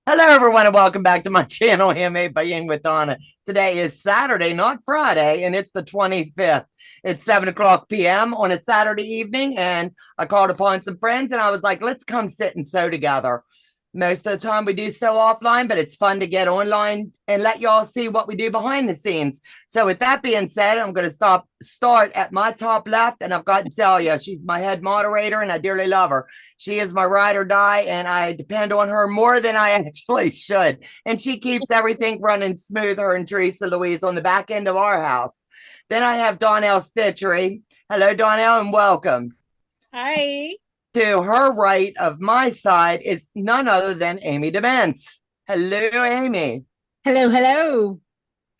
Hello, everyone, and welcome back to my channel, Handmade by Ying with Donna. Today is Saturday, not Friday, and it's the 25th. It's 7 o'clock p.m. on a Saturday evening, and I called upon some friends, and I was like, let's come sit and sew together. Most of the time we do sew offline, but it's fun to get online and let y'all see what we do behind the scenes. So with that being said, I'm going to start at my top left, and I've got to tell you, she's my head moderator, and I dearly love her. She is my ride or die, and I depend on her more than I actually should. And she keeps everything running smooth, her and Teresa Louise on the back end of our house. Then I have Donnell Stitchery. Hello, Donnell, and welcome. Hi. To her right of my side is none other than Amy DeMent. Hello, Amy. Hello, hello.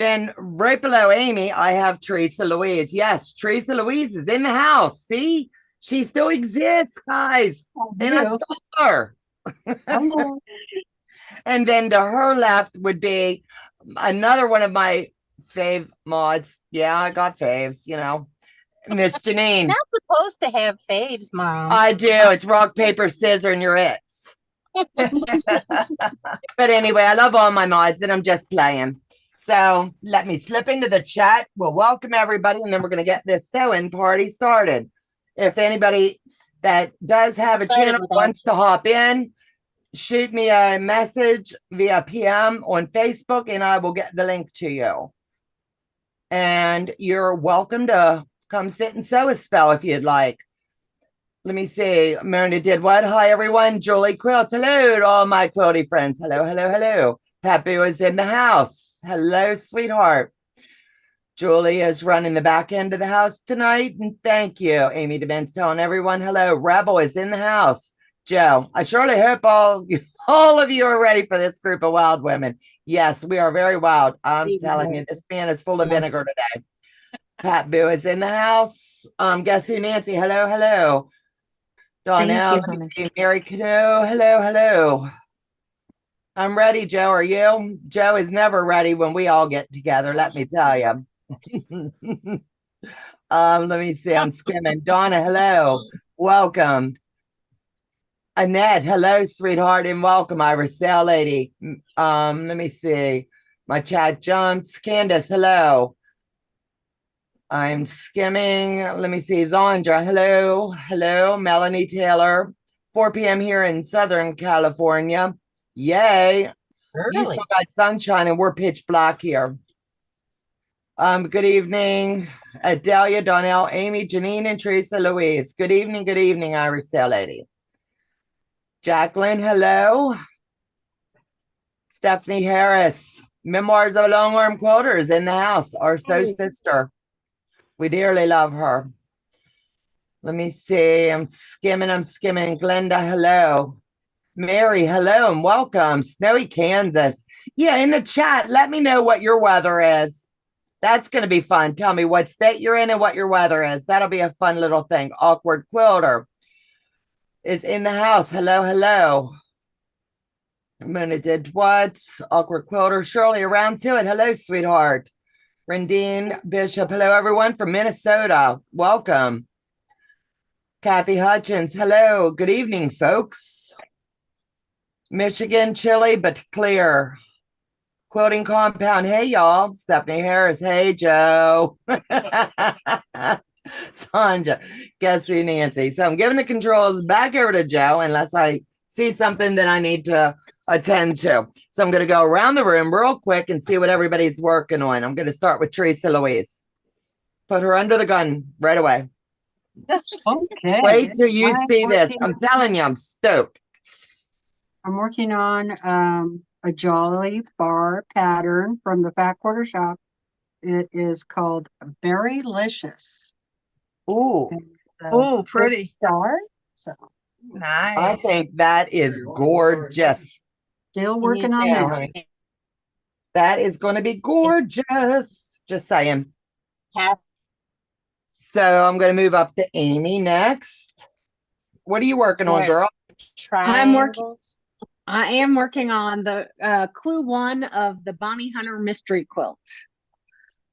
Then right below Amy, I have Teresa Louise. Yes, Teresa Louise is in the house. See, she still exists, guys. And I stole her. And then to her left would be another one of my fave mods. Yeah, I got faves, Miss Janine. Not supposed to have faves, Mom. I do. It's rock, paper, scissors, and you're it. But anyway, I love all my mods, and I'm just playing. So let me slip into the chat. We'll welcome everybody, and then we're going to get this sewing party started. If anybody that does have a channel wants to hop in, shoot me a message via PM on Facebook, and I will get the link to you. And you're welcome to come sit and sew a spell if you'd like. Let me see. Mona did what? Hi, everyone. Julie Quilts. Hello to all my quilty friends. Hello, hello, hello. Papu is in the house. Hello, sweetheart. Julie is running the back end of the house tonight. And thank you. Amy DeBen's telling everyone hello. Rebel is in the house. Joe, I surely hope all of you are ready for this group of wild women. Yes, we are very wild. I'm telling you, this man is full of vinegar today. Pat Boo is in the house. Guess who, Nancy? Hello, hello. Donna, let me see. Mary Cano, hello, hello. I'm ready, Joe. Are you? Joe is never ready when we all get together, let me tell you. Let me see. I'm skimming. Donna, hello. Welcome. Annette, hello, sweetheart, and welcome. Iris Sale Lady. Let me see. My chat jumps. Candace, hello. I'm skimming. Let me see. Zandra, hello. Hello. Melanie Taylor. 4 p.m. here in Southern California. Yay. Early. You still got sunshine and we're pitch black here. Good evening, Adelia, Donnell, Amy, Janine, and Teresa Louise. Good evening, Iris Sale Lady. Jacqueline, hello. Stephanie Harris. Memoirs of a Longarm Quilter is in the house. Our sister. We dearly love her. Let me see. I'm skimming. Glenda, hello. Mary, hello and welcome. Snowy Kansas. Yeah, in the chat, let me know what your weather is. That's going to be fun. Tell me what state you're in and what your weather is. That'll be a fun little thing. Awkward Quilter is in the house. Hello, hello. Mona did what? Awkward Quilter. Shirley around to it. Hello, sweetheart. Rendine Bishop. Hello, everyone from Minnesota. Welcome. Kathy Hutchins. Hello. Good evening, folks. Michigan, chilly but clear. Quilting Compound. Hey, y'all. Stephanie Harris. Hey, Joe. Sanja. Guess who, Nancy? So I'm giving the controls back over to Joe unless I see something that I need to attend to. So I'm going to go around the room real quick and see what everybody's working on. I'm going to start with Teresa Louise. Put her under the gun right away. Okay. Wait till you see this. I'm telling you, I'm stoked. I'm working on a Jolly Bar pattern from the Fat Quarter Shop. It is called Berrylicious. Ooh. Oh, pretty. Start. So nice. I think that is gorgeous. Still working on that. That is going to be gorgeous. Just saying. Yeah. So I'm going to move up to Amy next. What are you working on, girl? I am working on the clue 1 of the Bonnie Hunter mystery quilt.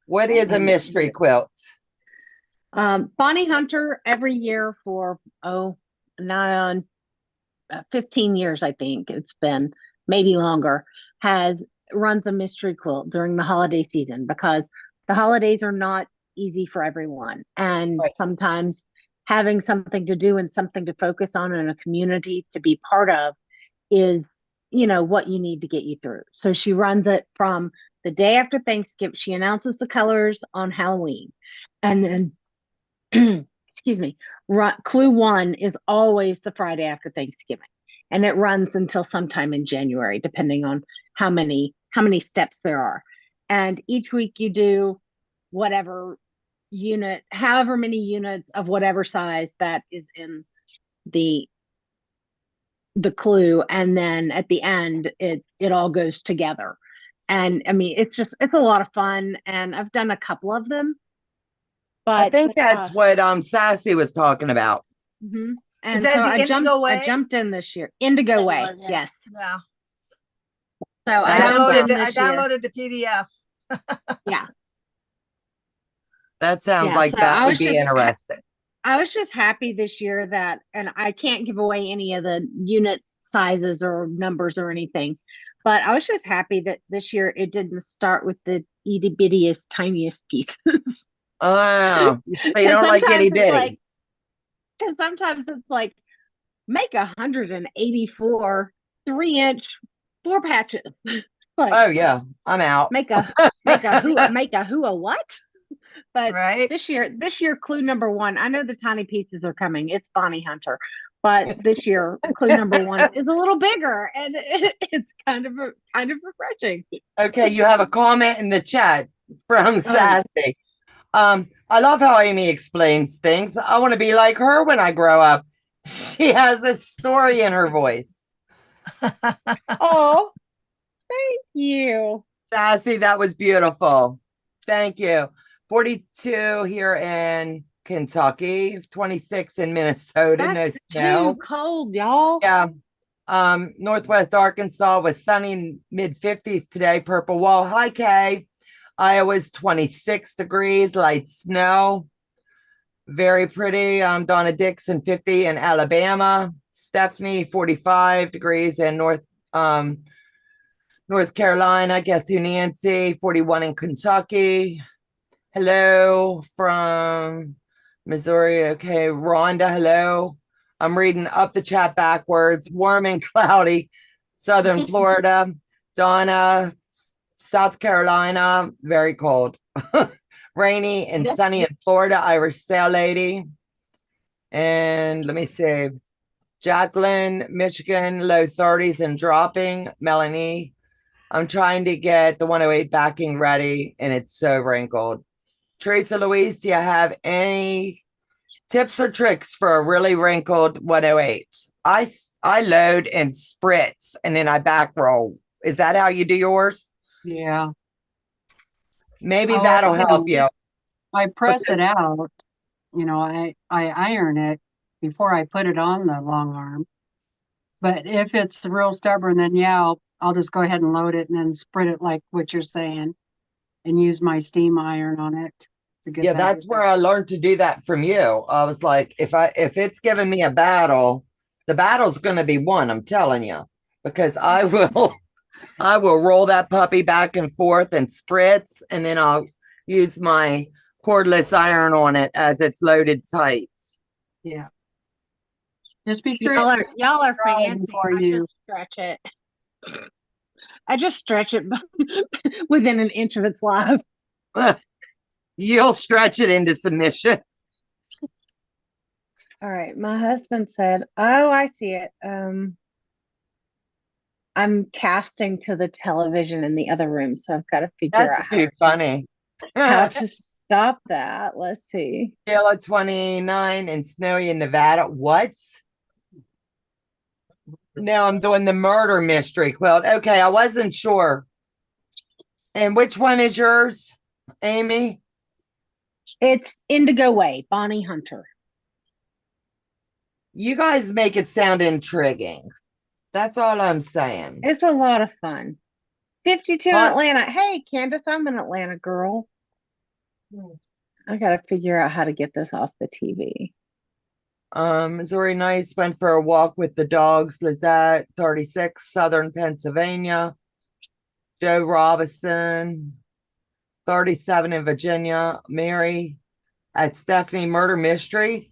What is a mystery quilt? Bonnie Hunter every year for 15 years, I think it's been, maybe longer, runs a mystery quilt during the holiday season, because the holidays are not easy for everyone. And Right. sometimes having something to do and something to focus on in a community to be part of is, what you need to get you through. So she runs it from the day after Thanksgiving. She announces the colors on Halloween. And then, excuse me, clue 1 is always the Friday after Thanksgiving. And it runs until sometime in January, depending on how many steps there are. And each week you do whatever however many units of whatever size that is in the clue, and then at the end it all goes together. And I mean, it's a lot of fun, and I've done a couple of them, I but think that's what Sassy was talking about. mhm. And that so the I Indigo Way? jumped in this year. Indigo Way, Yeah. yes. Yeah. So I I jumped in I this year. downloaded the PDF. Yeah. That sounds Yeah, like so that I would was be just interesting. I was just happy this year that, and I can't give away any of the unit sizes or numbers or anything, but I was just happy that this year it didn't start with the itty bittiest, tiniest pieces. Oh, so you Because don't like itty sometimes it's like, bitty. because sometimes it's like, make 184 3-inch 4 patches. Like, Oh yeah, I'm out. make a who a what? But Right. this year, clue number 1, I know the tiny pieces are coming. It's Bonnie Hunter. But this year, clue number 1 is a little bigger, and it's kind of refreshing. Okay, you have a comment in the chat from Sassy. I love how Amy explains things. I want to be like her when I grow up. She has a story in her voice. Oh, thank you. Sassy, that was beautiful. Thank you. 42 here in Kentucky, 26 in Minnesota, no That's snow. too cold, y'all. Yeah. Northwest Arkansas was sunny, mid-50s today. Purple Wall, high K. Iowa's 26 degrees, light snow. Very pretty. Donna Dixon, 50 in Alabama. Stephanie, 45 degrees in North Carolina. Guess who, Nancy, 41 in Kentucky. Hello from Missouri. Okay, Rhonda, hello. I'm reading up the chat backwards. Warm and cloudy, Southern Florida. Donna, South Carolina, very cold. Rainy and sunny in Florida, Irish Sail Lady. And let me see. Jacqueline, Michigan, low 30s and dropping. Melanie, I'm trying to get the 108 backing ready, and it's so wrinkled. Teresa Louise, do you have any tips or tricks for a really wrinkled 108? I load and spritz, and then I back roll. Is that how you do yours? Yeah. Maybe Oh, that'll you help know, you. I press it out, I iron it before I put it on the long arm. But if it's real stubborn, then yeah, I'll just go ahead and load it and then spread it like what you're saying and use my steam iron on it to get Yeah, that. that's where I learned to do that from you. I was like, if it's giving me a battle, the battle's going to be won, I'm telling you, because I will roll that puppy back and forth and spritz, and then I'll use my cordless iron on it as it's loaded tight. Yeah. Just be sure Y'all are dry fancy. before I you. just stretch it. I just stretch it within an inch of its life. You'll stretch it into submission. All right. My husband said, "Oh, I see it. I'm casting to the television in the other room, so I've got to figure That's out too funny. how to stop that." Let's see. Taylor 29 and snowy in Nevada. What? Now I'm doing the murder mystery quilt. Okay, I wasn't sure. And which one is yours, Amy? It's Indigo Way, Bonnie Hunter. You guys make it sound intriguing. That's all I'm saying. It's a lot of fun. 52 in What? Atlanta. Hey, Candace, I'm an Atlanta girl. I got to figure out how to get this off the TV. Missouri Nice went for a walk with the dogs. Lizette, 36, Southern Pennsylvania. Joe Robinson, 37 in Virginia. Mary at Stephanie Murder Mystery.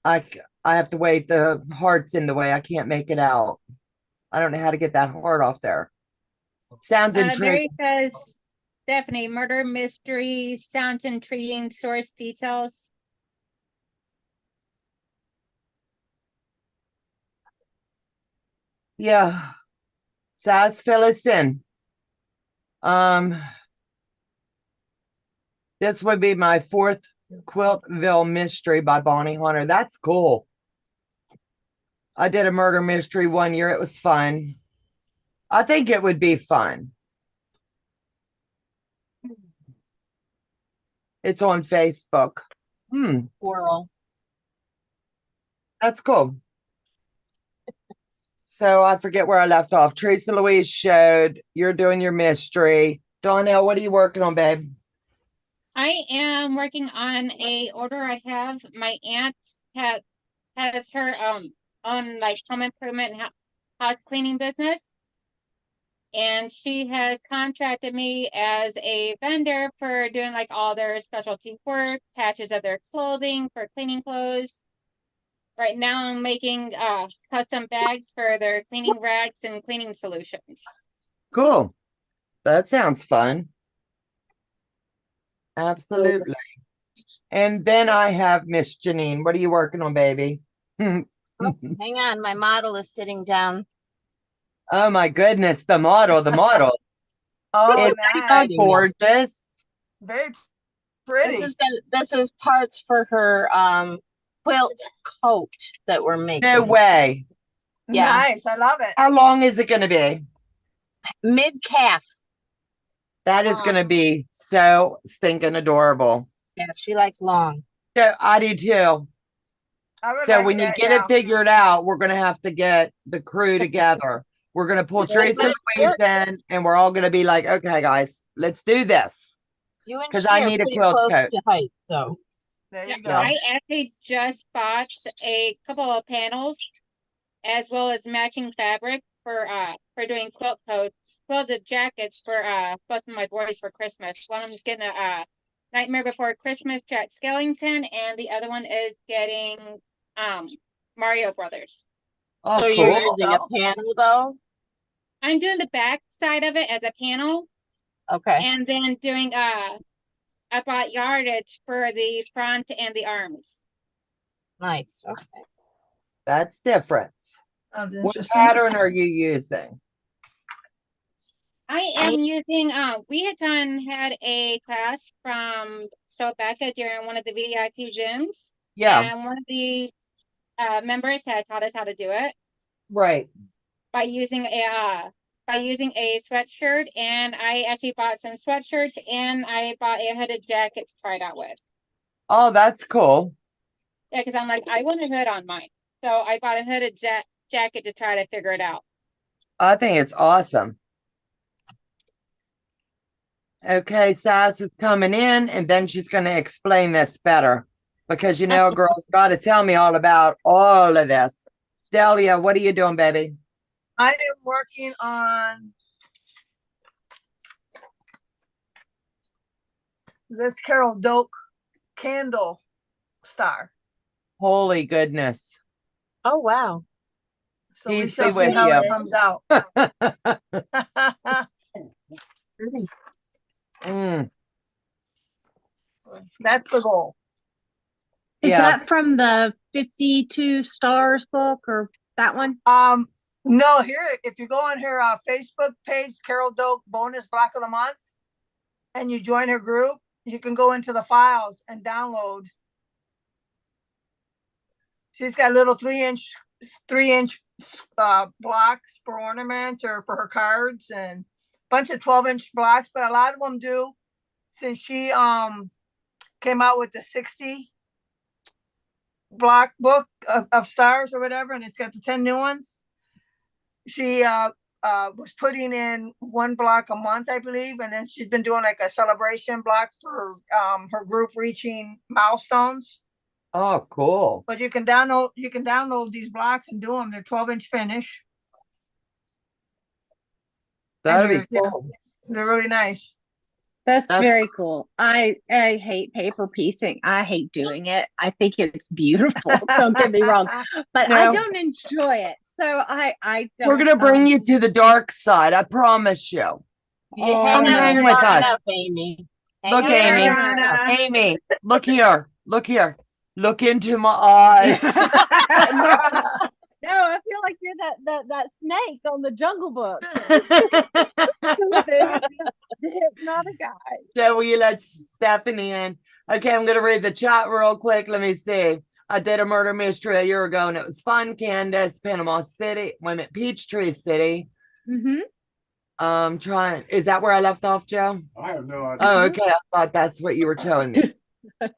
I have to wait. The heart's in the way. I can't make it out. I don't know how to get that heart off there. Sounds intriguing. Mary says, Stephanie, murder mystery sounds intriguing. Source details. Yeah. Saz, fill us in. This would be my fourth Quiltville mystery by Bonnie Hunter. That's cool. I did a murder mystery one year. It was fun. I think it would be fun. It's on Facebook. Squirrel. That's cool. So I forget where I left off. Teresa Louise showed you're doing your mystery. Donnell, what are you working on, babe? I am working on a order I have. My aunt has her own like home improvement and house cleaning business. And she has contracted me as a vendor for doing like all their specialty work, patches of their clothing for cleaning clothes. Right now I'm making custom bags for their cleaning rags and cleaning solutions. Cool. That sounds fun. Absolutely. And then I have Miss Janine. What are you working on, baby? Hang on, my model is sitting down. Oh my goodness, the model. Oh, It's nice. gorgeous. Very pretty. This is parts for her quilt coat that we're making. No way. Yeah. Nice. I love it. How long is it going to be? Mid calf. That is going to be so stinking adorable. Yeah, she likes long. So I do too. I would So like when you that, get yeah. it figured out, we're going to have to get the crew together. We're going to pull Teresa Louise in, and we're all going to be like, okay, guys, let's do this. You and 'Cause she I are need a pretty quilt close coat. to height, so There Yeah, you go. I actually just bought a couple of panels as well as matching fabric for doing quilt coats, quilted jackets for both of my boys for Christmas. One of them's getting a Nightmare Before Christmas Jack Skellington, and the other one is getting Mario Brothers. Oh, so you're cool. using a panel though? I'm doing the back side of it as a panel, Okay. and then doing I bought yardage for the front and the arms. Nice. Okay. That's different. Sounds What interesting. pattern are you using? I am using we had a class from Becca during one of the VIP Zooms. Yeah, And one of the members had taught us how to do it right. by using a sweatshirt, and I actually bought some sweatshirts and I bought a hooded jacket to try it out with. Oh, that's cool. Yeah, because I'm like, I want a hood on mine. So I bought a hooded jacket to try to figure it out. I think it's awesome. Okay, Sass is coming in, and then she's going to explain this better. Because, you know, a girl's got to tell me all about all of this. Delia, what are you doing, baby? I am working on this Carol Doak candle star. Holy goodness. Oh wow. So we Peace shall be see with how it you. comes out. Mm, That's the goal. Is yeah. that from the 52 Stars book or that one? No, here, if you go on her Facebook page, Carol Doak Bonus Block of the Month, and you join her group, you can go into the files and download. She's got little 3-inch blocks for ornament or for her cards, and a bunch of 12-inch blocks, but a lot of them do, since she came out with the 60 block book of stars or whatever, and it's got the 10 new ones. She was putting in 1 block a month, I believe, and then she's been doing like a celebration block for her group reaching milestones. Oh, cool. But you can download these blocks and do them. They're 12-inch finish. That'd they're- be cool. They're really nice. That's That's- very cool. I hate paper piecing. I hate doing it. I think it's beautiful. Don't get me wrong, but I No. don't enjoy it. So I don't. We're gonna bring you to the dark side. I promise you. You Oh, hang Come out hang there with long us. enough, Amy. Hang Look, out there Amy. long enough. Amy, look here. Look here. Look into my eyes. No, I feel like you're that snake on the Jungle Book. the hypnotic guy. So will you let Stephanie in? Okay, I'm gonna read the chat real quick. Let me see. I did a murder mystery a year ago and it was fun. Candace, Panama City, women, Peachtree City. Is that where I left off, Joe? I have no idea. Oh, okay. I thought that's what you were showing me.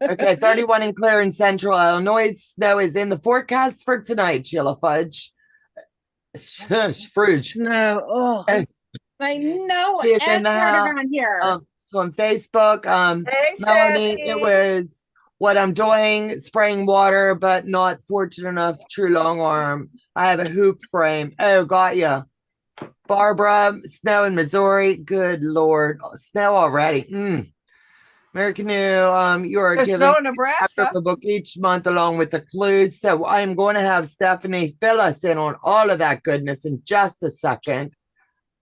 Okay, 31 in clear in central Illinois. Snow is in the forecast for tonight, Sheila Fudge. Shush, Fridge. No, oh, Hey. I know She is in it's the house. around here. So on Facebook, Hey, Melanie, Stephanie. it was what I'm doing, spraying water, but not fortunate enough, true long arm. I have a hoop frame. Oh, got ya. Barbara, snow in Missouri. Good Lord. Snow already. American New, you are There's giving snow in chapter Nebraska. of the book each month along with the clues. So I'm going to have Stephanie fill us in on all of that goodness in just a second.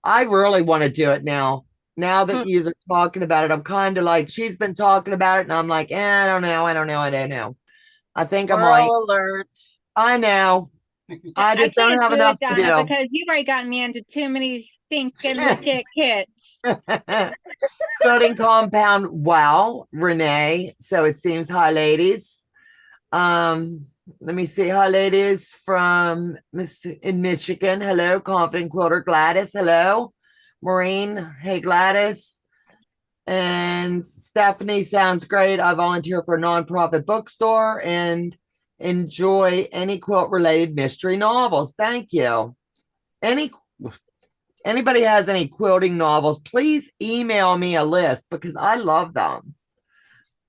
I really want to do it now. Now that you are talking about it, I'm kind of like, she's been talking about it, and I'm like, I don't know. I think I might. Squirrel alert. I know. I just don't can't have do it, enough to Donna, do. because you've already gotten me into too many stinking legit kits. Quilting compound. Wow, Renee. So it seems hi, ladies. Let me see. Hi, ladies from in Michigan. Hello, confident quilter Gladys. Hello, Maureen. Hey, Gladys. And Stephanie sounds great. I volunteer for a nonprofit bookstore and enjoy any quilt related mystery novels. Thank you. Anybody has any quilting novels, please email me a list because I love them.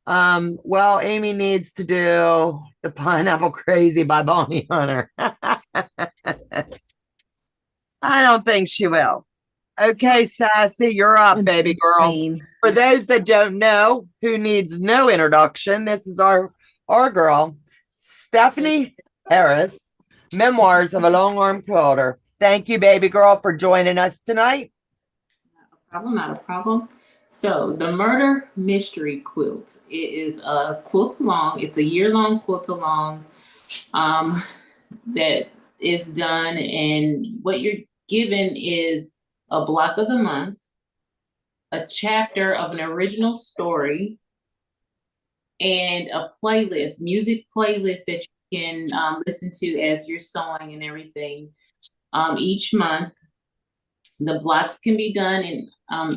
Well, Amy needs to do The Pineapple Crazy by Bonnie Hunter. I don't think she will. Okay, Sassy, you're up, baby girl. Insane. For those that don't know, who needs no introduction, this is our girl, Stephanie Harris, Memoirs of a Long Arm Quilter. Thank you, baby girl, for joining us tonight. Not a problem. So the Murder Mystery Quilt. It is a quilt-along. It's a year-long quilt-along that is done, and what you're given is a block of the month, a chapter of an original story, and a playlist, music playlist that you can listen to as you're sewing and everything. Each month, the blocks can be done in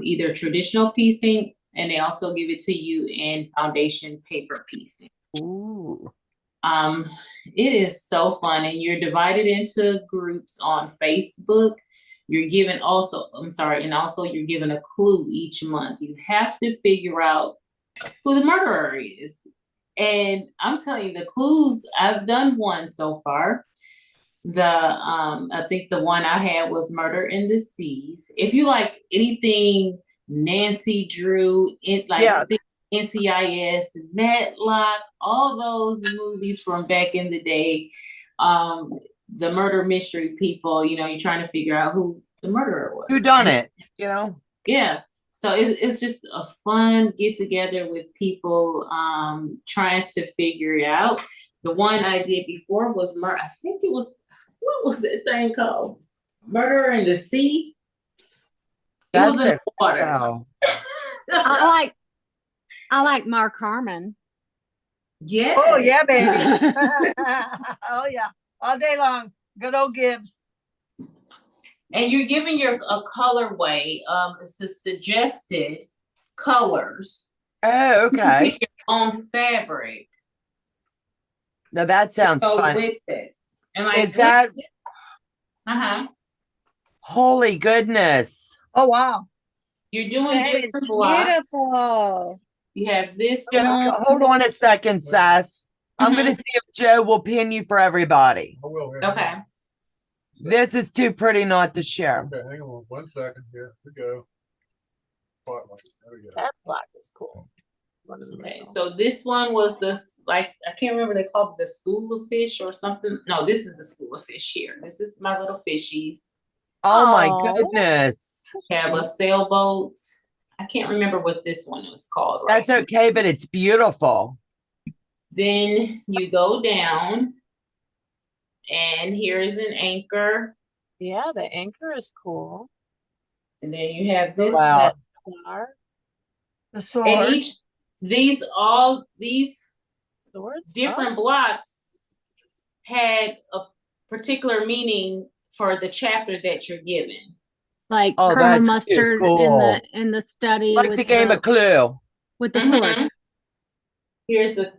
either traditional piecing, and they also give it to you in foundation paper piecing. Ooh. It is so fun, and you're divided into groups on Facebook. You're given and also you're given a clue each month. You have to figure out who the murderer is. And I'm telling you, the clues, I've done one so far. I think the one I had was Murder in the Seas. If you like anything Nancy Drew, NCIS, Matlock, all those movies from back in the day, the murder mystery people, you're trying to figure out who the murderer was. Who done it, Yeah. So it's just a fun get together with people trying to figure it out. The one I did before was I think it was, what was that thing called? Murder in the Sea? It was in the water. Wow. I like Mark Harmon. Yeah. Oh yeah, baby. Oh yeah, all day long. Good old Gibbs. And you're giving a colorway. It's a suggested colors. Oh, okay. You pick your own fabric. Now that sounds fun. With it. And Is that? Holy goodness. Oh wow. You're doing That is different blocks. beautiful. You have this. Hold on a second, Sass. I'm gonna see if Joe will pin you for everybody. I will. Okay. This is too pretty not to share. Okay, hang on 1 second here. We go. Spotlight. There we go. That block is cool. Okay, so this one was this, like, I can't remember, they called it the school of fish or something. No, this is the school of fish here. This is my little fishies. Oh my Aw. goodness. Have a sailboat. I can't remember what this one was called. Right? That's okay, but it's beautiful. Then you go down, and here is an anchor. Yeah, the anchor is cool. And then you have this. Wow. Flower, The sword. And these swords. different blocks had a particular meaning for the chapter that you're given. Like Oh, Colonel that's too Mustard cool. in the study Like with the game of Clue. with the sword. Mhm. Here's the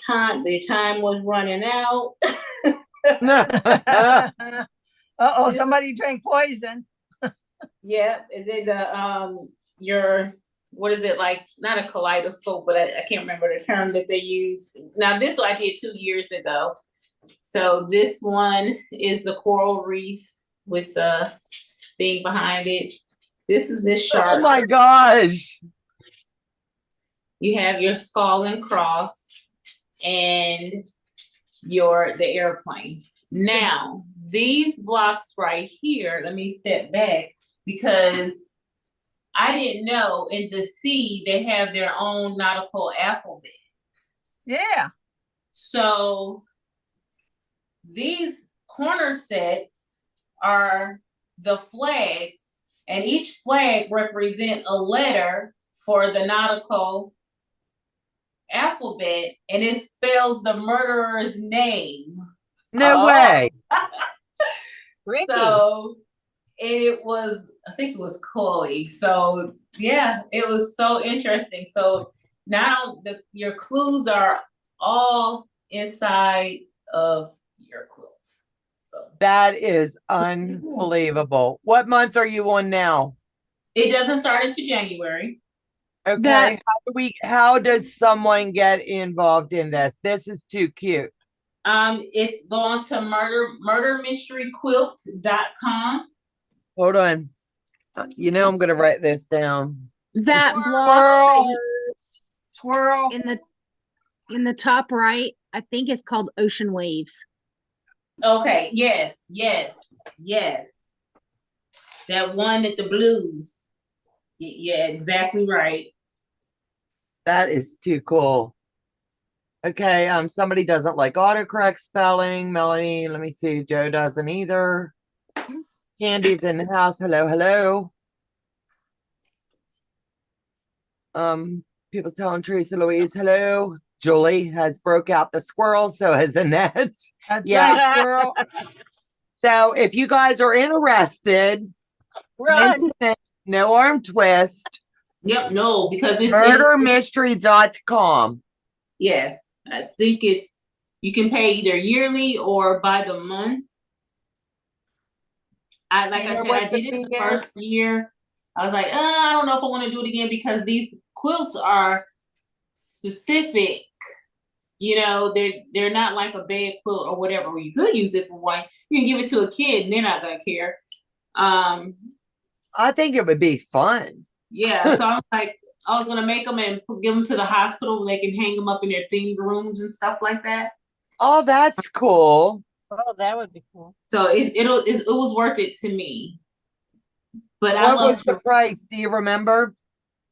time. The time was running out. Uh-oh, somebody drank poison. Yeah, and then your, what is it, like, not a kaleidoscope, but I can't remember the term that they use. Now this one I did 2 years ago. So this one is the coral reef with the thing behind it. This is this shark. Oh my gosh. You have your skull and cross and the airplane. Now, these blocks right here, let me step back, because I didn't know in the sea they have their own nautical alphabet. Yeah. So these corner sets are the flags, and each flag represent a letter for the nautical alphabet, and it spells the murderer's name. No Oh. way. Ricky. So, and it was, I think it was Chloe. So yeah, it was so interesting. So now your clues are all inside of your quilt. So That is unbelievable. What month are you on now? it doesn't start until January. Okay. That- How does someone get involved in this? This is too cute. It's going to murdermysteryquilt.com. Hold on. You know I'm gonna write this down. That block Squirrel. Swirl. in the top right, I think it's called Ocean Waves. Okay, yes. That one at the blues. Yeah, exactly right. That is too cool. Okay, somebody doesn't like autocorrect spelling. Melanie, let me see. Joe doesn't either. Candy's in the house. Hello. People's telling Teresa Louise, hello. Julie has broke out the squirrel, so has Annette. That's Yeah. right, swirl. So if you guys are interested, Run. no arm twist, Yep, no, because it's murdermystery.com. yes. I think you can pay either yearly or by the month. Like You I know said, what I the did it fee the first year. I was like, I don't know if I want to do it again, because these quilts are specific. You know, they're not like a bed quilt or whatever, where you could use it for one. You can give it to a kid and they're not gonna care. I think it would be fun. Yeah, so I'm like, I was gonna make them and give them to the hospital where they can hang them up in their themed rooms and stuff like that. Oh, that's cool. Oh, that would be cool. So it was worth it to me. But I What love was the price? Do you remember?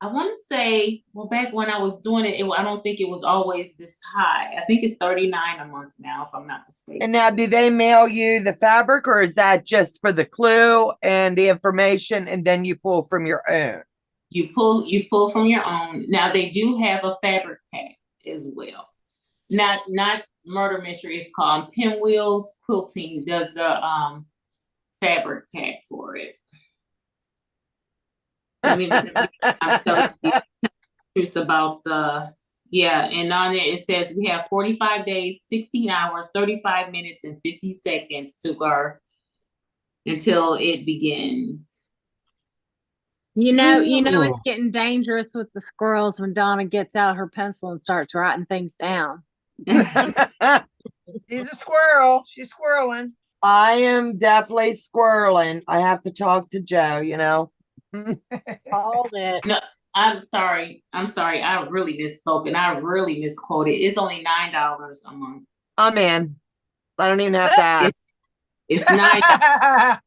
I want to say, well, back when I was doing it, I don't think it was always this high. I think it's $39 a month now, if I'm not mistaken. And now, do they mail you the fabric, or is that just for the clue and the information, and then you pull from your own? You pull from your own. Now they do have a fabric pack as well. Not Murder Mystery. It's called Pinwheels Quilting. Does the fabric pack for it. I'm telling you it's about and on it says we have 45 days, 16 hours, 35 minutes, and 50 seconds to go until it begins. You know it's getting dangerous with the squirrels when Donna gets out her pencil and starts writing things down. She's a squirrel. She's squirreling. I am definitely squirreling. I have to talk to Joe, you know. Called it. No, I'm sorry. I really misspoke and I really misquoted. It's only $9 a month. I'm in. I don't even have to ask. It's 9. I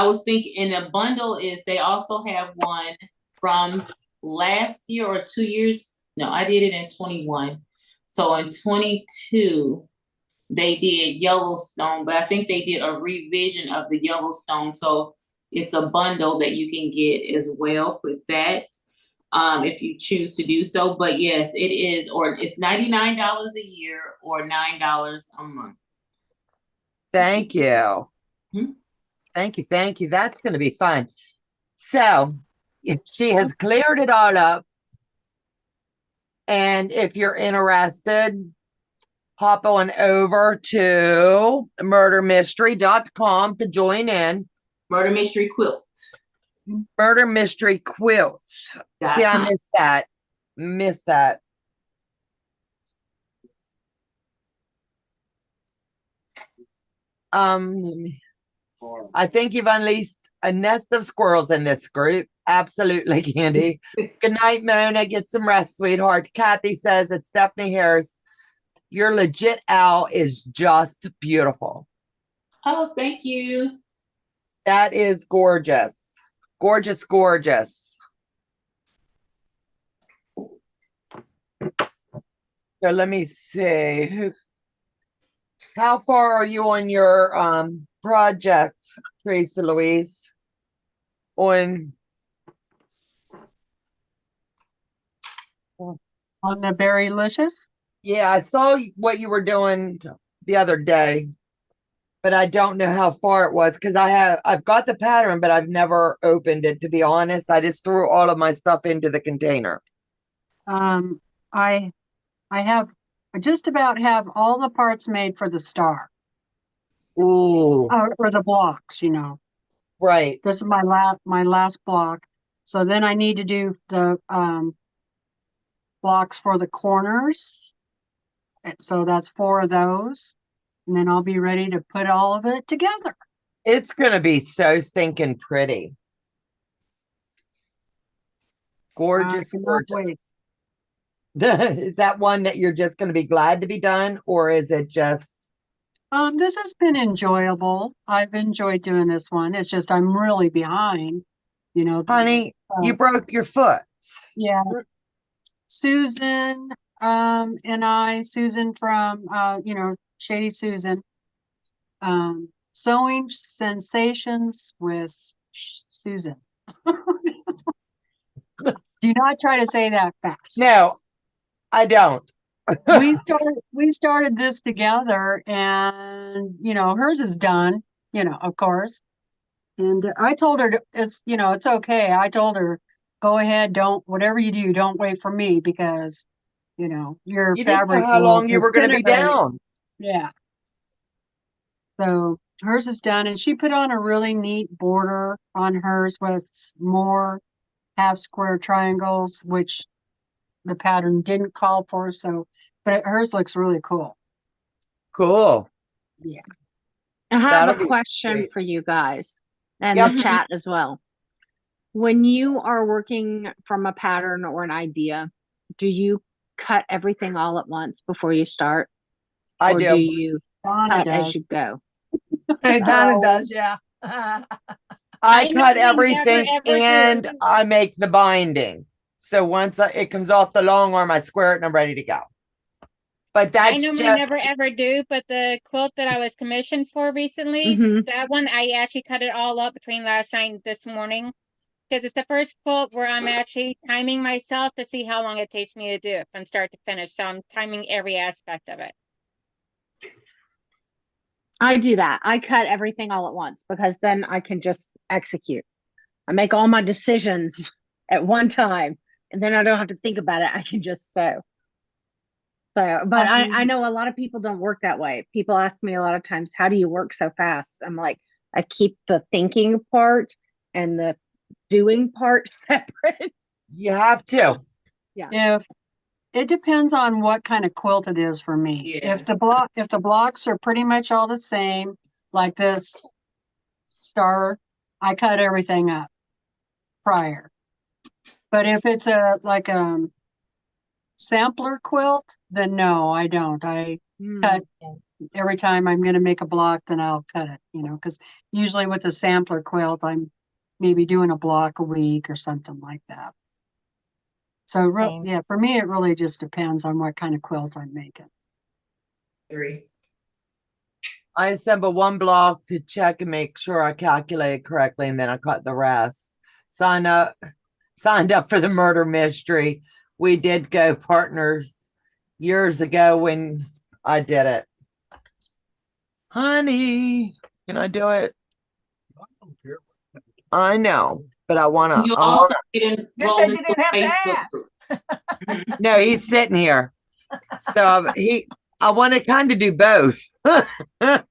was thinking in a bundle is they also have one from last year or 2 years. No, I did it in 21. So in 22, they did Yellowstone, but I think they did a revision of the Yellowstone. So it's a bundle that you can get as well with that, if you choose to do so. But yes, it is, or it's $99 a year or $9 a month. Thank you. Hmm? Thank you. Thank you. That's going to be fun. So she has cleared it all up. And if you're interested, hop on over to murdermystery.com to join in. Murder Mystery Quilt. Murder Mystery Quilts. See, I missed that. Missed that. I think you've unleashed a nest of squirrels in this group. Absolutely, Candy. Good night, Mona. Get some rest, sweetheart. Kathy says it's Stephanie Harris. Your legit owl is just beautiful. Oh, thank you. That is gorgeous. Gorgeous, gorgeous. So let me see. How far are you on your project, Teresa Louise? On the Berrylicious? Yeah, I saw what you were doing the other day, but I don't know how far it was because I've got the pattern, but I've never opened it, to be honest. I just threw all of my stuff into the container. I just about have all the parts made for the star. Ooh. Or the blocks, you know. Right. This is my last block. So then I need to do the blocks for the corners. So that's 4 of those. And then I'll be ready to put all of it together. It's going to be so stinking pretty. Gorgeous, gorgeous. Is that one that you're just going to be glad to be done, or is it just? This has been enjoyable. I've enjoyed doing this one. It's just I'm really behind, you know. Honey, you broke your foot. Yeah. Susan, and Susan from, Shady Susan, Sewing Sensations with Susan. Do not try to say that fast. No, I don't. we started this together, and hers is done, of course. And I told her it's okay. I told her, go ahead, whatever you do, don't wait for me, because your You didn't fabric know how will long you were going to be down. Yeah. So hers is done, and she put on a really neat border on hers with more half square triangles, which the pattern didn't call for. But hers looks really cool. Cool. Yeah. I have a question for you guys and the chat as well. When you are working from a pattern or an idea, do you cut everything all at once before you start? I or do you Donna cut as you go? Donna does, yeah. I cut everything and I make the binding. So once it comes off the long arm, I square it and I'm ready to go. But that's I normally never ever do, but the quilt that I was commissioned for recently, that one I actually cut it all up between last night and this morning, because it's the first quilt where I'm actually timing myself to see how long it takes me to do it from start to finish. So I'm timing every aspect of it. I do that. I cut everything all at once because then I can just execute. I make all my decisions at one time, and then I don't have to think about it. I can just sew. So, but I know a lot of people don't work that way. People ask me a lot of times, how do you work so fast? I'm like, I keep the thinking part and the doing part separate. You have to. Yeah. it depends on what kind of quilt it is for me. Yeah. If the blocks are pretty much all the same, like this star, I cut everything up prior. But if it's like a sampler quilt, then no, I don't. I cut every time I'm going to make a block, then I'll cut it, because usually with a sampler quilt, I'm maybe doing a block a week or something like that. So Same. yeah, for me, it really just depends on what kind of quilt I'm making. 3. I assemble one block to check and make sure I calculate correctly, and then I cut the rest. Signed up for the murder mystery. We did go partners years ago when I did it. Honey, can I do it? I don't care. I know, but I want You to. also get You enrolled said you into didn't a have to Facebook ask. group. No, he's sitting here. So I want to kind of do both. I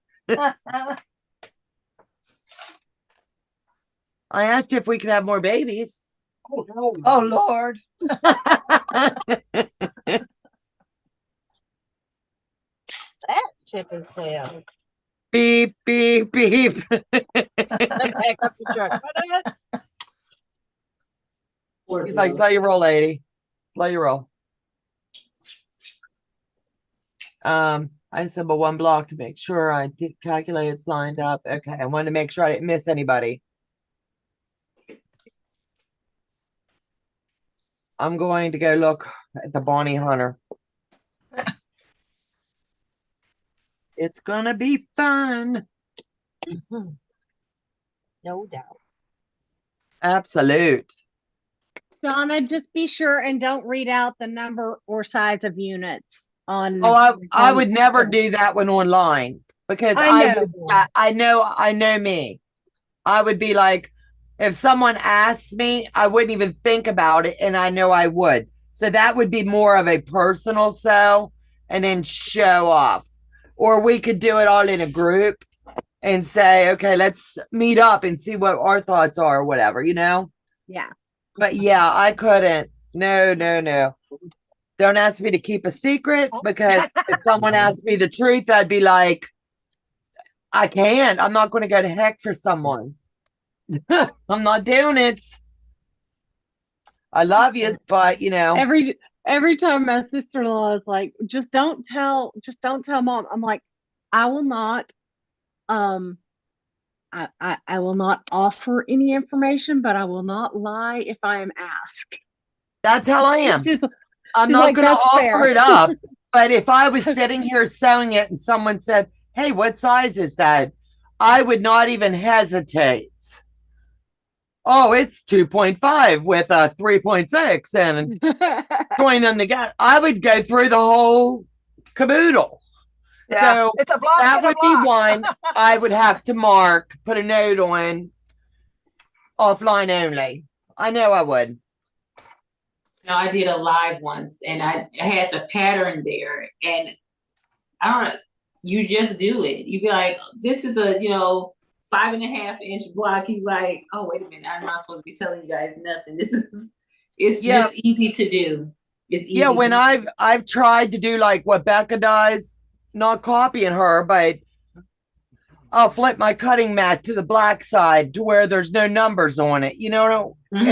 asked you if we could have more babies. Oh, no. Oh, Lord. That chip is down. Beep, beep, beep. Back up the truck. He's like, slow your roll, lady. Slow your roll. I assemble one block to make sure I did calculate it's lined up. Okay, I wanted to make sure I didn't miss anybody. I'm going to go look at the Bonnie Hunter. It's gonna be fun. No doubt. Absolute. Donna, just be sure and don't read out the number or size of units on. Oh, I would never do that one online because I know. I know me. I would be like, if someone asks me, I wouldn't even think about it, and I know I would. So that would be more of a personal sell and then show off. Or we could do it all in a group and say, okay, let's meet up and see what our thoughts are or whatever, Yeah. But yeah, I couldn't. No. Don't ask me to keep a secret, because if someone asked me the truth, I'd be like, I can't. I'm not going to go to heck for someone. I'm not doing it. I love you, but Every time my sister-in-law is like, just don't tell mom. I'm like, I will not I will not offer any information, but I will not lie if I am asked. That's how I am. I'm she's not like, going to "That's offer fair." it up. But if I was sitting here sewing it and someone said, hey, what size is that? I would not even hesitate. Oh, it's 2.5 with a 3.6 and join them together. I would go through the whole caboodle. Yeah, So it's a block. that and a would be block. one I would have to mark, put a note on, offline only. I know I would. No, I did a live once, and I had the pattern there, and I don't know, you just do it. You be like, this is a 5.5-inch block. You like, oh, wait a minute, I'm not supposed to be telling you guys nothing. It's just easy to do. It's easy. Yeah, when I've tried to do like what Becca does, not copying her, but I'll flip my cutting mat to the black side to where there's no numbers on it, and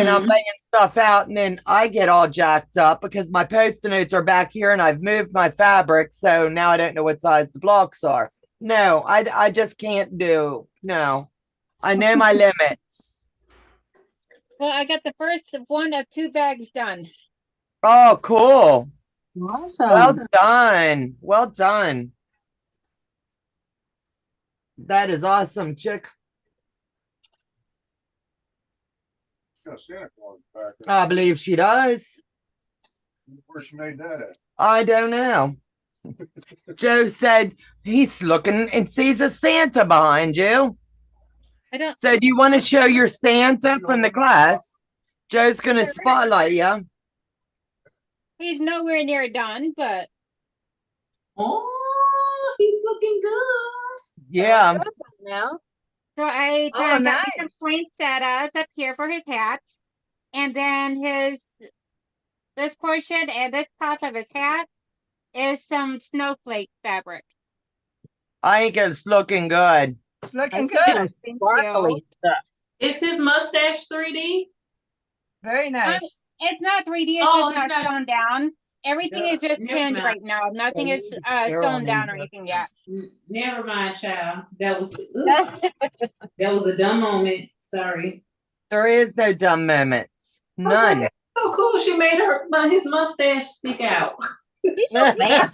I'm laying stuff out, and then I get all jacked up because my post-it notes are back here and I've moved my fabric, so now I don't know what size the blocks are. No, I just can't do. No, I know my limits. Well, I got the first one of 2 bags done. Oh, cool. Awesome. Well done. Well done. That is awesome, chick. Got Santa Claus back there. I believe she does. Where she made that at? I don't know. Joe said he's looking and sees a Santa behind you. I don't. So do you want to show your Santa from the class? Joe's going to spotlight you. He's nowhere near done, but Oh, he's looking good. Yeah. Now. so I Oh, got nice. some poinsettias up here for his hat, and then his this portion and this top of his hat is some snowflake fabric. I think it's looking good. It's looking Nice good. little sparkly stuff. Is his mustache 3D? Very nice. It's not 3D, it's Oh, just it's not not. sewn down. Everything is just Never pinned mind. right now. Nothing Yeah, is they're sewn on down or in. anything yet. Never mind, child. That was that was a dumb moment. Sorry. There is no dumb moments. None. Okay. Oh, cool. She made his mustache stick out. He's so fancy.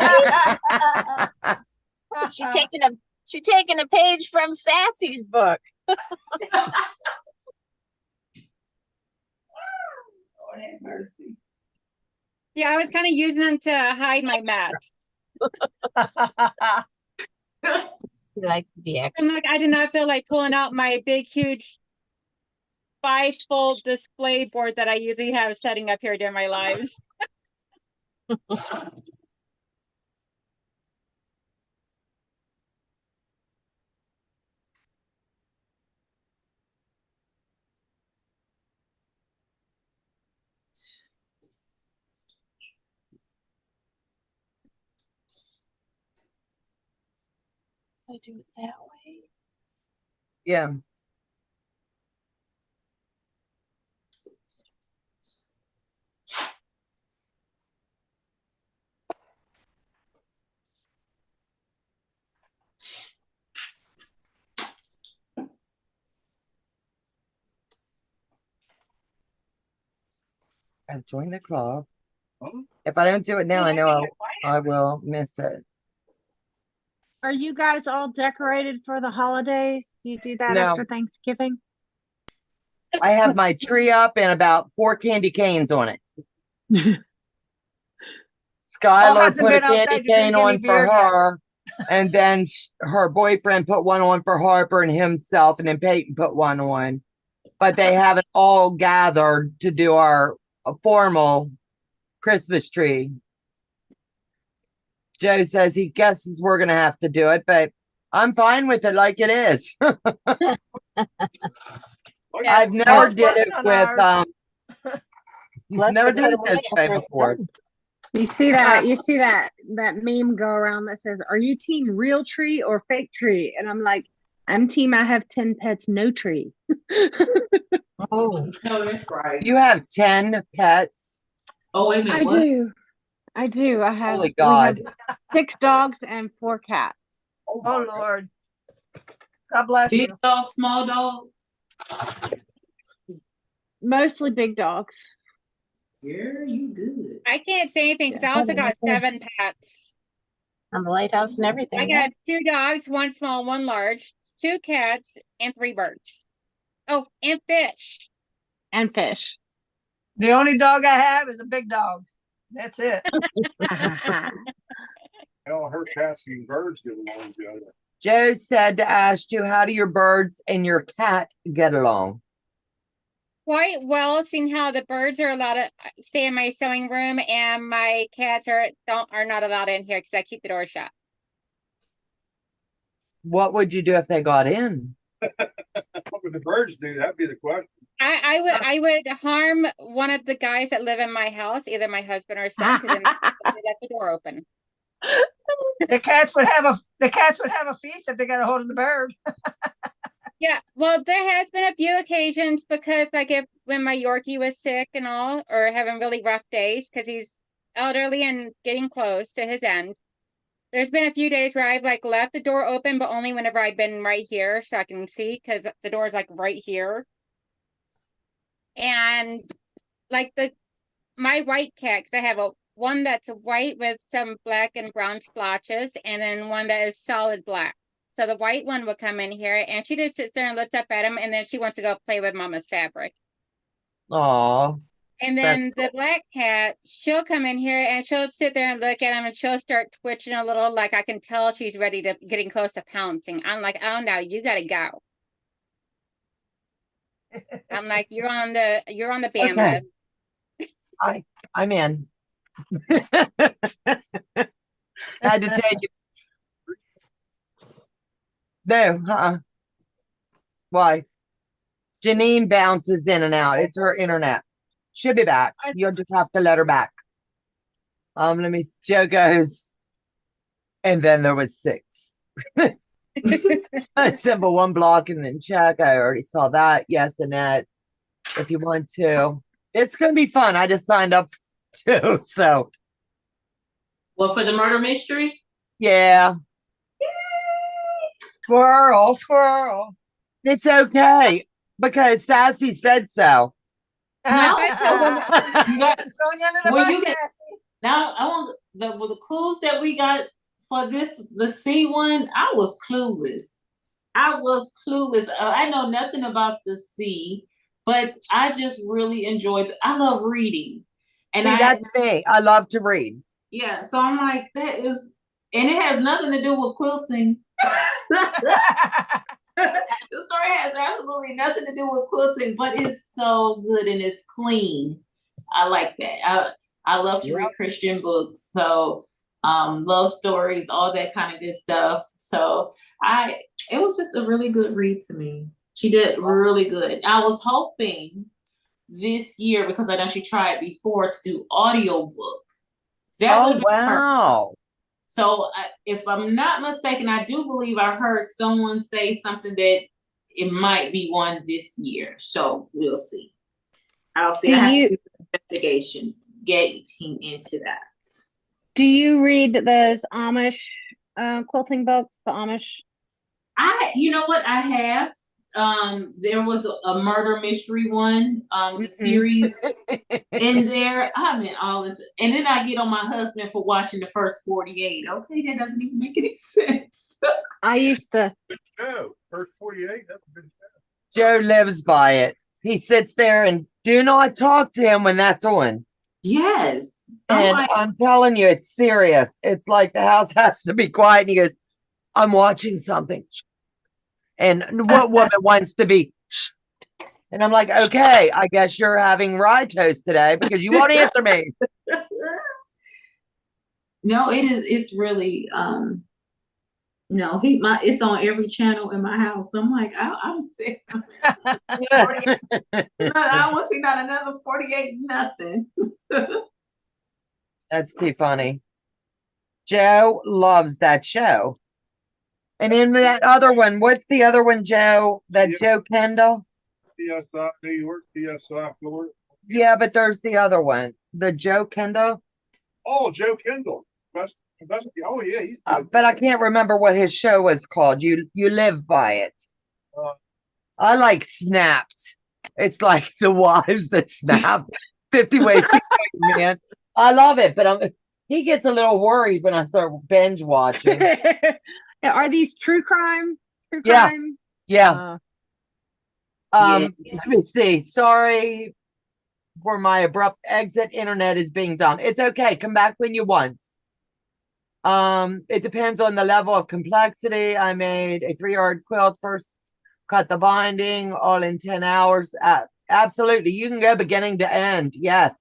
She taking a page from Sassy's book. Lord have mercy. Yeah, I was kind of using them to hide my mess. He likes to be I'm extra. like, I did not feel like pulling out my big, huge 5-fold display board that I usually have setting up here during my lives. I do it that way. Yeah. I've joined the club. If I don't do it now, I know I will miss it. Are you guys all decorated for the holidays? Do you do that No. after Thanksgiving? I have my tree up and about 4 candy canes on it. Skylar hasn't put a been outside candy to drink cane any on for beer yet. her, and then her boyfriend put one on for Harper and himself, and then Peyton put one on. But they haven't all gathered to do our formal Christmas tree. Joe says he guesses we're gonna have to do it, but I'm fine with it like it is. I've never was did it working on with ours. never did it this way before. You see that meme go around that says, "Are you team real tree or fake tree?" And I'm like, I'm team I have 10 pets, no tree. Oh, No, that's right. You have 10 pets. Oh, wait a minute. I What? do. I do. I have Holy we have God. 6 dogs and 4 cats. Oh Lord. God bless Big you. dogs, small dogs. Mostly big dogs. Girl, you good. I can't say anything because I also got 7 pets. on the lighthouse and everything. I got 2 dogs, 1 small, 1 large, 2 cats, and 3 birds. Oh, and fish. And fish. The only dog I have is a big dog. That's it. Hell, her cats and birds get along together. Joe said to ask you, how do your birds and your cat get along? Quite well, seeing how the birds are allowed to stay in my sewing room and my cats are not allowed in here because I keep the door shut. What would you do if they got in? What would the birds do? That'd be the question. I would harm one of the guys that live in my house, either my husband or son, because they left the door open. The cats would have a feast if they got a hold of the bird. Yeah, well, there has been a few occasions because like when my Yorkie was sick and all, or having really rough days because he's elderly and getting close to his end. There's been a few days where I've like left the door open, but only whenever I've been right here so I can see because the door is like right here. And like my white cat, because I have one that's white with some black and brown splotches, and then one that is solid black. So the white one will come in here, and she just sits there and looks up at him, and then she wants to go play with Mama's fabric. Aw. And then the black cat, she'll come in here, and she'll sit there and look at him, and she'll start twitching a little, like I can tell she's ready to getting close to pouncing. I'm like, oh no, you gotta go. I'm like, you're on the band Okay. list. I'm in. I had to tell you. No, Why? Janine bounces in and out. It's her internet. She'll be back. You'll just have to let her back. Let me. Joe goes, and then there was 6. Simple 1 block and then check. I already saw that. Yes, Annette. If you want to, it's gonna be fun. I just signed up too. So, Well, for the murder mystery. yeah, Squirrel, squirrel. it's okay because Sassy said so. No, Throwing you got, you under the when bus, you get, Cassie. now I want the clues that we got for the C one. I was clueless. I know nothing about the C, but I just really enjoyed. I love reading, and See, that's me. I love to read. yeah. So I'm like, that is, and it has nothing to do with quilting. The story has absolutely nothing to do with quilting, but it's so good and it's clean. I like that. I love to read Christian books, so love stories, all that kind of good stuff. So it was just a really good read to me. She did really good. I was hoping this year, because I know she tried before, to do audiobook. That would have been perfect. Wow. So if I'm not mistaken, I do believe I heard someone say something that it might be one this year. So we'll see. I'll see. Do I have you- to do the investigation getting into that. Do you read those Amish quilting books? The Amish. You know what I have? There was a murder mystery one, the series in there. I'm in all this, and then I get on my husband for watching the first 48. Okay, that doesn't even make any sense. I used to. Good show. First 48. That's a good show. Joe lives by it. He sits there and do not talk to him when that's on. Yes. And I'm telling you, it's serious. It's like the house has to be quiet. And he goes, I'm watching something. And what woman wants to be? And I'm like, okay, I guess you're having rye toast today because you won't answer me. No, it's really no, it's on every channel in my house. I'm like, I'm sick. I don't want to see not another 48 nothing. That's too funny. Joe loves that show. And in that other one, what's the other one, Joe? That Joe Kendall? TSI, New York, TSI, Florida. Yeah, but there's the other one. The Joe Kendall. Oh, Joe Kendall. Oh, yeah. He's good. But I can't remember what his show was called. You live by it. I like Snapped. It's like the wives that snap. 50 ways to kill a man. I love it, but he gets a little worried when I start binge watching. Are these true crime? Yeah. Yeah. Yeah. Let me see. Sorry for my abrupt exit. Internet is being dumb. It's okay. Come back when you want. It depends on the level of complexity. I made a 3-yard quilt first, cut the binding all in 10 hours. Absolutely. You can go beginning to end. Yes.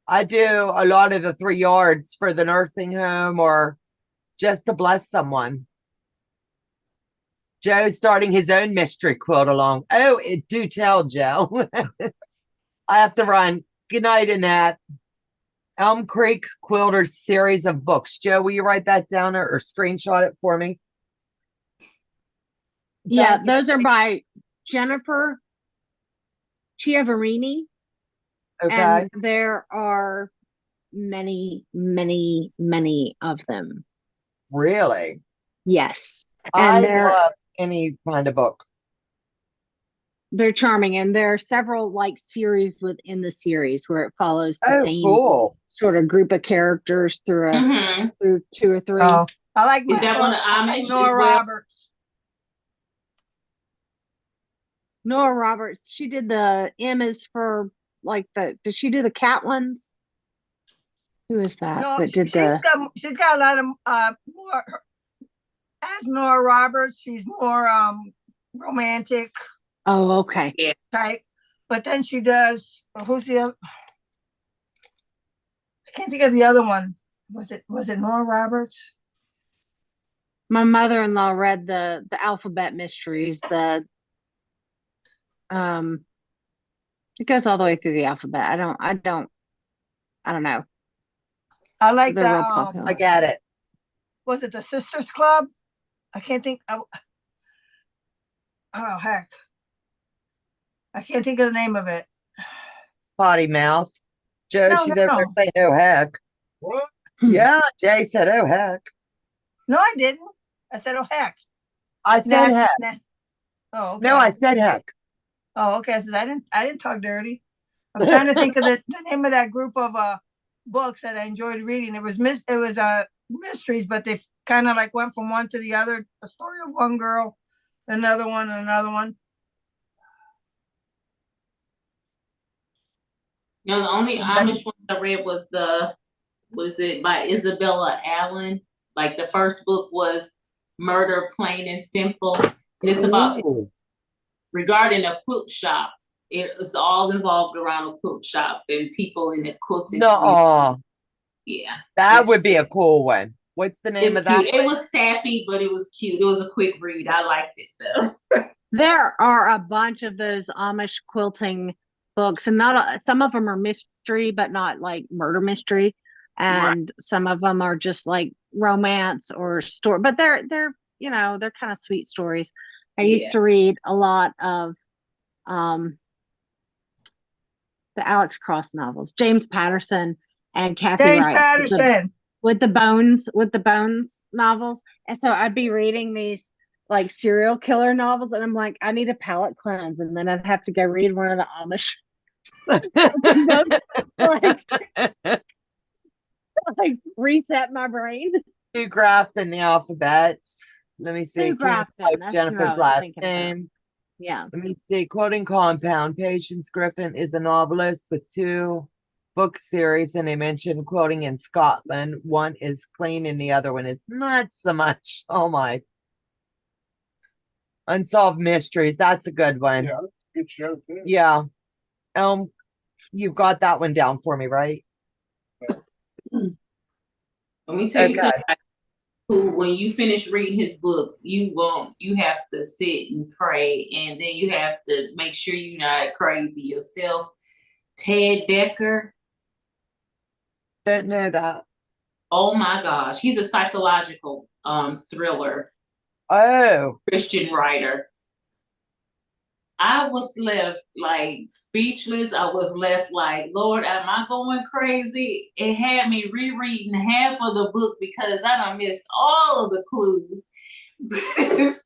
I do a lot of the 3 yards for the nursing home or just to bless someone. Joe's starting his own mystery quilt along. Oh, do tell, Joe. I have to run. Good night, Annette. Elm Creek Quilters series of books. Joe, will you write that down or screenshot it for me? Yeah, those are by Jennifer Chiavarini. Okay. And there are many, many, many of them. Really? Yes. I And love any kind of book. they're charming. And there are several like series within the series where it follows the same Cool. sort of group of characters through through 2 or 3. Oh, I like Is that one of I like Amish Nora as well? Roberts. Nora Roberts, she did the M is for like did she do the cat ones? Who is that? No, that did she's got a lot of more. As Nora Roberts, she's more romantic Oh, okay. type. But then she does. Who's the other? I can't think of the other one. Was it Nora Roberts? My mother-in-law read the alphabet mysteries, the It goes all the way through the alphabet. I don't know. I like They're that. real popular. I get it. Was it the Sisters Club? I can't think. Oh heck, I can't think of the name of it. Potty mouth. Joe, No, she's no, over there no. saying, oh, heck. What? Yeah, Jay said, oh, heck. No, I didn't. I said, oh heck. I said, heck. Oh, okay. No, I said, heck. Oh, okay. I said I didn't talk dirty. I'm trying to think of the name of that group of books that I enjoyed reading. It was mysteries, but they kind of like went from one to the other. A story of one girl, another one, and another one. No, the only Amish one I read was it by Isabella Allen? Like the first book was Murder Plain and Simple. And it's about Ooh. regarding a quilt shop. It's all involved around a quilt shop and people in the quilting community. No, Yeah. that would be a cool one. What's the name It's of that? cute. It was sappy, but it was cute. It was a quick read. I liked it though. There are a bunch of those Amish quilting books, and some of them are mystery, but not like murder mystery, and some of them are just like romance or story. But they're they're kind of sweet stories. I used to read a lot of the Alex Cross novels, James Patterson and Kathy James Wright Patterson. with the Bones novels, and so I'd be reading these like serial killer novels, and I'm like, I need a palate cleanse, and then I'd have to go read one of the Amish books, like reset my brain. Sue Grafton, the alphabets. Let me see. Sue Grafton, that's Jennifer's who I was last thinking name. about. Yeah. Let me see. Quoting Compound. Patience Griffin is a novelist with 2 book series, and they mentioned quoting in Scotland. One is clean and the other one is not so much. Oh my. Unsolved Mysteries. That's a good one. Yeah, good show too. Yeah. You've got that one down for me, right? Let me tell you Okay. something. Who, when you finish reading his books, you have to sit and pray, and then you have to make sure you're not crazy yourself. Ted Decker. Don't know that. Oh my gosh, he's a psychological thriller Oh. Christian writer. I was left like speechless. I was left like, Lord, am I going crazy? It had me rereading half of the book because I done missed all of the clues. It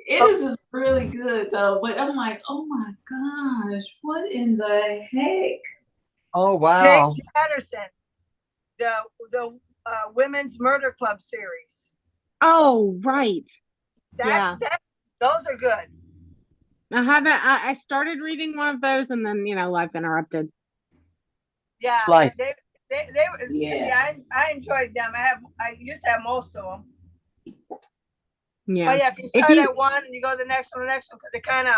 is just really good though. But I'm like, oh my gosh, what in the heck? Oh wow. James Patterson, the Women's Murder Club series. Oh, right. Those are good. I haven't. I started reading one of those, and then life interrupted. Yeah, Life. they I enjoyed them. I used to have most of them. Yeah. But yeah, if you start at one and you go to the next one, because it kind of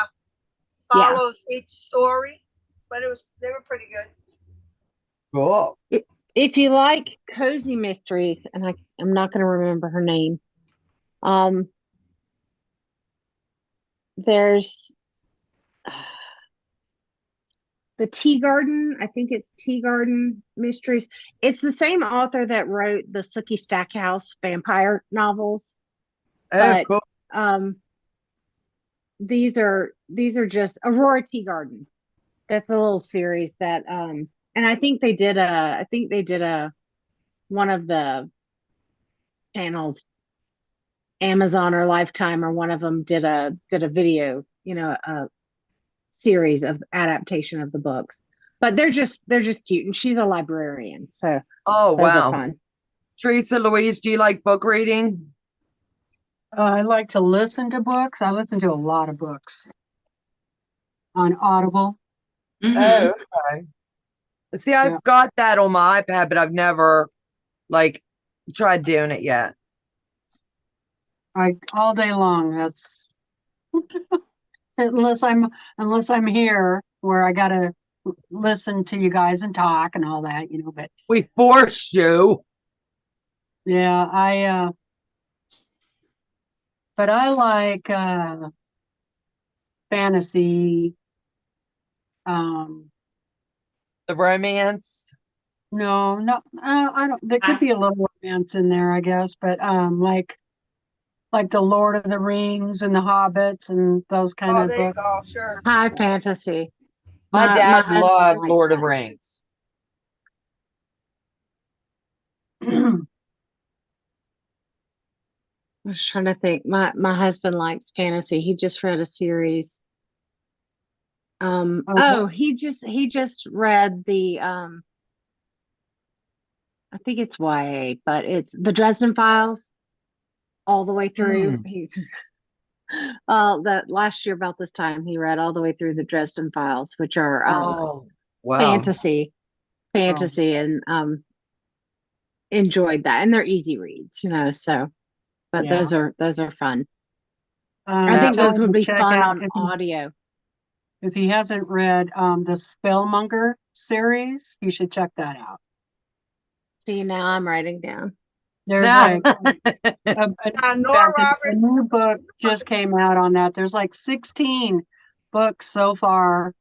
follows each story. But they were pretty good. Cool. If you like cozy mysteries, and I'm not going to remember her name. There's the Tea Garden. I think it's Tea Garden Mysteries. It's the same author that wrote the Sookie Stackhouse vampire novels. Oh, But cool. These are just Aurora Tea Garden. That's a little series that and I think they did one of the channels, Amazon or Lifetime, or one of them did a video, a series of adaptation of the books. But they're just cute, and she's a librarian, so Oh those wow. are fun. Teresa Louise, do you like book reading? I like to listen to books. I listen to a lot of books on Audible. Mm-hmm. Oh, okay. See, I've got that on my iPad, but I've never tried doing it yet. All day long. That's unless I'm here where I gotta listen to you guys and talk and all that, but we force you. Yeah, but I like fantasy, The romance. No, no, I don't. There could be a little romance in there, I guess, but like the Lord of the Rings and the Hobbits and those kind Oh, of there you books. go. Sure. High fantasy. My My dad husband loved likes Lord of that. Rings. I was trying to think. My husband likes fantasy. He just read a series. Okay. He just read the I think it's YA, but it's the Dresden Files all the way through. Mm. He that last year about this time he read all the way through the Dresden Files, which are Oh, wow. fantasy and enjoyed that. And they're easy reads, so but Yeah. those are fun. I I think told those him would to be check fun out on audio. if he hasn't read the Spellmonger series, he should check that out. See, now I'm writing down. There's like Nora a Roberts. new book just came out on that. There's like 16 books so far,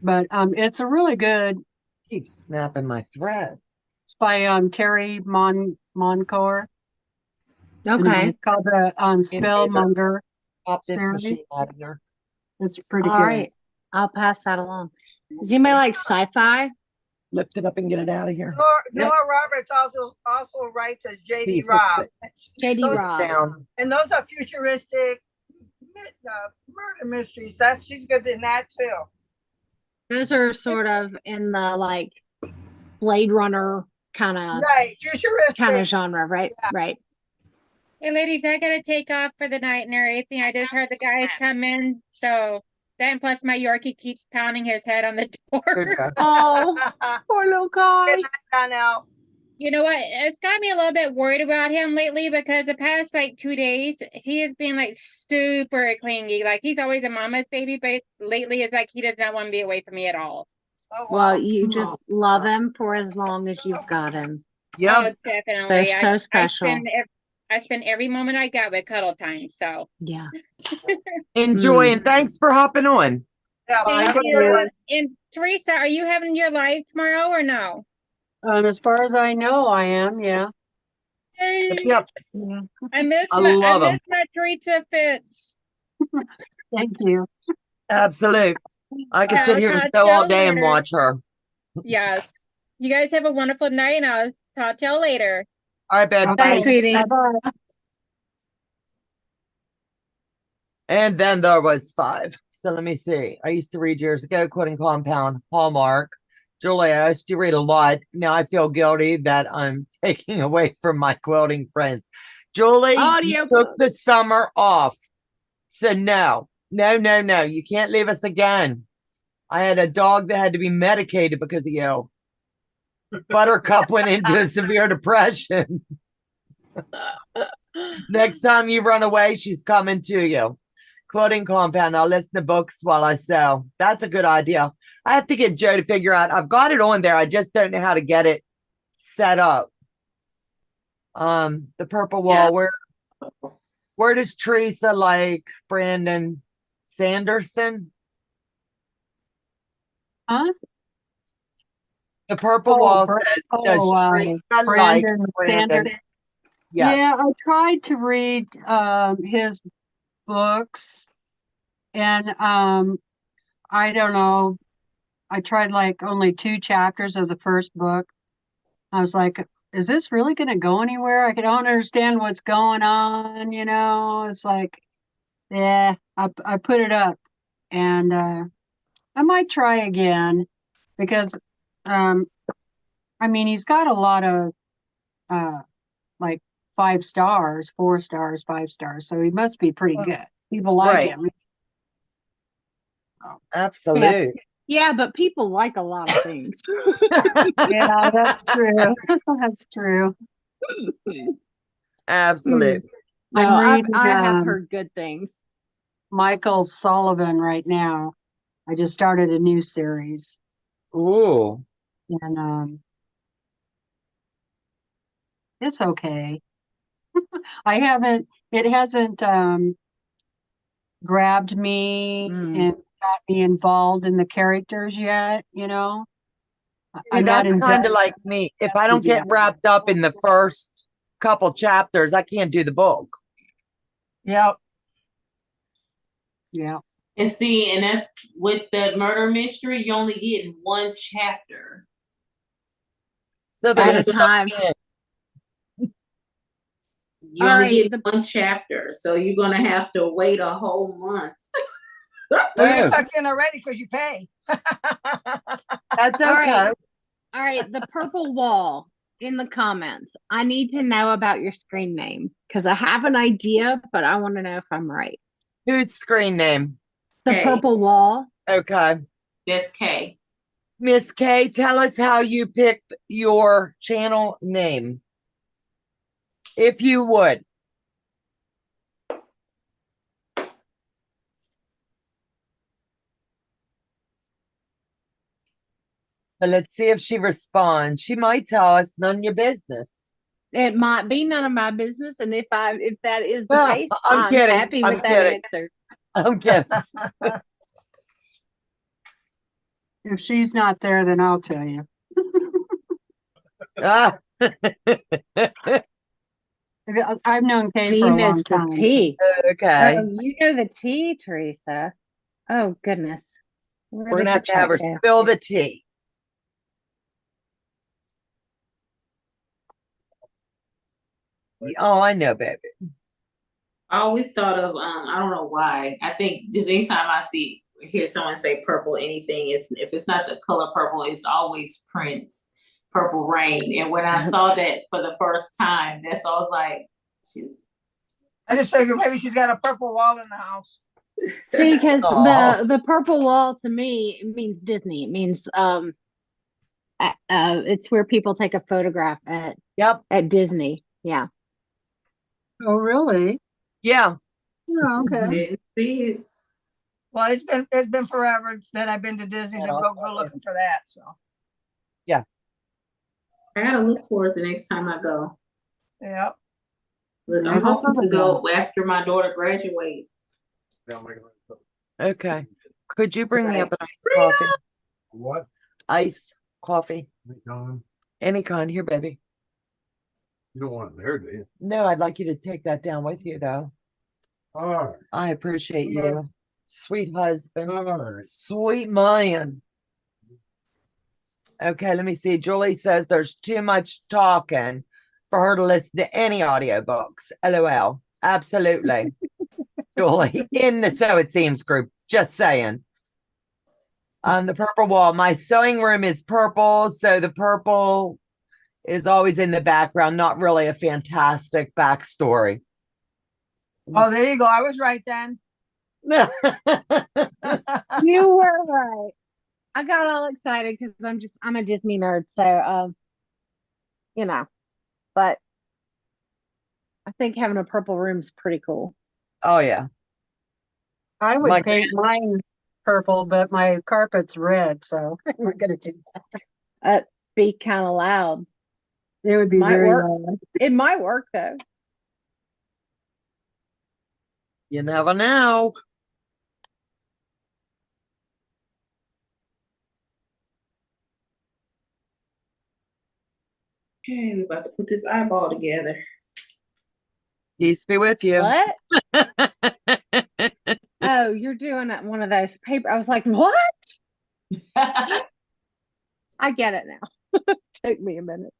but it's a really good. Keep snapping my thread. It's by Terry Moncour. And Okay. it's called the Spellmonger Pop this series. machine out of here. It's pretty All good. right. I'll pass that along. Does anybody like sci-fi? Lift it up and get it out of here. Nora Roberts also writes as He J.D. fix Robb. it. JD Those- Robb. Down. And those are futuristic murder mysteries. She's good in that too. Those are sort of in the like Blade Runner kind Right, futuristic. of genre, right? Yeah. Right. Hey, ladies, I gotta take off for the night and everything. I just heard the guys come in, so that and plus my Yorkie keeps pounding his head on the Good door. go. Oh, poor little guy. Donna. You know what? It's got me a little bit worried about him lately because the past like 2 days he has been like super clingy. Like he's always a mama's baby, but lately it's like he does not want to be away from me at all. Oh, Well, wow. you just love him for as long as you've got him. Yep. Oh, definitely. They're so special. I spend every moment I got with cuddle time. So Yeah. Enjoy and thanks for hopping on. Yeah, thank have a you. good one. And Teresa, are you having your live tomorrow or no? As far as I know, I am. Yeah. Yep. Yeah. I miss I my love 'em. my Teresa fits. Thank you. Absolute. I could Yeah, sit here and I'll sew all talk day and later. watch her. Yes. You guys have a wonderful night and I'll talk to y'all later. All right, babe. Okay. Bye. Bye, sweetie. Bye-bye. And then there was 5. So let me see. I used to read years ago, Quilting Compound, Hallmark. Julie, I used to read a lot. Now I feel guilty that I'm taking away from my quilting friends. Julie, you took the summer off. So no. You can't leave us again. I had a dog that had to be medicated because of you. Buttercup went into a severe depression. Next time you run away, she's coming to you. Quilting Compound. I'll listen to books while I sew. That's a good idea. I have to get Joe to figure out. I've got it on there. I just don't know how to get it set up. The purple wall. Where does Teresa like Brandon Sanderson? Huh? The purple wall Bra- says, does Teresa like Brandon Brandon? Sanders. Yes. Yeah, I tried to read his books, and I don't know. I tried like only 2 chapters of the first book. I was like, is this really going to go anywhere? I don't understand what's going on, It's like, yeah, I put it up, and I might try again because I mean, he's got a lot of like 5 stars, 4 stars, 5 stars, so he must be pretty good. People like Right. him. Absolutely. Yeah, but people like a lot of things. Yeah, that's true. That's true. Absolutely. No, I'm reading I have heard good things. Michael Sullivan right now. I just started a new series, Ooh. and it's okay. It hasn't grabbed me and got me involved in the characters yet, I'm not That's kind of invested. like me. If I don't get Yeah. wrapped up in the first couple chapters, I can't do the book. Yep. Yeah. And see, and that's with the murder mystery, you only get one chapter. So they're So gonna you- suck time. me in. You All only right, get one chapter, so you're gonna have to wait a whole month. Well, you're Oh, sucked in already because you pay. that's All okay. right. All right, the purple wall in the comments. I need to know about your screen name because I have an idea, but I want to know if I'm right. Whose screen name? The Okay. purple wall. Okay. That's K. Miss K, tell us how you picked your channel name. If you would. But let's see if she responds. She might tell us none of your business. It might be none of my business, and if that is the Ah, case, I'm I'm kidding. happy I'm with that kidding. answer. I'm kidding. If she's not there, then I'll tell you. Ah. I've known Kay for He a long knows the time. so- tea. Okay. Oh, you know the tea, Teresa. Oh goodness. Where We're did gonna the have to have her chat go? spill the tea. Oh, I know, baby. I always thought of I don't know why. I think just anytime I hear someone say purple anything, it's if it's not the color purple, it's always Prince, Purple Rain. And when I saw that for the first time, that's all I was like, she's I just figured maybe she's got a purple wall in the house. See, because Aw. the purple wall to me it means Disney. It means it's where people take a photograph Yep. at Disney. Yeah. Oh, really? Yeah. Yeah, okay. didn't see it. Well, it's been forever that I've been to Disney to go looking for that. So I gotta look for it the next time I go. yeah. Look, I'm Never hoping heard to of go after my daughter graduates. Okay. Could you bring me up Right. an iced coffee? What? Ice coffee. John, Any kind. Here, baby. you don't want it there, do you? No, I'd like you to take that down with you, though. All right. I appreciate Okay. you. Sweet husband. All right. Sweet man. Okay, let me see. Julie says there's too much talking for her to listen to any audiobooks. LOL. Absolutely. Julie, in the So It Seems group. Just saying. The purple wall. My sewing room is purple, so the purple is always in the background. Not really a fantastic backstory. Oh, there you go. I was right then. You were right. I got all excited because I'm a Disney nerd. So you know, but I think having a purple room's pretty cool. Oh, yeah. I would My paint mine purple, but my carpet's red, so I'm not gonna do that. Be kind of loud. It would be Might very work. loud. It might work though. You never know. Okay, we're about to put this eyeball together. Peace be with you. What? Oh, you're doing one of those paper. I was like, what? I get it now. Took me a minute.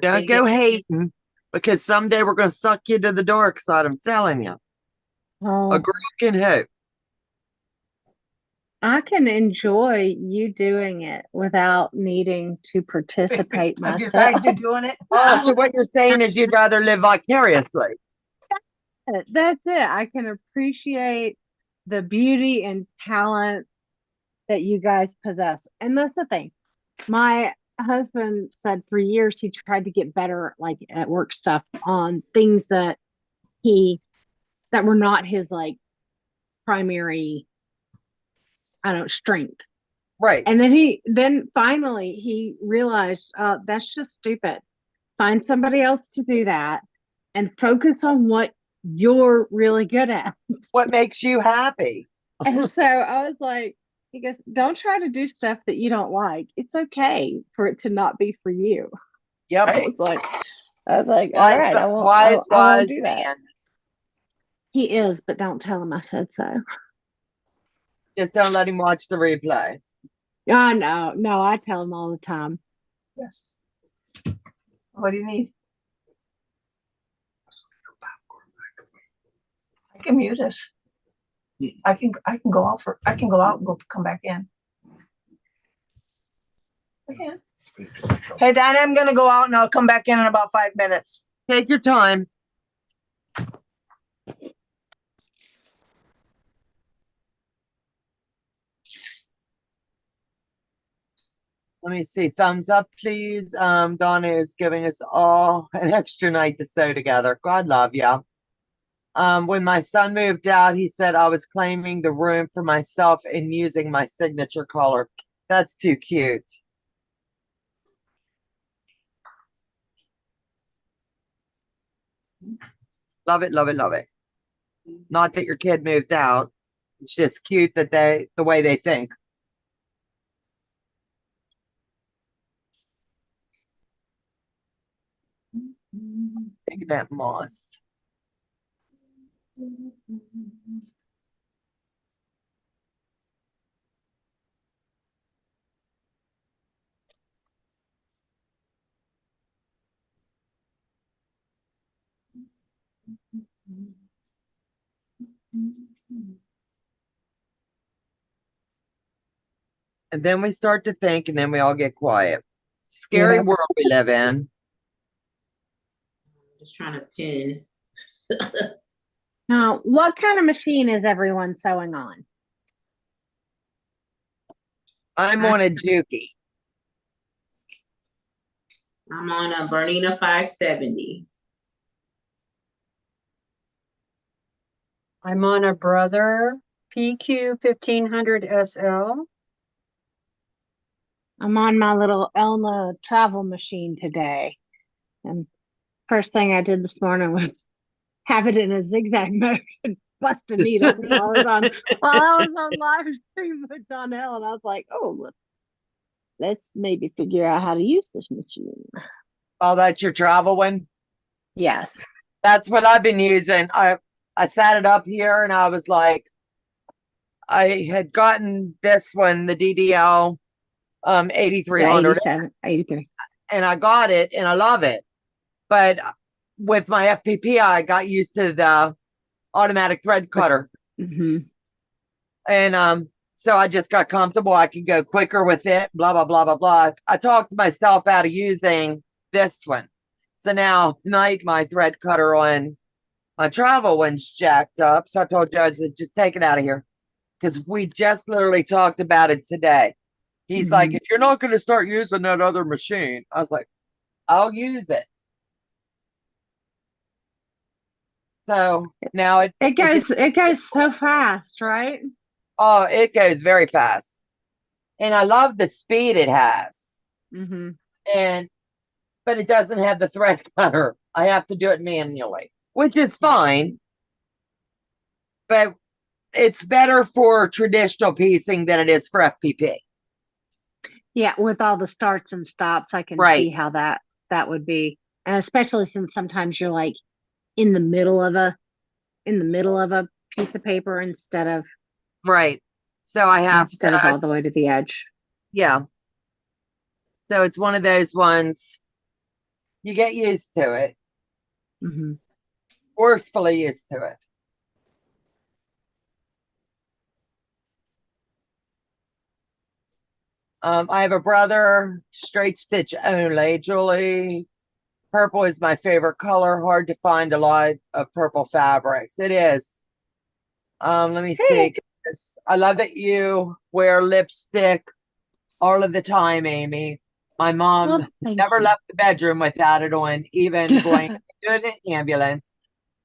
Don't go hating because someday we're going to suck you to the dark side. I'm telling you. Oh, A girl can hope. I can enjoy you doing it without needing to participate Besides myself. you doing it. Oh, so what you're saying is you'd rather live vicariously. That's it. I can appreciate the beauty and talent that you guys possess. And that's the thing. My husband said for years he tried to get better like at work stuff on things that were not his like primary strength. Right. And then finally he realized that's just stupid. Find somebody else to do that and focus on what you're really good at. What makes you happy? And so I was like, he goes, don't try to do stuff that you don't like. It's okay for it to not be for you. Yep. I was like, all Wise, right, I won't, wise, I won't wise do that. man. He is, but don't tell him I said so. Just don't let him watch the replay. Oh, no, I tell him all the time. Yes. What do you need? I can mute us. I can go out and come back in. I can. Hey Donna, I'm gonna go out and I'll come back in about 5 minutes. Take your time. Let me see. Thumbs up, please. Donna is giving us all an extra night to sew together. God love ya. When my son moved out, he said I was claiming the room for myself and using my signature color. That's too cute. Love it, love it, love it. Not that your kid moved out. It's just cute that the way they think. Think of that moss. And then we start to think, and then we all get quiet. Scary Yep. world we live in. Just trying to pin. Now, what kind of machine is everyone sewing on? I'm on a Juki. I'm on a Bernina 570. I'm on a Brother PQ 1500 SL. I'm on my little Elna travel machine today. And first thing I did this morning was have it in a zigzag mode and bust a needle while I was on live stream with Donnell, and I was like, oh, let's maybe figure out how to use this machine. Oh, that's your travel one? Yes. That's what I've been using. I sat it up here and I was like, I had gotten this one, the DDL 8300. 87, 83. And I got it and I love it. But with my FPP, I got used to the automatic thread cutter. Mm-hmm. And so I just got comfortable. I could go quicker with it, blah, blah, blah, blah, blah. I talked myself out of using this one. So now tonight my thread cutter on my travel one's jacked up. So I told Judge to just take it out of here. Because we just literally talked about it today. He's like, if you're not going to start using that other machine, I was like, I'll use it. So now it goes so fast, right? Oh, it goes very fast. And I love the speed it has. Mm-hmm. But it doesn't have the thread cutter. I have to do it manually, which is fine. But it's better for traditional piecing than it is for FPP. Yeah, with all the starts and stops, I can see how that would be. And especially since sometimes you're like in the middle of a piece of paper instead of So I have instead of all the way to the edge. Yeah. So it's one of those ones you get used to it. Mm-hmm. Forcefully used to it. I have a Brother, straight stitch only. Julie, purple is my favorite color. Hard to find a lot of purple fabrics. It is. Let me see. I love that you wear lipstick all of the time, Amy. My mom never left the bedroom without it on, even going to an ambulance.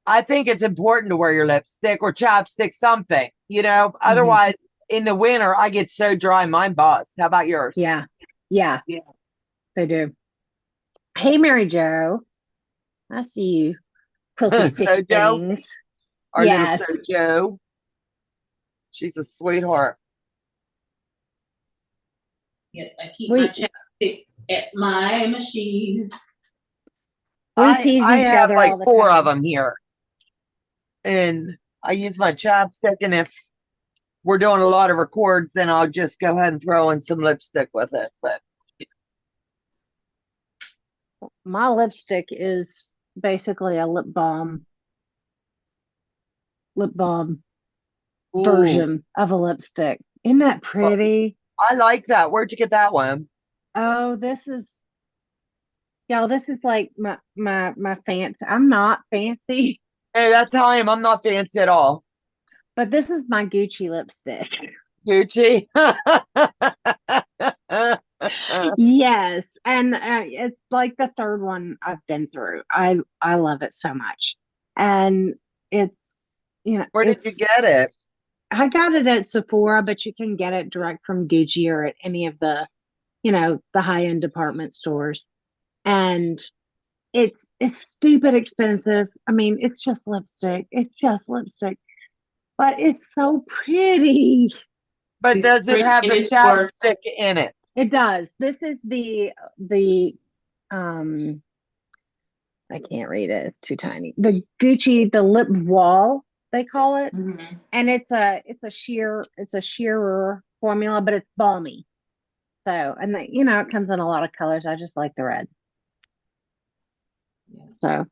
I think it's important to wear your lipstick or chapstick, something, otherwise in the winter, I get so dry, mine busts. How about yours? Yeah, they do. Hey, Mary Jo. I see you. Quilty stitch things. Our little Joe. She's a sweetheart. Yep, I keep We- my chapstick at my machine. We tease I each have other like all the 4 time. of them here. And I use my chapstick, and if we're doing a lot of records, then I'll just go ahead and throw in some lipstick with it. But My lipstick is basically a lip balm ooh, version of a lipstick. Isn't that pretty? I like that. Where'd you get that one? Oh, this is like my fancy. I'm not fancy, Hey, that's how I am. I'm not fancy at all. but this is my Gucci lipstick. Gucci. Yes, and it's like the third one I've been through. I love it so much, and it's Where did you get it? I got it at Sephora, but you can get it direct from Gucci or at any of the the high-end department stores, and it's stupid expensive. I mean, it's just lipstick. It's just lipstick, but it's so pretty. But It's does it pretty have and the it's worth- chapstick in it? It does. This is the um I can't read it. It's too tiny. The Gucci, the lip wall, they call it. Mhm. And it's a sheerer formula, but it's balmy. So, and it comes in a lot of colors. I just like the red. Yeah. So,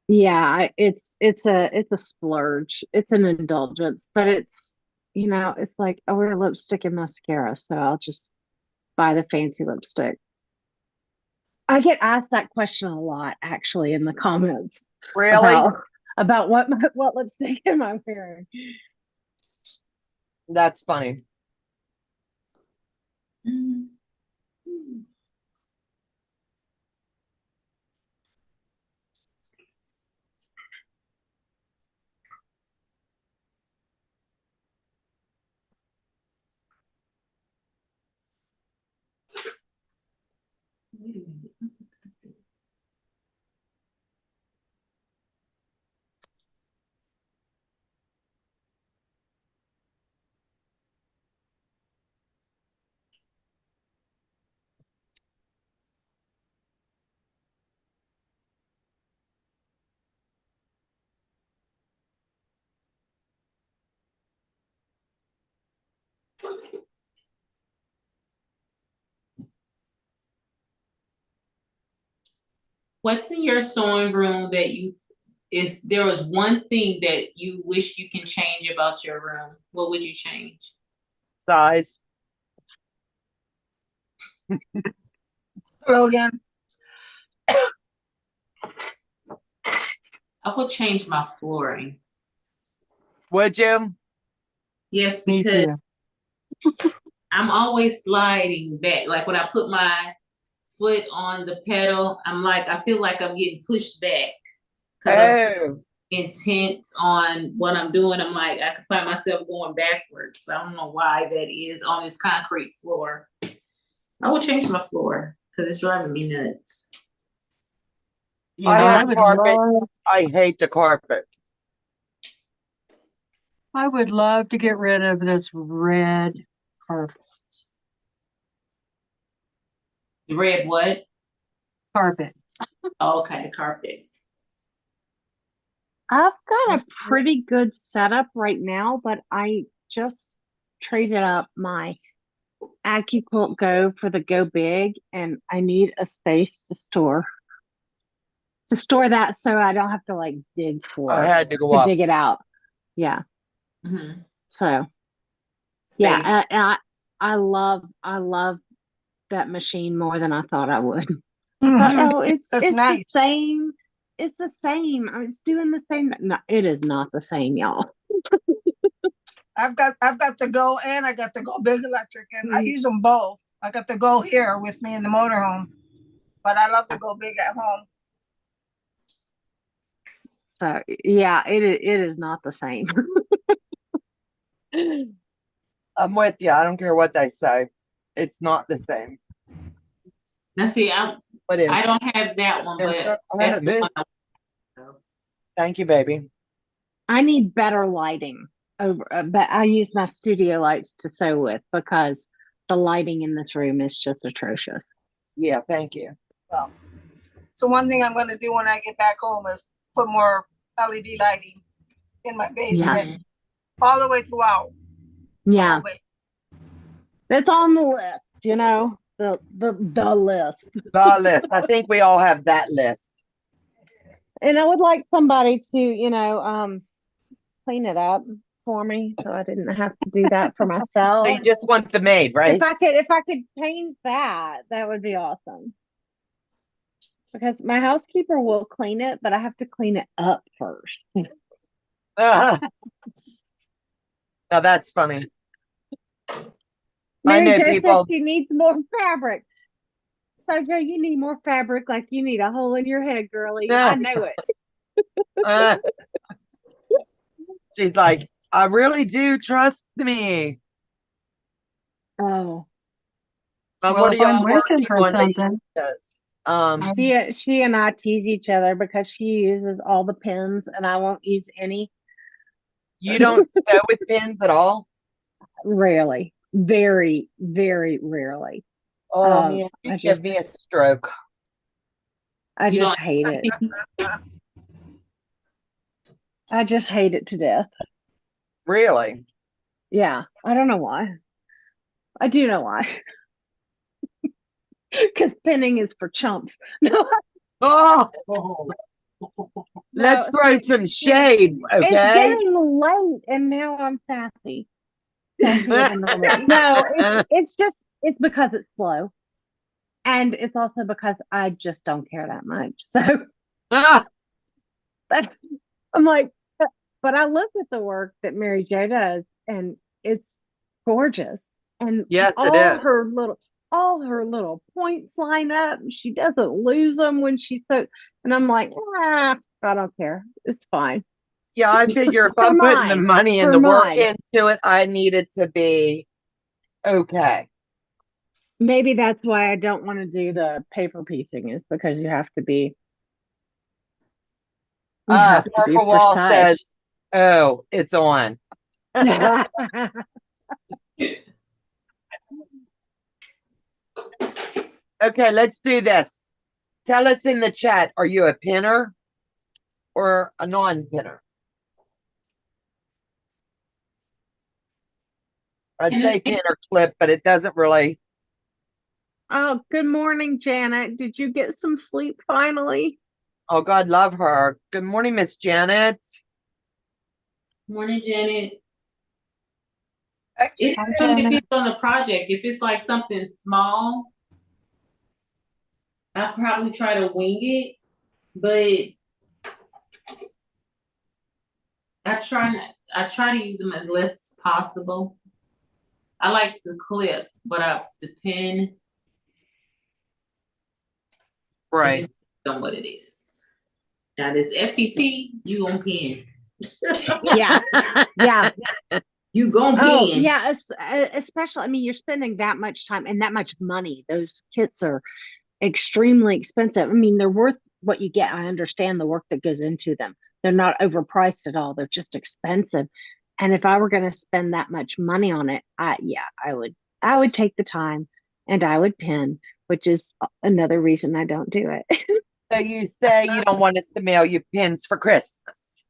yeah, it's a splurge. It's an indulgence, but it's it's like I wear lipstick and mascara, so I'll just buy the fancy lipstick. I get asked that question a lot, actually, in the comments Really? about what lipstick am I wearing. That's funny. Mhm. Wait a minute. What's in your sewing room that if there was one thing that you wish you can change about your room, what would you change? Size. Hello again. I would change my flooring. Would you? Yes, Me because too. I'm always sliding back. Like when I put my foot on the pedal, I feel like I'm getting pushed back. Because I'm so Oh, intent on what I'm doing. I can find myself going backwards. I don't know why that is on this concrete floor. I would change my floor because it's driving me nuts. Yeah, I I have would carpet. love, I hate the carpet. I would love to get rid of this red carpet. The red what? Carpet. Oh, okay, carpet. I've got a pretty good setup right now, but I just traded up my Quilt-Go for the Go Big, and I need a space to store that so I don't have to like dig I had to go up. dig it out. Yeah. Mm-hmm. So Space. yeah, I love that machine more than I thought I would. But oh, it's That's nice. the same. It's the same. I mean, it's doing the same. No, it is not the same, y'all. I've got the Go and I got the Go Big Electric, and I use them both. I got the Go here with me in the motorhome, but I love the Go Big at home. So yeah, it is not the same. I'm with you. I don't care what they say. It's not the same. Now see, I What is? don't have that one, There's but a- that's the one. Thank you, baby. I need better lighting. over, but I use my studio lights to sew with because the lighting in this room is just atrocious. Yeah, thank you. So one thing I'm gonna do when I get back home is put more LED lighting in my basement, all the way throughout. the Yeah, whole way. it's on the list, you know, the list. The list. I think we all have that list. And I would like somebody to, you know, clean it up for me so I didn't have to do that for myself. So you just want the maid, right? If I could paint that, that would be awesome. Because my housekeeper will clean it, but I have to clean it up first. Now that's funny. Mary know Jo says people- she needs more fabric. So Joe, you need more fabric like you need a hole in your head, girlie. I know it. She's like, I really do, trust me. Oh. But Well, what are if I'm y'all wishing working for on that you something, does? She and I tease each other because she uses all the pins and I won't use any. You don't sew with pins at all? Rarely. Very, very rarely. Oh man, I you just- give me a stroke. I You just don't- hate it. I just hate it to death. Really? Yeah. I don't know why. I do know why. Because pinning is for chumps. No, Oh, let's no, throw some shade, it's okay? getting late and now I'm sassy. Sassier than normal. No, it's because it's slow. And it's also because I just don't care that much. So Ah, but I'm like, but I look at the work that Mary Jo does and it's gorgeous. And yes, it all is. all her little points line up. She doesn't lose them when she's so, and I'm like, I don't care. It's fine. Yeah, I figure if For I'm putting the mine. money and For the work mine. into it, I need it to be okay. Maybe that's why I don't want to do the paper piecing is because you have to be Purple Wall precise. says, oh, it's on. Okay, let's do this. Tell us in the chat, are you a pinner or a non-pinner? I'd say pin or clip, but it doesn't really. Oh, good morning, Janet. Did you get some sleep finally? Oh, God love her. Good morning, Miss Janet. Morning, Janet. Hi, It really Janet. depends on the project. If it's like something small, I probably try to wing it, but I try to use them as less as possible. I like the clip, but the pin, it Right. just depends on what it is. Now this FPP, you gonna pin. Yeah. Yeah. You gonna Oh, pin. yeah. Especially, I mean, you're spending that much time and that much money. Those kits are extremely expensive. I mean, they're worth what you get. I understand the work that goes into them. They're not overpriced at all. They're just expensive. And if I were going to spend that much money on it, I would take the time and I would pin, which is another reason I don't do it. So you say you don't want us to mail you pins for Christmas.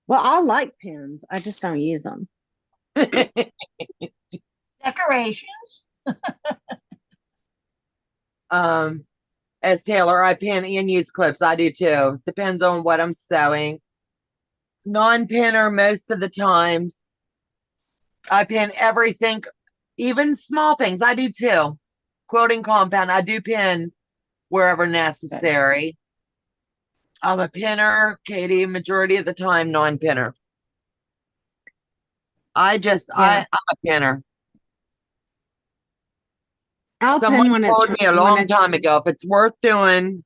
Well, I like pins. I just don't use them. Decorations. As Taylor, I pin and use clips. I do too. Depends on what I'm sewing. Non-pinner most of the time. I pin everything, even small things. I do too. Quilting compound, I do pin wherever necessary. I'm a pinner, Katie, majority of the time non-pinner. I'm a pinner. I'll pin Someone when it's told me a long time ago, if it's worth doing,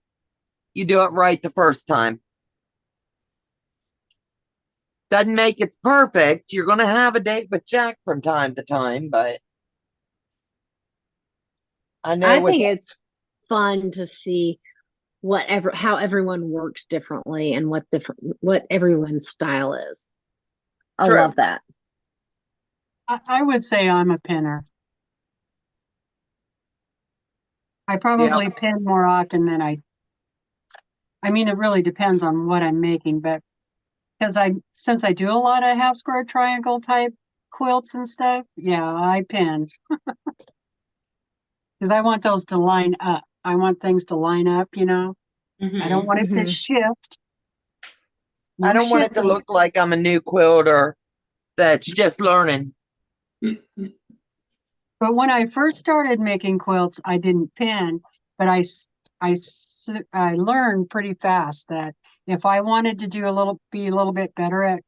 you do it right the first time. Doesn't make it perfect. You're going to have a date with Jack from time to time, but I know I think it's fun to see how everyone works differently and what everyone's style is. I True. love that. I would say I'm a pinner. I probably pin more often than I mean, it really depends on what I'm making, but since I do a lot of half square triangle type quilts and stuff, yeah, I pin. Because I want those to line up. I want things to line up, I don't want it to Mhm. shift. I No don't want it to shifting. look like I'm a new quilter that's just learning. But when I first started making quilts, I didn't pin, but I learned pretty fast that if I wanted to be a little bit better at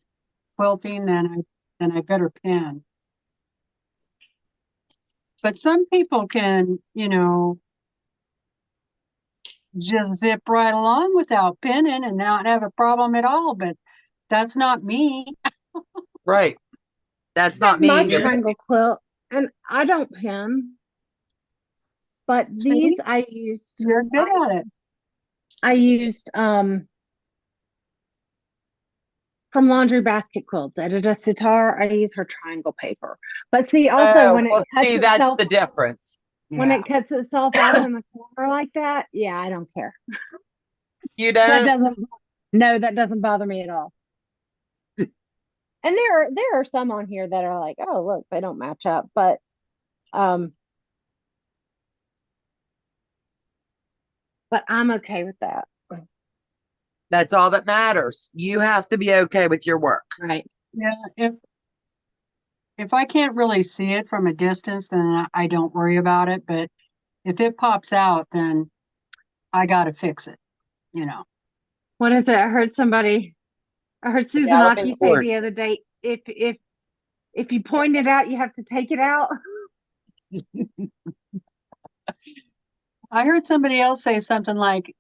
quilting, then I better pin. But some people can, just zip right along without pinning and not have a problem at all. But that's not me. Right. That's I not have my me either. triangle quilt, and I don't pin. But See? these I used. You're good at it. I used from Laundry Basket Quilts. Edita Sitar, I use her triangle paper. But see, also when it Well, cuts see, that's itself the difference. when Yeah. it cuts itself out in the corner like that, yeah, I don't care. You That don't? doesn't bother me at all. And there are some on here that are like, oh look, they don't match up, but I'm okay with that. That's all that matters. You have to be okay with your work. Right. Yeah. If I can't really see it from a distance, then I don't worry about it. But if it pops out, then I gotta fix it, What is it? I heard Susan Galloping Aki say the horse. other day, if you point it out, you have to take it out. I heard somebody else say something like,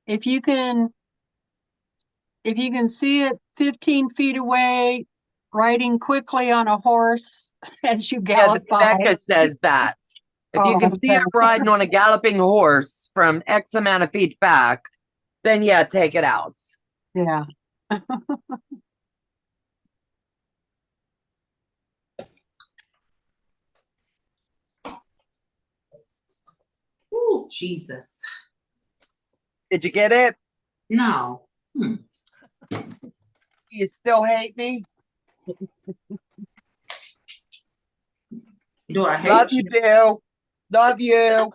if you can see it 15 feet away, riding quickly on a horse as you Yeah, gallop by. Becca says that. If you can see okay. her riding on a galloping horse from X amount of feet back, then yeah, take it out. Yeah. Ooh, Jesus. Did you get it? No. You still hate me? Do I hate Love you? you, Bill. Love you.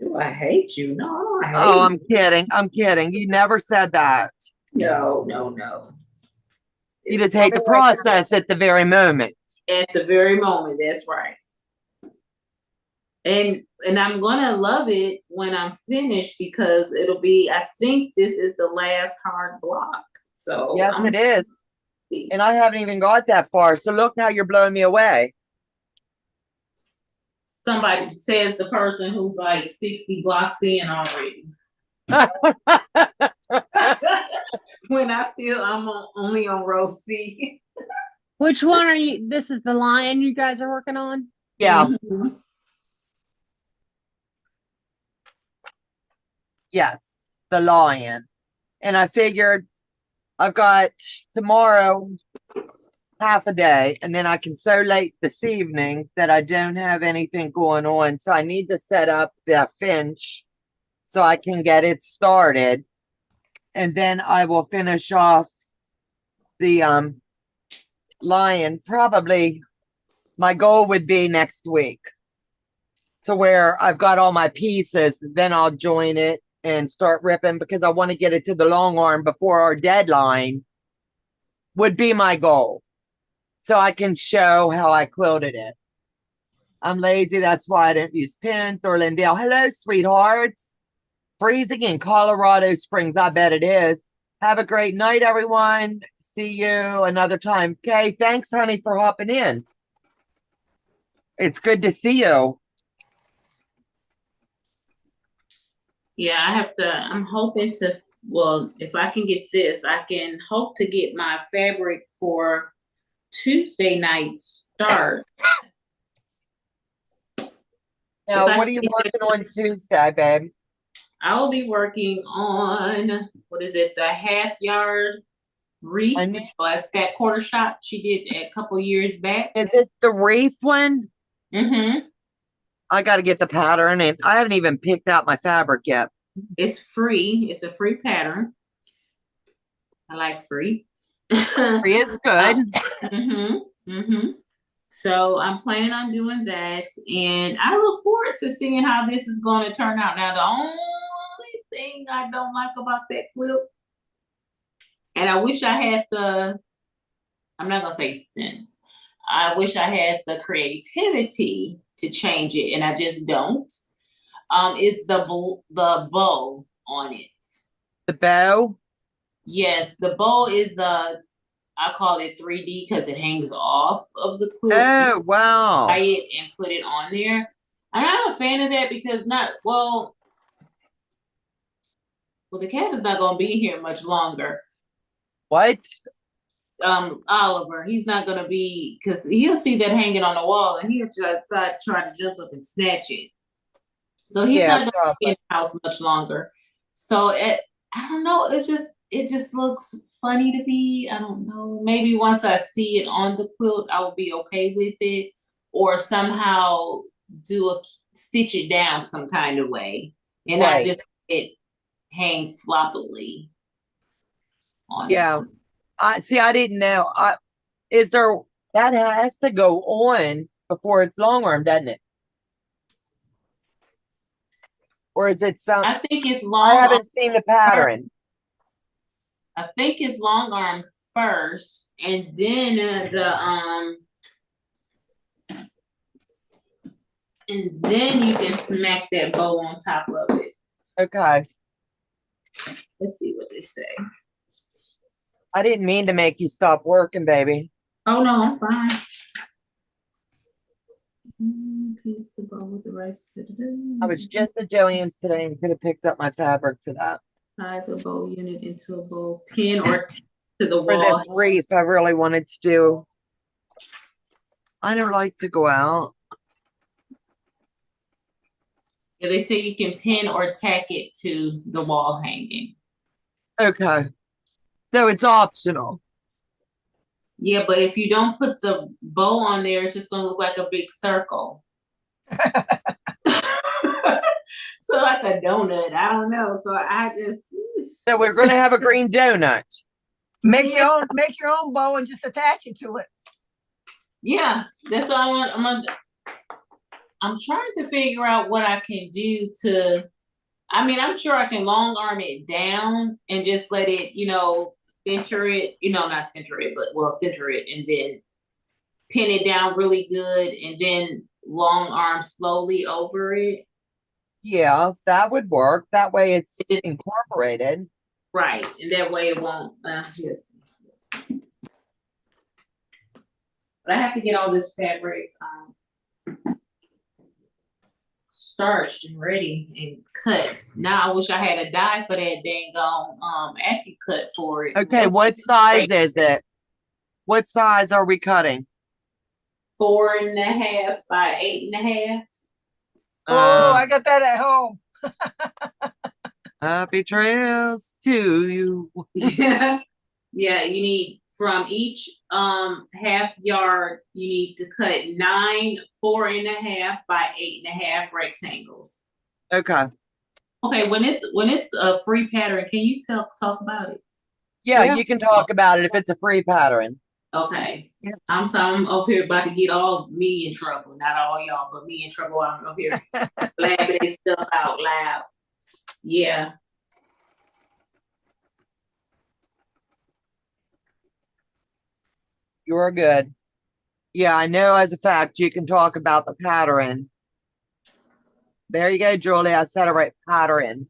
Do I hate you? No, I hate Oh, you. I'm kidding. I'm kidding. You never said that. No, no, no. You just hate the process at the very moment. At the very moment, that's right. And I'm gonna love it when I'm finished because it'll be, I think this is the last hard block. So Yes, it is. And I haven't even got that far. So look now, you're blowing me away. Somebody says the person who's like 60 blocks in already. When I'm only on row C. Which one are you? This is the lion you guys are working on? Yeah. Mhm. Yes, the lion. And I figured I've got tomorrow half a day, and then I can sew late this evening that I don't have anything going on. So I need to set up the finch so I can get it started. And then I will finish off the lion. Probably my goal would be next week to where I've got all my pieces. Then I'll join it and start ripping because I want to get it to the long arm before our deadline would be my goal. So I can show how I quilted it. I'm lazy. That's why I don't use pins or Lindell. Hello, sweethearts. Freezing in Colorado Springs. I bet it is. Have a great night, everyone. See you another time. Okay. Thanks, honey, for hopping in. It's good to see you. Yeah, I'm hoping to, well, if I can get this, I can hope to get my fabric for Tuesday night start. Now, what are you working on Tuesday, babe? I will be working on, what is it, the half yard wreath, I need- at that quarter shop she did a couple years back. Is it the reef one? Mm-hmm. I got to get the pattern, and I haven't even picked out my fabric yet. It's free. It's a free pattern. I like free. Free is good. Mm-hmm. Mm-hmm. So I'm planning on doing that, and I look forward to seeing how this is going to turn out. Now, the only thing I don't like about that quilt, and I wish I had I'm not gonna say sense. I wish I had the creativity to change it, and I just don't. Is the bow on it? The bow. Yes, the bow is I call it 3D because it hangs off of the quilt. Oh, wow. Buy it and put it on there. And I'm a fan of that because well, the cat is not gonna be here much longer. What? Oliver, he's not gonna be, because he'll see that hanging on the wall and he'll try to jump up and snatch it. So he's not gonna be in the house much longer. So I don't know. It just looks funny to me. I don't know. Maybe once I see it on the quilt, I will be okay with it, or somehow stitch it down some kind of way, and not just it hang floppily on. Yeah. I didn't know. That has to go on before it's long arm, doesn't it? Or is it some? I think it's long. I haven't seen the pattern. I think it's long arm first, and then and then you can smack that bow on top of it. Okay. Let's see what they say. I didn't mean to make you stop working, baby. Oh no, I'm fine. Piece the bow with the rest. I was just at Joann's today and could have picked up my fabric for that. Tie the bow unit into a bow pin or to the For wall. this wreath, I really wanted to do. I don't like to go out. Yeah, they say you can pin or tack it to the wall hanging. Okay. So it's optional. Yeah, but if you don't put the bow on there, it's just gonna look like a big circle. So like a donut. I don't know. So I just So we're gonna have a green donut. Make your own bow and just attach it to it. Yeah, that's all I want. I'm trying to figure out what I can do to. I mean, I'm sure I can long arm it down and just let it, center it. Not center it, but center it, and then pin it down really good, and then long arm slowly over it. Yeah, that would work. That way it's incorporated. Right, and that way it won't. Yes. But I have to get all this fabric starched and ready and cut. Now I wish I had a die for that dang on AccuCut for it. Okay, what size is it? What size are we cutting? 4.5 by 8.5. Oh, I got that at home. Happy trails to you. Yeah. Yeah, you need from each half yard, you need to cut 9 4.5 by 8.5 rectangles. Okay. Okay, when it's a free pattern, can you talk about it? Yeah, you can talk about it if it's a free pattern. Okay. I'm sorry, I'm up here about to get all me in trouble. Not all y'all, but me in trouble. I'm up here blabbing this stuff out loud. Yeah. You're good. Yeah, I know as a fact you can talk about the pattern. There you go, Julie. I said it right, pattern.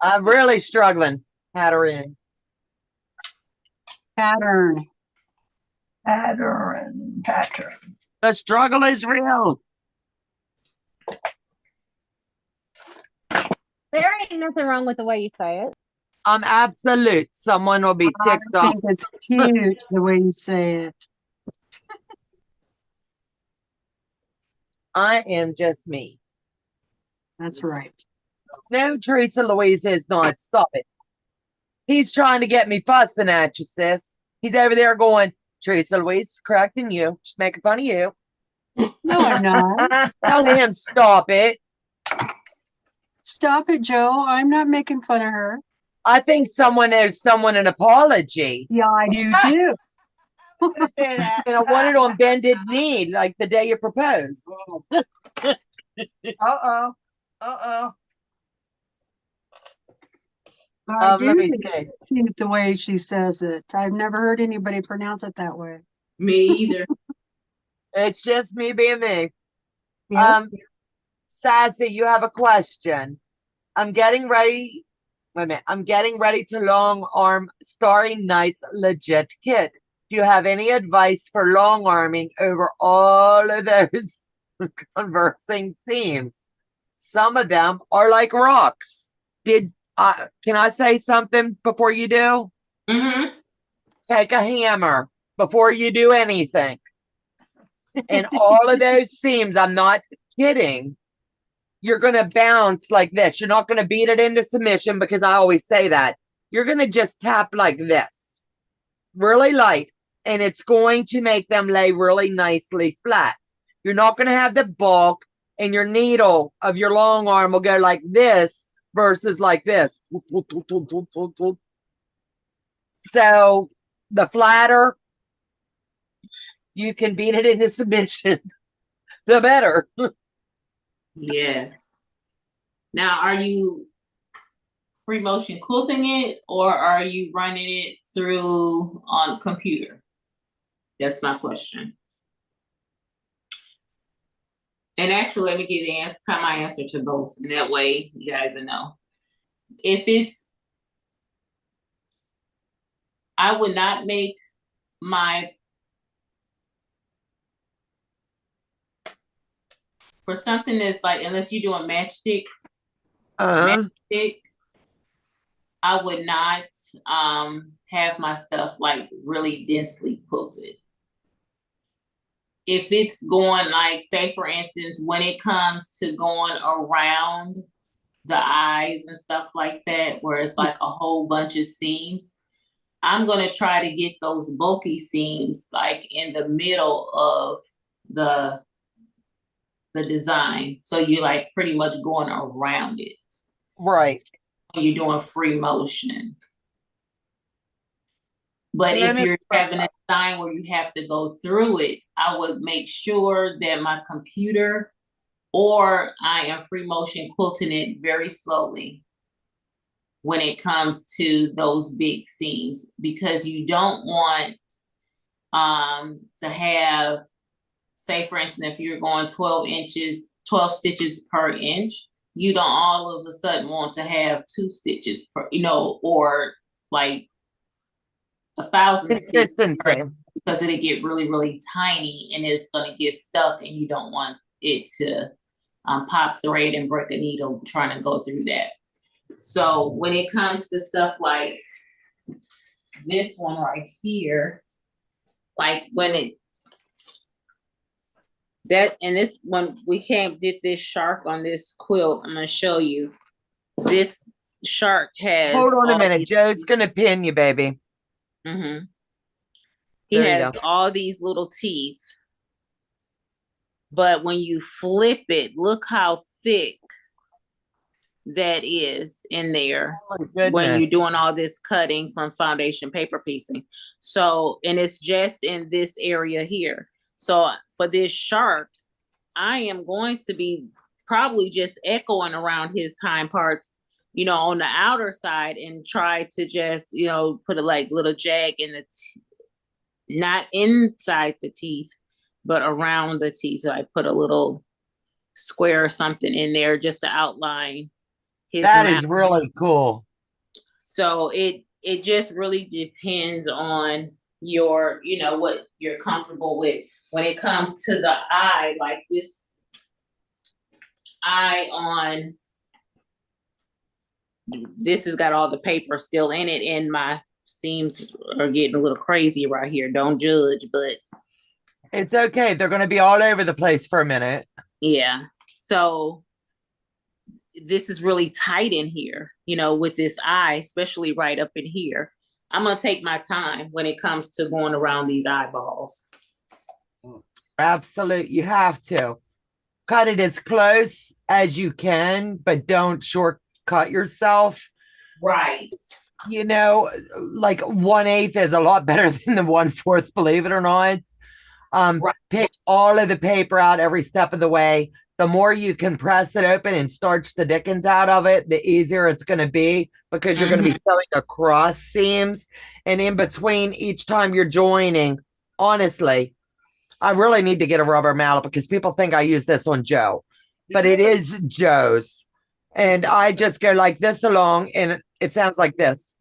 I'm really struggling. Pattern. Pattern. Pattern. The struggle is real. There ain't nothing wrong with the way you say it. I'm absolute. Someone will be ticked I off. think it's cute the way you say it. I am just me. That's right. No, Teresa Louise is not. Stop it. He's trying to get me fussing at you, sis. He's over there going, Teresa Louise, correcting you. Just making fun of you. No, I'm not. Tell him stop it. Stop it, Joe. I'm not making fun of her. I think someone owes someone an apology. Yeah, I do too. To say that. And I want it on bended knee, like the day you proposed. Uh-oh. Uh-oh. I do Let me think see. it's cute the way she says it. I've never heard anybody pronounce it that way. Me either. It's just me being me. Yeah. Sassy, you have a question. I'm getting ready. Wait a minute. I'm getting ready to long arm Starry Night's legit kit. Do you have any advice for long arming over all of those conversing seams? Some of them are like rocks. Can I say something before you do? Mm-hmm. Take a hammer before you do anything. And all of those seams, I'm not kidding. You're going to bounce like this. You're not going to beat it into submission because I always say that. You're going to just tap like this, really light, and it's going to make them lay really nicely flat. You're not going to have the bulk, and your needle of your long arm will go like this versus like this. So the flatter you can beat it into submission, the better. Yes. Now, are you free motion quilting it, or are you running it through on computer? That's my question. And actually, let me give my answer to both, and that way you guys will know. If it's, I would not make for something that's like, unless you're doing matchstick, matchstick, I would not have my stuff like really densely quilted. If it's going like, say for instance, when it comes to going around the eyes and stuff like that, where it's like a whole bunch of seams, I'm gonna try to get those bulky seams like in the middle of the design. So you're like pretty much going around it. Right. When you're doing free motion. But if you're having a design where you have to go through it, I would make sure that my computer or I am free motion quilting it very slowly when it comes to those big seams, because you don't want to have, say for instance, if you're going 12 stitches per inch, you don't all of a sudden want to have 2 stitches per, or like 1,000 stitches, because it'll get really, really tiny and it's going to get stuck, and you don't want it to pop thread and break a needle trying to go through that. So when it comes to stuff like this one right here, like when this one, we did this shark on this quilt. I'm going to show you. This shark has. Hold on a minute. Joe's going to pin you, baby. Mm-hmm. He has all these little teeth. But when you flip it, look how thick that is in there when you're doing all this cutting from foundation paper piecing. So, and it's just in this area here. So for this shark, I am going to be probably just echoing around his hind parts, on the outer side, and try to just, put a like little jag in the, not inside the teeth, but around the teeth. So I put a little square or something in there just to outline his That mouth. is really cool. So it just really depends on your, what you're comfortable with. When it comes to the eye, like this eye on, this has got all the paper still in it, and my seams are getting a little crazy right here. Don't judge, but it's okay. They're going to be all over the place for a minute. Yeah. So this is really tight in here, you know, with this eye, especially right up in here. I'm gonna take my time when it comes to going around these eyeballs. Absolute. You have to cut it as close as you can, but don't shortcut yourself. Right. You know, like 1/8 is a lot better than the 1/4, believe it or not. Right. Pick all of the paper out every step of the way. The more you can press it open and starch the dickens out of it, the easier it's going to be, because you're going to be sewing across seams, and in between each time you're joining. Honestly, I really need to get a rubber mallet because people think I use this on Joe, but it is Joe's. And I just go like this along, and it sounds like this.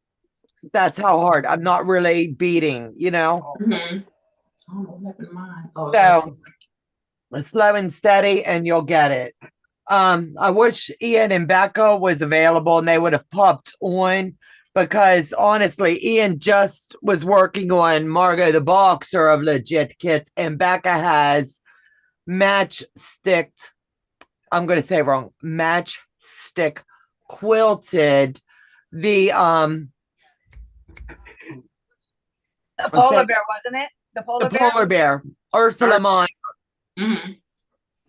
That's how hard. I'm not really beating, you know? So slow and steady, and you'll get it. I wish Ian and Becca was available and they would have popped on, because honestly, Ian just was working on Margot the Boxer of Legit Kits, and Becca has matchstick, I'm going to say wrong, matchstick quilted the polar bear, wasn't it? The polar bear, Ursula Meyer.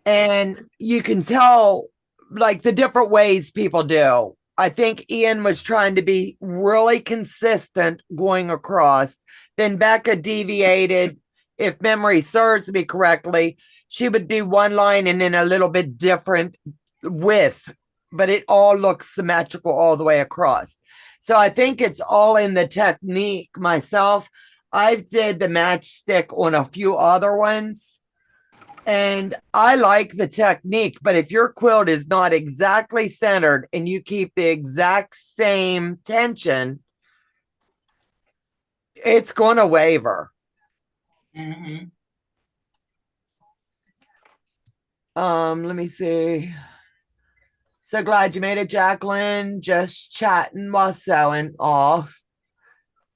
And you can tell like the different ways people do. I think Ian was trying to be really consistent going across. Then Becca deviated. If memory serves me correctly, she would do one line and then a little bit different width, but it all looks symmetrical all the way across. So I think it's all in the technique. Myself, I've did the matchstick on a few other ones, and I like the technique, but if your quilt is not exactly centered and you keep the exact same tension, it's going to waver. Let me see. So glad you made it, Jacqueline. Just chatting while sewing. Aw.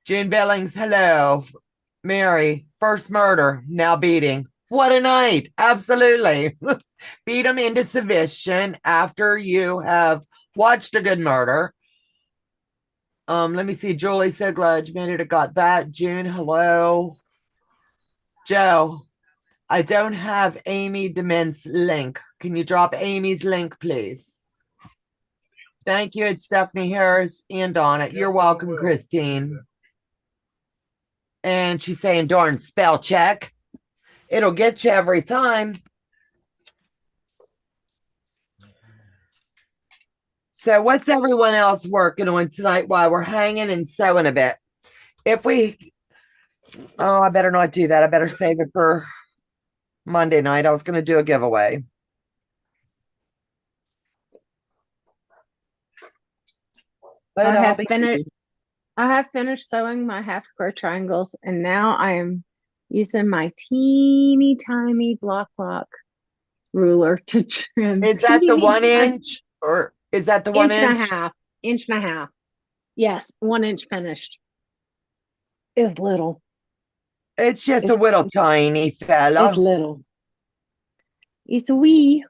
June Billings, hello. Mary, first murder, now beating. What a night. Absolutely. Beat them into submission after you have watched a good murder. Let me see. Julie, so glad you made it. I got that. June, hello. Joe, I don't have Amy Dement's link. Can you drop Amy's link, please? Thank you. It's Stephanie Harris and Donna. You're welcome, Christine. And she's saying, darn spell check. It'll get you every time. So what's everyone else working on tonight while we're hanging and sewing a bit? If we, oh, I better not do that. I better save it for Monday night. I was going to do a giveaway. But I have finished sewing my half square triangles, and now I am using my teeny tiny block ruler to trim. Is that the 1 inch, or is that the 1 inch? Inch and a half. Yes, 1 inch finished. Is little. It's just a little tiny fella. It's little. It's a wee.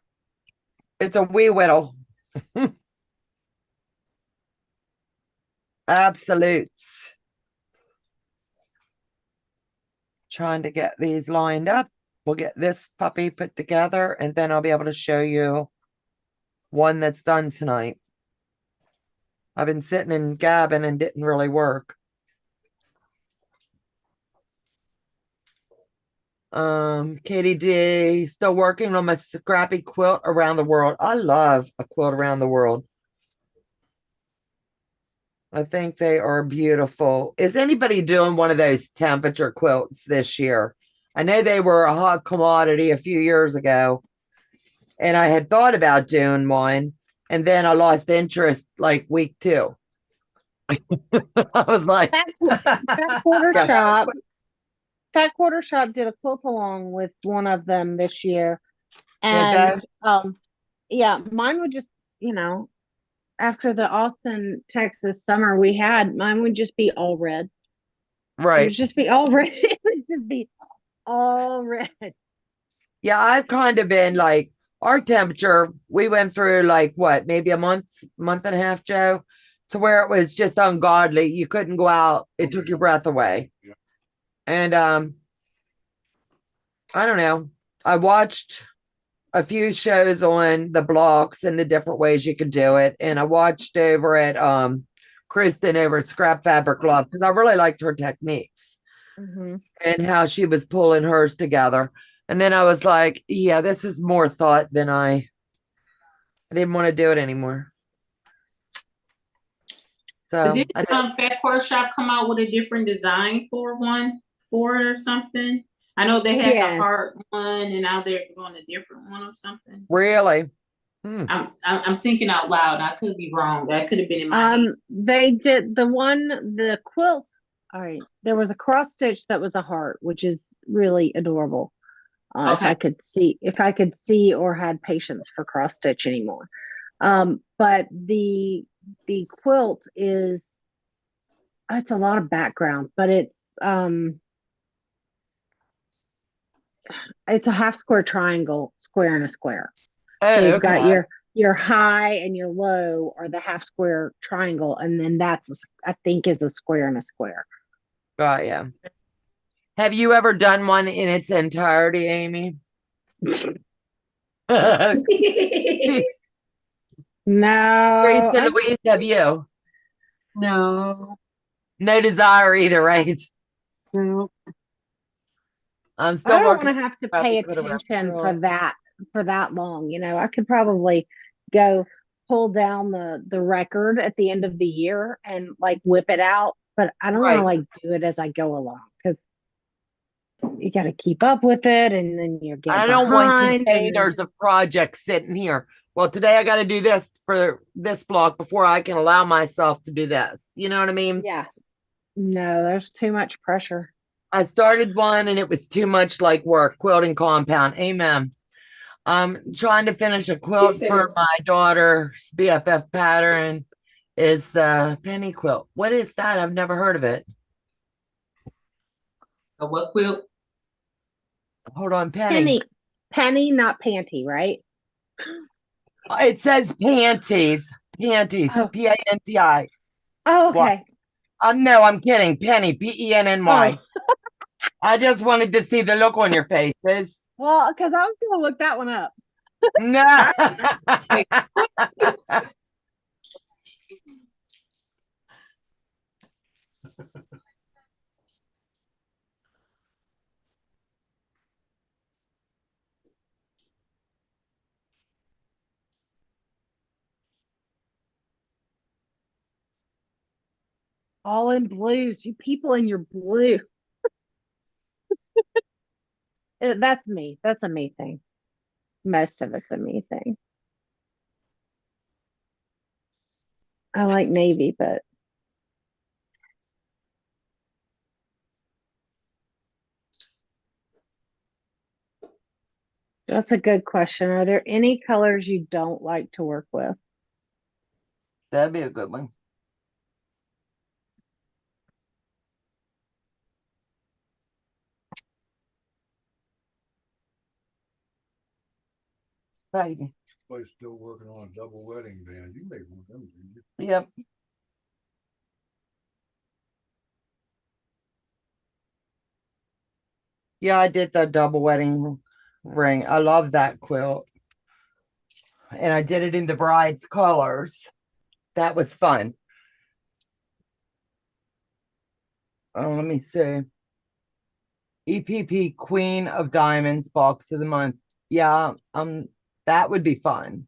It's a wee whittle. Absolutes. Trying to get these lined up. We'll get this puppy put together, and then I'll be able to show you one that's done tonight. I've been sitting and gabbing and didn't really work. Katie D, still working on my scrappy quilt around the world. I love a quilt around the world. I think they are beautiful. Is anybody doing one of those temperature quilts this year? I know they were a hot commodity a few years ago, and I had thought about doing one, and then I lost interest like week 2. I was like, Fat Quarter Shop did a quilt along with one of them this year, and yeah, mine would just, you know, after the Austin, Texas summer we had, mine would just be all red. Right. It would just be all red. It would just be all red. Yeah, I've kind of been like our temperature, we went through like what, maybe a month and a half, Joe, to where it was just ungodly. You couldn't go out. It took your breath away. Yeah. And I don't know. I watched a few shows on the blocks and the different ways you could do it. And I watched over at Kristen over at Scrap Fabric Love because I really liked her techniques and how she was pulling hers together. And then I was like, yeah, this is more thought than I didn't want to do it anymore. So Did Fat Quarter Shop come out with a different design for it or something? I know they had the heart one, and now they're doing a different one or something. Really? I'm thinking out loud. I could be wrong. That could have been in my head. They did the quilt. All right, there was a cross stitch that was a heart, which is really adorable. If I could see or had patience for cross stitch anymore. But the quilt is, it's a lot of background, but it's a half square triangle, square and a square. So you've got your high and your low are the half square triangle, and then that's I think is a square and a square. Got yeah. Have you ever done one in its entirety, Amy? No. Grace Louise, have you? No. No desire either, right? No. I'm still I don't working. want to have to pay attention for that long. You know, I could probably go pull down the record at the end of the year and like whip it out, but I don't want to like do it as I go along because you got to keep up with it, and then you're getting I don't want containers of projects sitting here. Well, today I got to do this for this block before I can allow myself to do this. You know what I mean? Yeah. No, there's too much pressure. I started one and it was too much like work. Quilting compound. Amen. I'm trying to finish a quilt for my daughter's BFF pattern. Is the penny quilt. What is that? I've never heard of it. A what quilt? Hold on, penny. Penny, not panty, right? It says panties. Panties. Oh. P-A-N-T-I. Oh, okay. No, I'm kidding. Penny. P-E-N-N-Y. Oh. I just wanted to see the look on your faces. Well, because I was going to look that one up. No. All in blues. You people in your blue. That's me. That's a me thing. Most of it's a me thing. I like navy, but that's a good question. Are there any colors you don't like to work with? That'd be a good one. Right. Place still working on a double wedding band. You made one of them, didn't you? Yep. Yeah, I did the double wedding ring. I love that quilt. And I did it in the bride's colors. That was fun. Oh, let me see. EPP Queen of Diamonds box of the month. Yeah, that would be fun.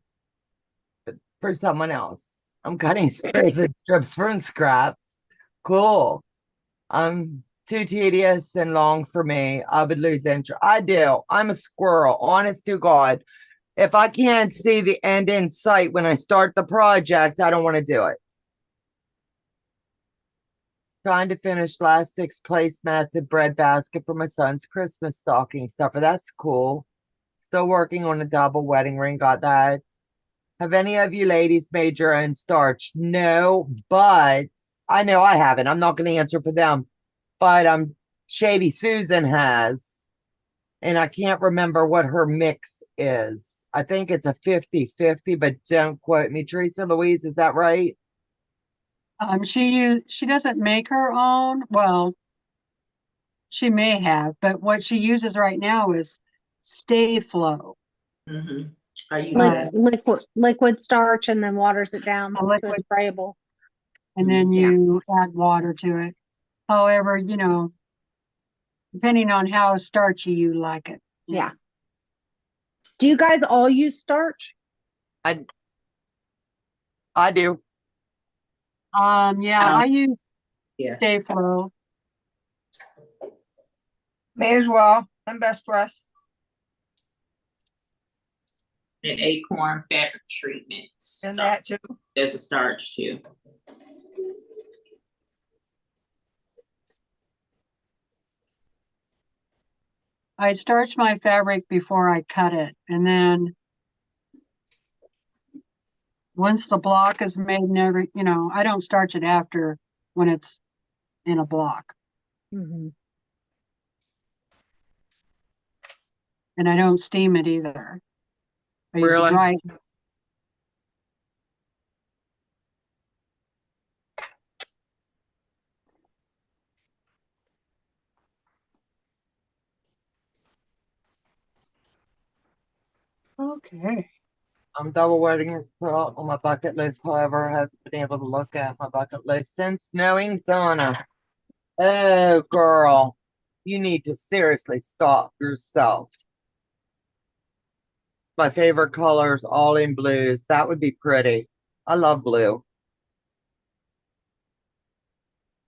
But for someone else. I'm cutting squares and strips from scraps. Cool. Too tedious and long for me. I would lose interest. I do. I'm a squirrel, honest to God. If I can't see the end in sight when I start the project, I don't want to do it. Trying to finish last 6 placemats and bread basket for my son's Christmas stocking stuffer. That's cool. Still working on a double wedding ring. Got that. Have any of you ladies made your own starch? No, but I know I haven't. I'm not going to answer for them. But Shady Susan has. and I can't remember what her mix is. I think it's a 50-50, but don't quote me. Teresa Louise, is that right? She doesn't make her own. Well, she may have, but what she uses right now is Stay Flow. Mm-hmm. I use Like- that. Liquid starch and then waters it down A to a liquid. sprayable. And then Yeah. you add water to it. However, depending on how starchy you like it. Yeah. Do you guys all use starch? I do. Yeah, I use Yeah. Stay Flow. May as well. And Best Press. And Acorn fabric treatment. And that too. There's a starch too. I starch my fabric before I cut it. And then once the block is made I don't starch it after when it's in a block. Mm-hmm. And I don't steam it either. I use Really? dry. Okay. I'm double waiting on my bucket list. However, hasn't been able to look at my bucket list since knowing Donna. Oh, girl, you need to seriously stop yourself. My favorite colors, all in blues. That would be pretty. I love blue.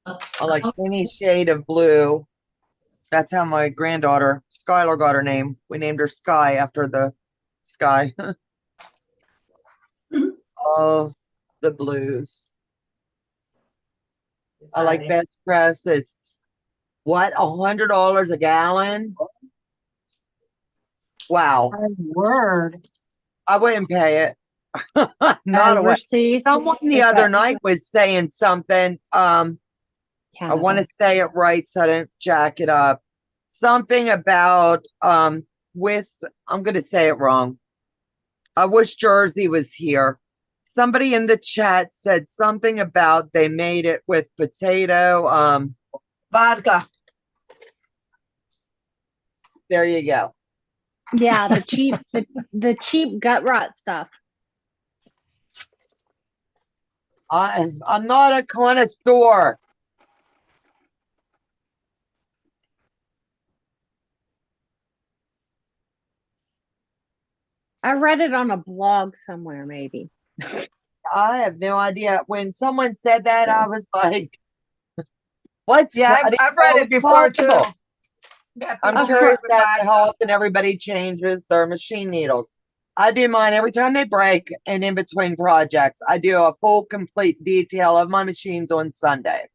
I like any shade of blue. That's how my granddaughter, Skylar, got her name. We named her Sky after the sky. Of the blues. I like Best Press. It's what, $100 a gallon? Wow. My word. I wouldn't pay it. Not a way. Overseas. Someone the Is other that- night was saying something. I want to say it right so I don't jack it up. Something about I'm gonna say it wrong. I wish Jersey was here. Somebody in the chat said something about they made it with potato. Vodka. There you go. Yeah, the cheap gut rot stuff. I'm not a connoisseur. I read it on a blog somewhere, maybe. I have no idea. When someone said that, I was like, "What's?" Yeah, I didn't I've know read it it before was possible. too. Yeah, I'm people curious with as to vodka. how often everybody changes their machine needles. I do mine every time they break and in between projects. I do a full, complete detail of my machines on Sunday.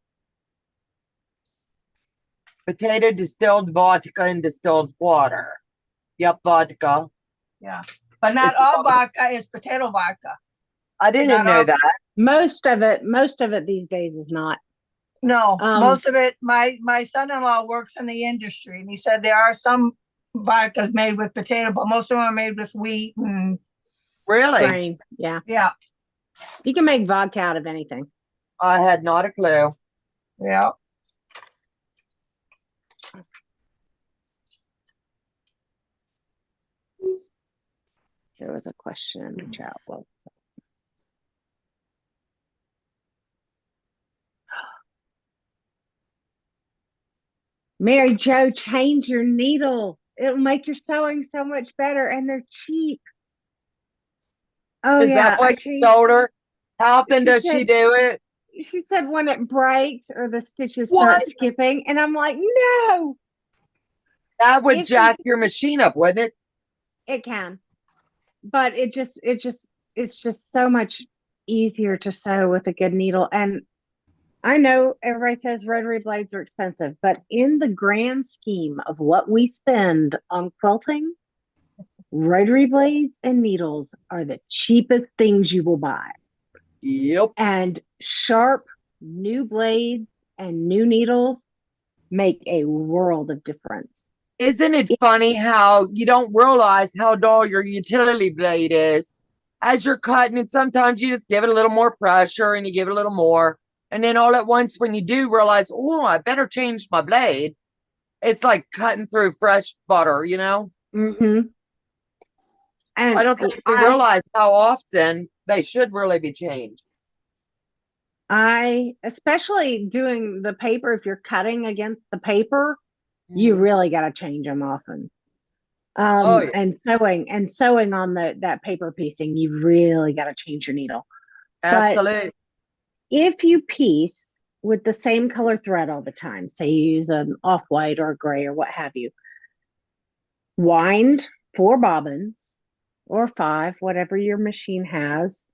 Potato, distilled vodka, and distilled water. Yep, vodka. Yeah, but not It's all vodka. vodka is potato vodka. I didn't Not know all- that. Most of it these days is not. No, Um, most of it. My son-in-law works in the industry, and he said there are some vodkas made with potato, but most of them are made with wheat and Really? Grain. Yeah. yeah, You can make vodka out of anything. I had not a clue. yeah. There was a question in the chat. Well, Mary Jo, change your needle. It'll make your sewing so much better, and they're cheap. Oh Is yeah, that what you told her? How often She does she said- do it? She said when it breaks or the stitches What? start skipping, and I'm like, no, That would If jack your machine up, wouldn't it? it can, but it's just so much easier to sew with a good needle. And I know everybody says rotary blades are expensive, but in the grand scheme of what we spend on quilting, rotary blades and needles are the cheapest things you will buy. Yep. And sharp new blades and new needles make a world of difference. Isn't it funny how you don't realize how dull your utility blade is as you're cutting, and sometimes you just give it a little more pressure and you give it a little more. And then all at once, when you do realize, oh, I better change my blade, it's like cutting through fresh butter, you know? Mm-hmm. And I don't think we realize how often they should really be changed. I, especially doing the paper, if you're cutting against the paper, you really got to change them often. Oh, yeah. And sewing on that paper piecing, you really got to change your needle. Absolutely. But if you piece with the same color thread all the time, say you use an off-white or a gray or what have you, wind 4 bobbins or 5, whatever your machine has.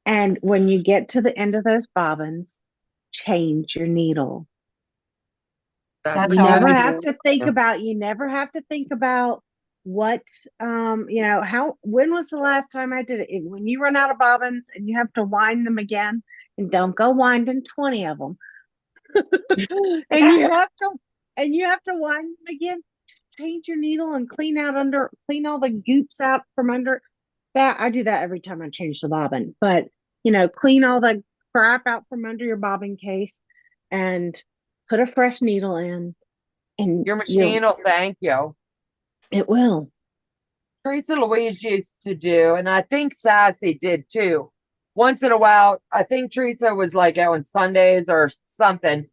And when you get to the end of those bobbins, change your needle. That's You how never I have do. to think about, what, when was the last time I did it? When you run out of bobbins and you have to wind them again, and don't go winding 20 of them. and you have to wind them again. Change your needle and clean all the goops out from under that. I do that every time I change the bobbin, but clean all the crap out from under your bobbin case and put a fresh needle in, and Your machine will thank you. it will. Teresa Louise used to do, and I think Sassy did too. Once in a while, I think Teresa was like on Sundays or something.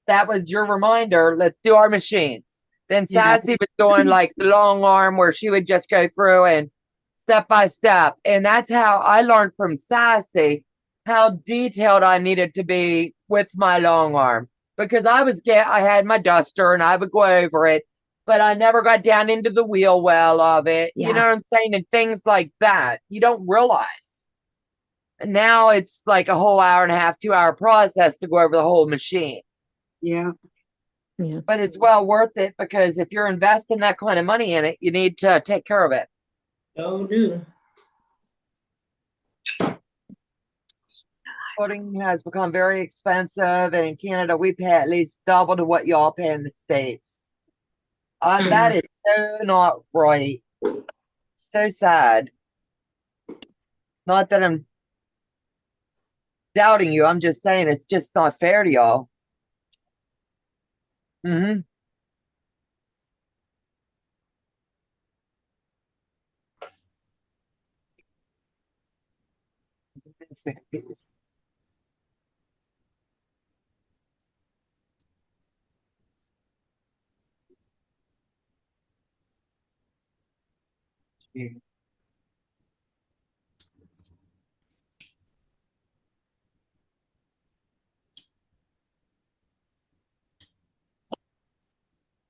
That was your reminder, let's do our machines. Then Yeah. Sassy was doing like the long arm where she would just go through and step by step. And that's how I learned from Sassy how detailed I needed to be with my long arm, because I had my duster and I would go over it, but I never got down into the wheel well of it. Yeah. You know what I'm saying? And things like that. You don't realize. And now it's like a whole hour and a half, 2-hour process to go over the whole machine. Yeah. Yeah. But it's well worth it, because if you're investing that kind of money in it, you need to take care of it. Oh, do. Quilting has become very expensive, and in Canada, we pay at least double to what y'all pay in the States. That is so not right. So sad. Not that I'm doubting you. I'm just saying it's just not fair to y'all. Mm-hmm. Piece.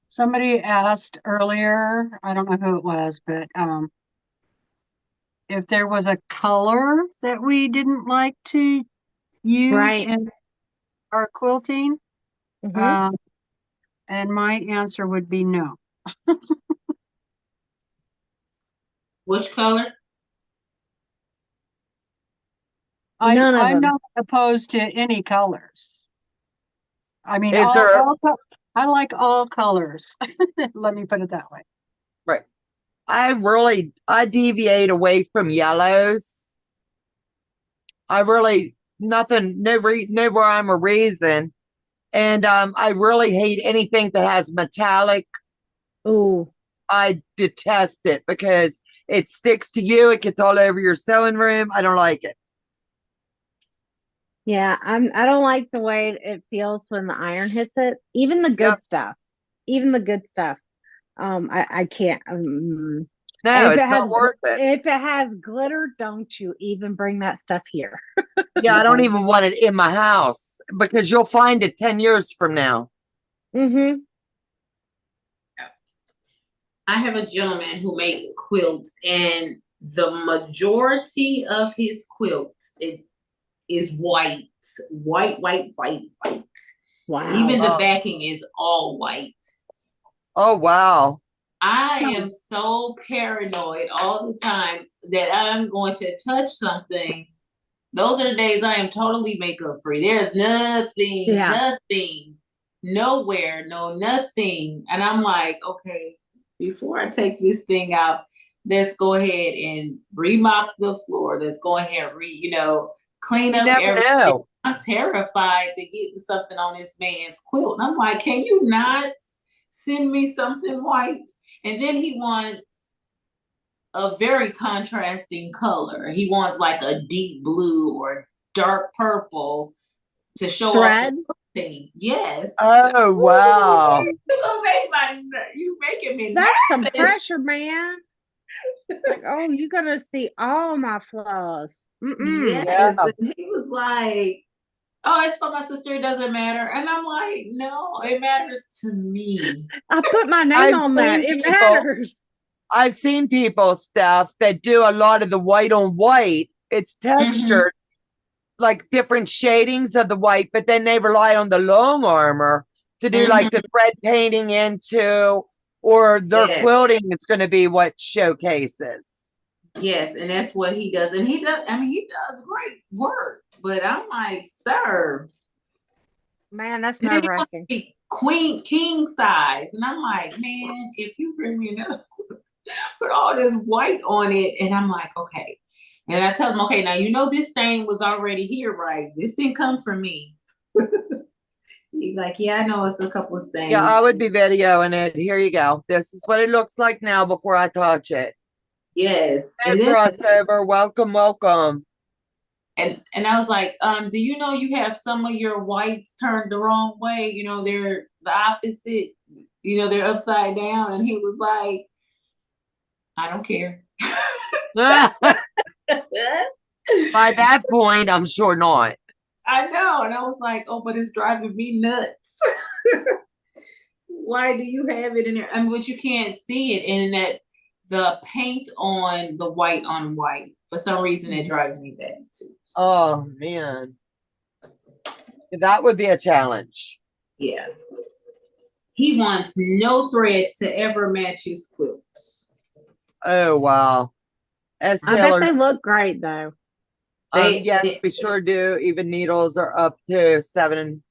Somebody asked earlier, I don't know who it was, but if there was a color that we didn't like to use Right. in our quilting. Mhm. And my answer would be no. Which color? None of I'm them. not opposed to any colors. I mean, Is there I like all colors. Let me put it that way. right? I deviate away from yellows. I really no rhyme or reason. And I really hate anything that has metallic. Ooh. I detest it because it sticks to you. It gets all over your sewing room. I don't like it. Yeah, I don't like the way it feels when the iron hits it. Even the good Yep. stuff. Even the good stuff. I can't. No, if it's it has not worth it. if it has glitter, don't you even bring that stuff here. Yeah, I don't even want it in my house, because you'll find it 10 years from now. Mm-hmm. I have a gentleman who makes quilts, and the majority of his quilts is white. White. Wow. Even the Oh. backing is all white. Oh, wow. I am so paranoid all the time that I'm going to touch something. Those are the days I am totally makeup free. There's nothing nowhere, no nothing. And I'm like, okay, before I take this thing out, let's go ahead and remop the floor. Let's go ahead and clean You up never everything. know. I'm terrified to getting something on this man's quilt. And I'm like, can you not send me something white? And then he wants a very contrasting color. He wants like a deep blue or dark purple to show off Thread. the thing. Yes. Oh, wow. You making me That's some nervous. pressure, man. Like, oh, you're gonna see all my flaws. Mm-mm. Yes. Yeah. And he was like, oh, it's for my sister, it doesn't matter. And I'm like, no, it matters to me. I put my name I've on that. seen It people- matters. I've seen people, Steph, that do a lot of the white on white. It's textured, like different shadings of the white, but then they rely on the long armor to do like the thread painting into, or their Yes. quilting is going to be what showcases. Yes, and that's what he does. And he does great work. But I'm like, sir, Man, that's and then nerve he wants to wracking. be king size. And I'm like, man, if you bring me another, put all this white on it. And I'm like, okay. And I tell him, okay, now this stain was already here, right? This didn't come from me. He's like, yeah, I know it's a couple of stains. Yeah, I would be videoing it. Here you go. This is what it looks like now before I touch it. Yes. And And then crossover. Welcome, welcome. and I was like, do you know you have some of your whites turned the wrong way? They're the opposite, they're upside down. And he was like, I don't care. By that point, I'm sure not. I know. And I was like, oh, but it's driving me nuts. Why do you have it in there? But you can't see it in that the paint on the white on white. For some reason, it drives me bad too. So, Oh, man. That would be a challenge. yeah. He wants no thread to ever match his quilts. Oh, wow. As I bet Taylor, they look great though. we sure do. Even needles are up to $7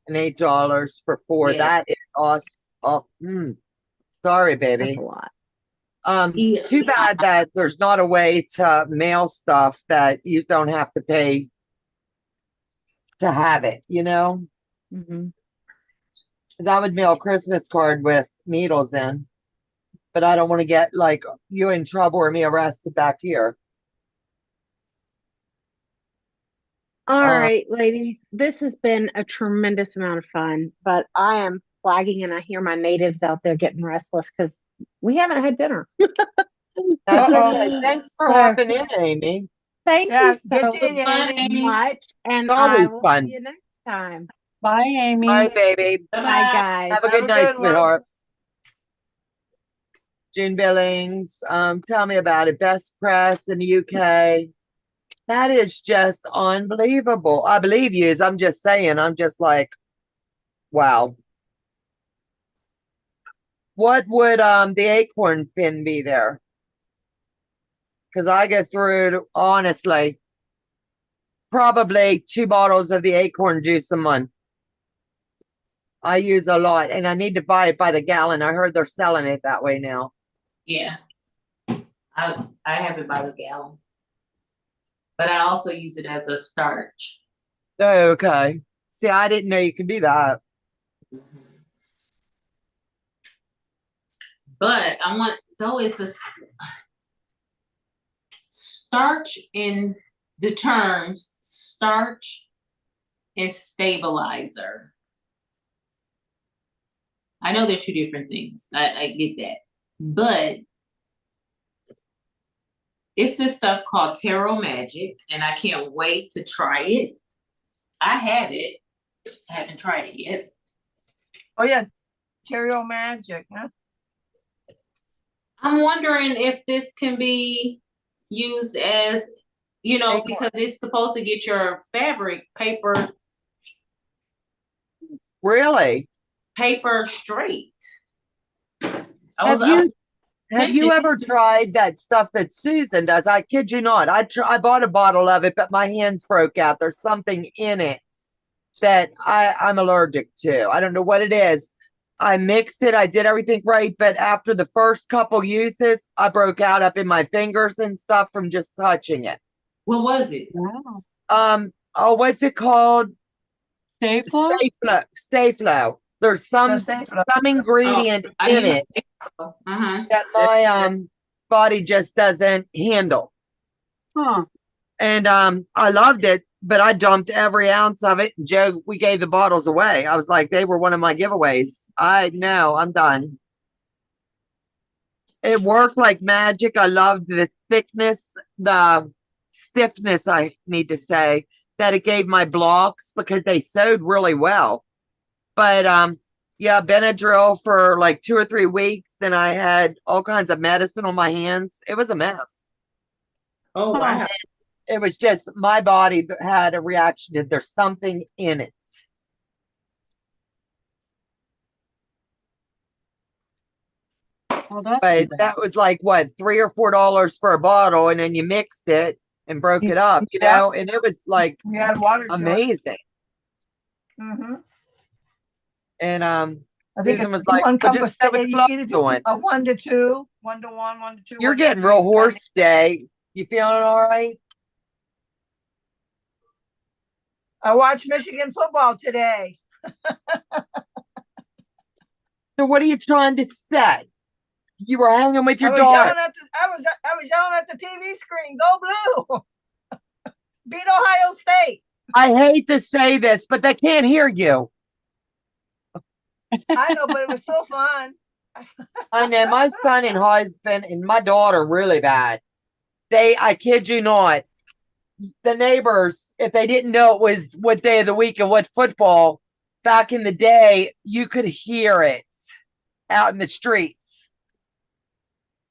and $8 for 4. Yeah. That is awesome. Oh, sorry, That's baby. a lot. Yeah. Too bad that there's not a way to mail stuff that you don't have to pay to have it, Mm-hmm. Because I would mail a Christmas card with needles in, but I don't want to get like you in trouble or me arrested back here. All right, ladies, this has been a tremendous amount of fun, but I am flagging and I hear my natives out there getting restless because we haven't had dinner. That's So- okay. Thanks for so- hopping in, Amy. Thank Yeah, you so good seeing you, Amy. much. And It's I always will fun. see you next time. Bye, Amy. Bye, baby. Bye, guys. Have a Have good a night, good one. sweetheart. June Billings, tell me about it. Best press in the UK. That is just unbelievable. I believe you. I'm just saying. I'm just like, wow. What would the acorn pin be there? Because I go through, honestly, probably 2 bottles of the acorn juice a month. I use a lot, and I need to buy it by the gallon. I heard they're selling it that way now. Yeah. I have it by the gallon. But I also use it as a starch. Oh, okay. See, I didn't know you could do that. But it's a starch in the terms starch and stabilizer. I know they're 2 different things. I get that. But it's this stuff called Tarot Magic, and I can't wait to try it. I have it. I haven't tried it yet. Oh yeah, Terrio Magic, huh? I'm wondering if this can be used as, because it's supposed to get your fabric paper Really? straight. Have you ever tried that stuff that Susan does? I kid you not. I bought a bottle of it, but my hands broke out. There's something in it. that I'm allergic to. I don't know what it is. I mixed it. I did everything right. But after the first couple uses, I broke out up in my fingers and stuff from just touching it. What was it? Wow. Oh, what's it called? Stay flow? Stay flow. There's some ingredient I in use it uh-huh. that my body just doesn't handle. Huh. And I loved it, but I dumped every ounce of it. Joe, we gave the bottles away. I was like, they were one of my giveaways. I know, I'm done. It worked like magic. I loved the thickness, the stiffness, I need to say, that it gave my blocks because they sewed really well. But yeah, Benadryl for like 2 or 3 weeks. Then I had all kinds of medicine on my hands. It was a mess. Oh wow. It was just my body that had a reaction to there's something in it. Well, that's But too bad. that was like what, $3 or $4 for a bottle, and then you mixed it and broke it up, you Yeah. know, and it was like You add water to it. amazing. Mm-hmm. And I think Susan it's was like, one well, cup just of sew with you gloves either do on. a 1 to 2, 1 to 1, 1 to 2. You're 1 to getting 3, real 1 to- hoarse today. You feeling all right? I watched Michigan football today. So what are you trying to say? You were hanging with your I was daughter. yelling at I was yelling at the TV screen, "Go Blue!" Beat Ohio State. I hate to say this, but they can't hear you. I know, but it was so fun. I know my son and husband and my daughter really bad. I kid you not, the neighbors, if they didn't know it was what day of the week and what football, back in the day, you could hear it out in the streets.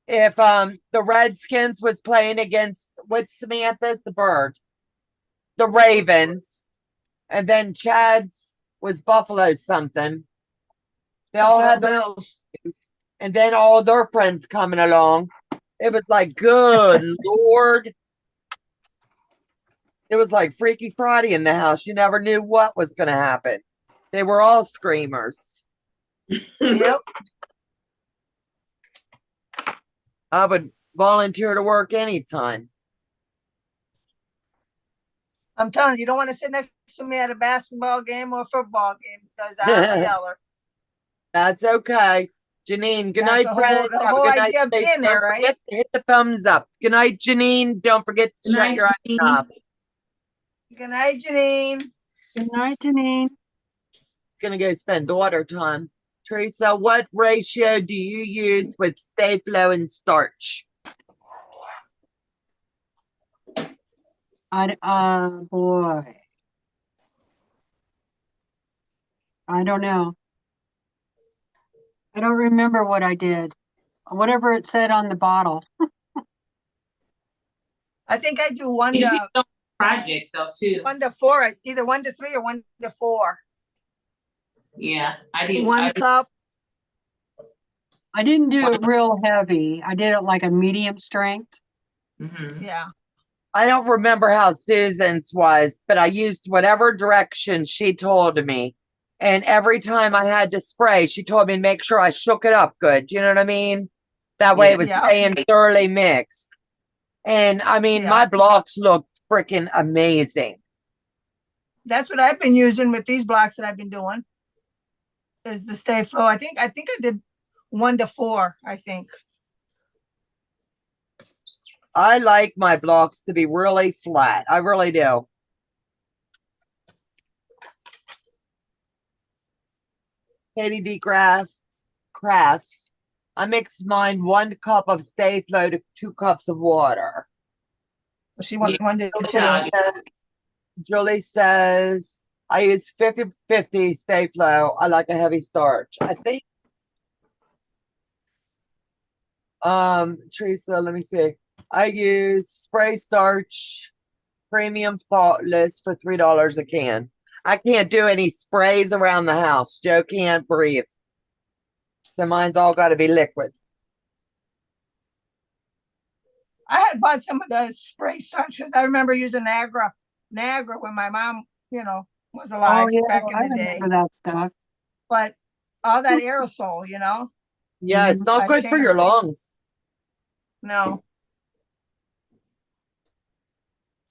If the Redskins was playing against what's Samantha's, the bird, the Ravens, and then Chad's was Buffalo something. They all had their Bills. and then all their friends coming along. It was like, good Lord. It was like Freaky Friday in the house. You never knew what was going to happen. They were all screamers. Yep. I would volunteer to work anytime. I'm telling you, you don't want to sit next to me at a basketball game or a football game because I'm a yeller. That's okay. Janine, good That's night, the friends. whole Have a good night. idea of Stay- being there, don't right? forget to hit the thumbs up. Good night, Janine. Don't forget to Good shut night, your eyes Janine. off. Good night, Janine. Good night, Janine. Gonna go spend daughter time. Teresa, what ratio do you use with stay flow and starch? Boy. I don't know. I don't remember what I did. Whatever it said on the bottle. I think I do 1 It to depends on the project though too. 1 to 4, either 1 to 3 or 1 to 4. Yeah, I do. 1 cup. I didn't do it real heavy. I did it like a medium strength. Mm-hmm. Yeah. I don't remember how Susan's was, but I used whatever direction she told me. And every time I had to spray, she told me to make sure I shook it up good. You know what I mean? That way it was Yeah. staying thoroughly mixed. And I mean, Yeah. my blocks looked freaking amazing. That's what I've been using with these blocks that I've been doing. Is the stay flow. I think I did 1 to 4, I think. I like my blocks to be really flat. I really do. Katie D. Crafts. I mixed mine 1 cup of stay flow to 2 cups of water. She wanted 1 to 2. Yeah. Julie says I use 50-50 stay flow. I like a heavy starch. I think Teresa, let me see. I use spray starch premium faultless for $3 a can. I can't do any sprays around the house. Joe can't breathe. So mine's all got to be liquid. I had bought some of the spray starch because I remember using Niagara when my mom, was Oh, alive yeah, back in I the day. remember that stuff. But all that aerosol, you know, Yeah, it's not I good for your changed it. lungs. No.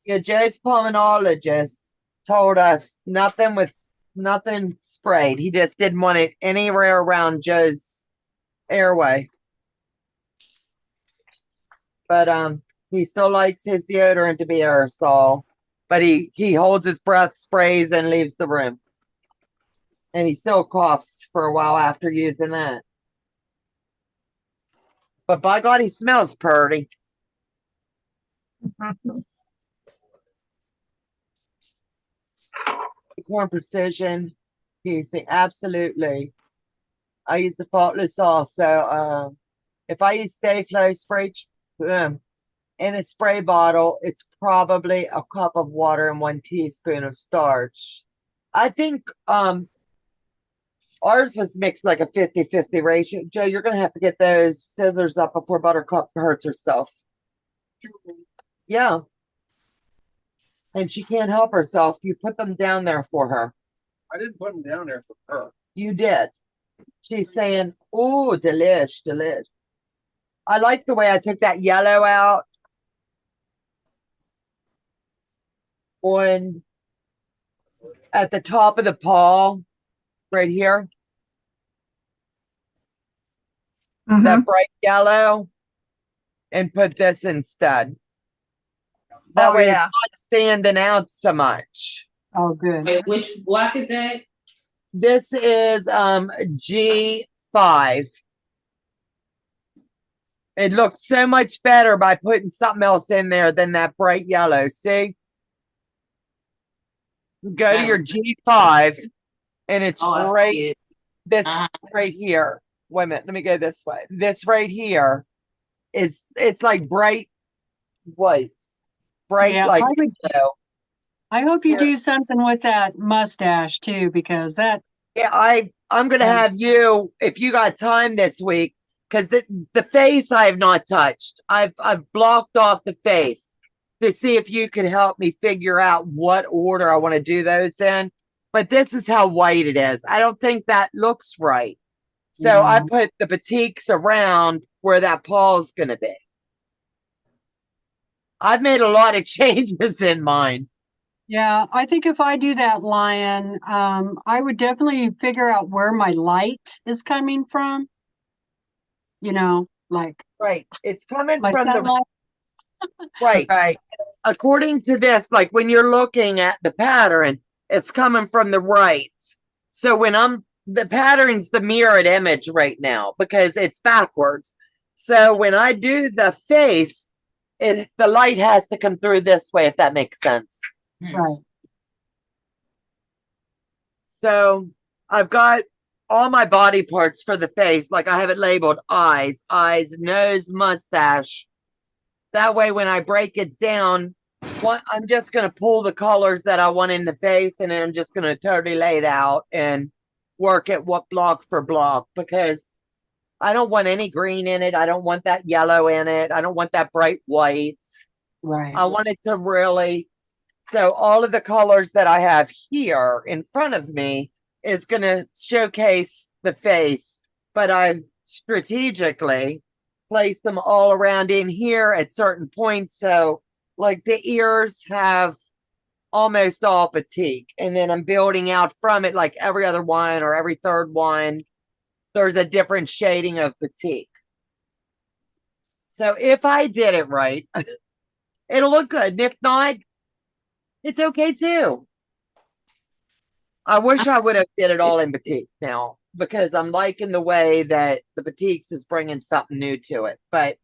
Yeah, Jay's pulmonologist told us nothing sprayed. He just didn't want it anywhere around Joe's airway. But he still likes his deodorant to be aerosol. But he holds his breath, sprays, and leaves the room. And he still coughs for a while after using that. But by God, he smells pretty. Corn Precision piecing, absolutely. I use the Faultless also. If I use Stay Flow spray in a spray bottle, it's probably a cup of water and 1 teaspoon of starch. I think ours was mixed like a 50-50 ratio. Joe, you're gonna have to get those scissors up before Buttercup hurts herself. Yeah. And she can't help herself. You put them down there for her. I didn't put them down there for her. You did. She's saying, "Oh, delish, delish." I like the way I took that yellow out on at the top of the paw, right here. That bright yellow, and put this instead. That way it's not standing out so much. Oh, good. Wait, which block is that? This is G5. It looks so much better by putting something else in there than that bright yellow. See? Go to your G5 and it's right this right here. Wait a minute, let me go this way. This right here it's like bright white. Bright Yeah, like yellow. I hope you do something with that mustache too, because that. Yeah, I'm gonna have you, if you got time this week, because the face I have not touched. I've blocked off the face to see if you can help me figure out what order I want to do those in. But this is how white it is. I don't think that looks right. So I put the batiks around where that paw's gonna be. I've made a lot of changes in mine. Yeah, I think if I do that lion, I would definitely figure out where my light is coming from. You know, like right. It's coming my from sunlight. Right. According to this, like when you're looking at the pattern, it's coming from the right. So when the pattern's the mirrored image right now because it's backwards. So when I do the face, the light has to come through this way, if that makes sense. Right. So I've got all my body parts for the face. Like I have it labeled eyes, nose, mustache. That way, when I break it down, I'm just going to pull the colors that I want in the face, and then I'm just going to totally lay it out and work it block for block, because I don't want any green in it. I don't want that yellow in it. I don't want that bright white. Right. I want it to really, so all of the colors that I have here in front of me is going to showcase the face, but I strategically place them all around in here at certain points. So like the ears have almost all batik, and then I'm building out from it, like every other one or every third one, there's a different shading of batik. So if I did it right, it'll look good. And if not, it's okay too. I wish I would have did it all in batik now, because I'm liking the way that the batiks is bringing something new to it, but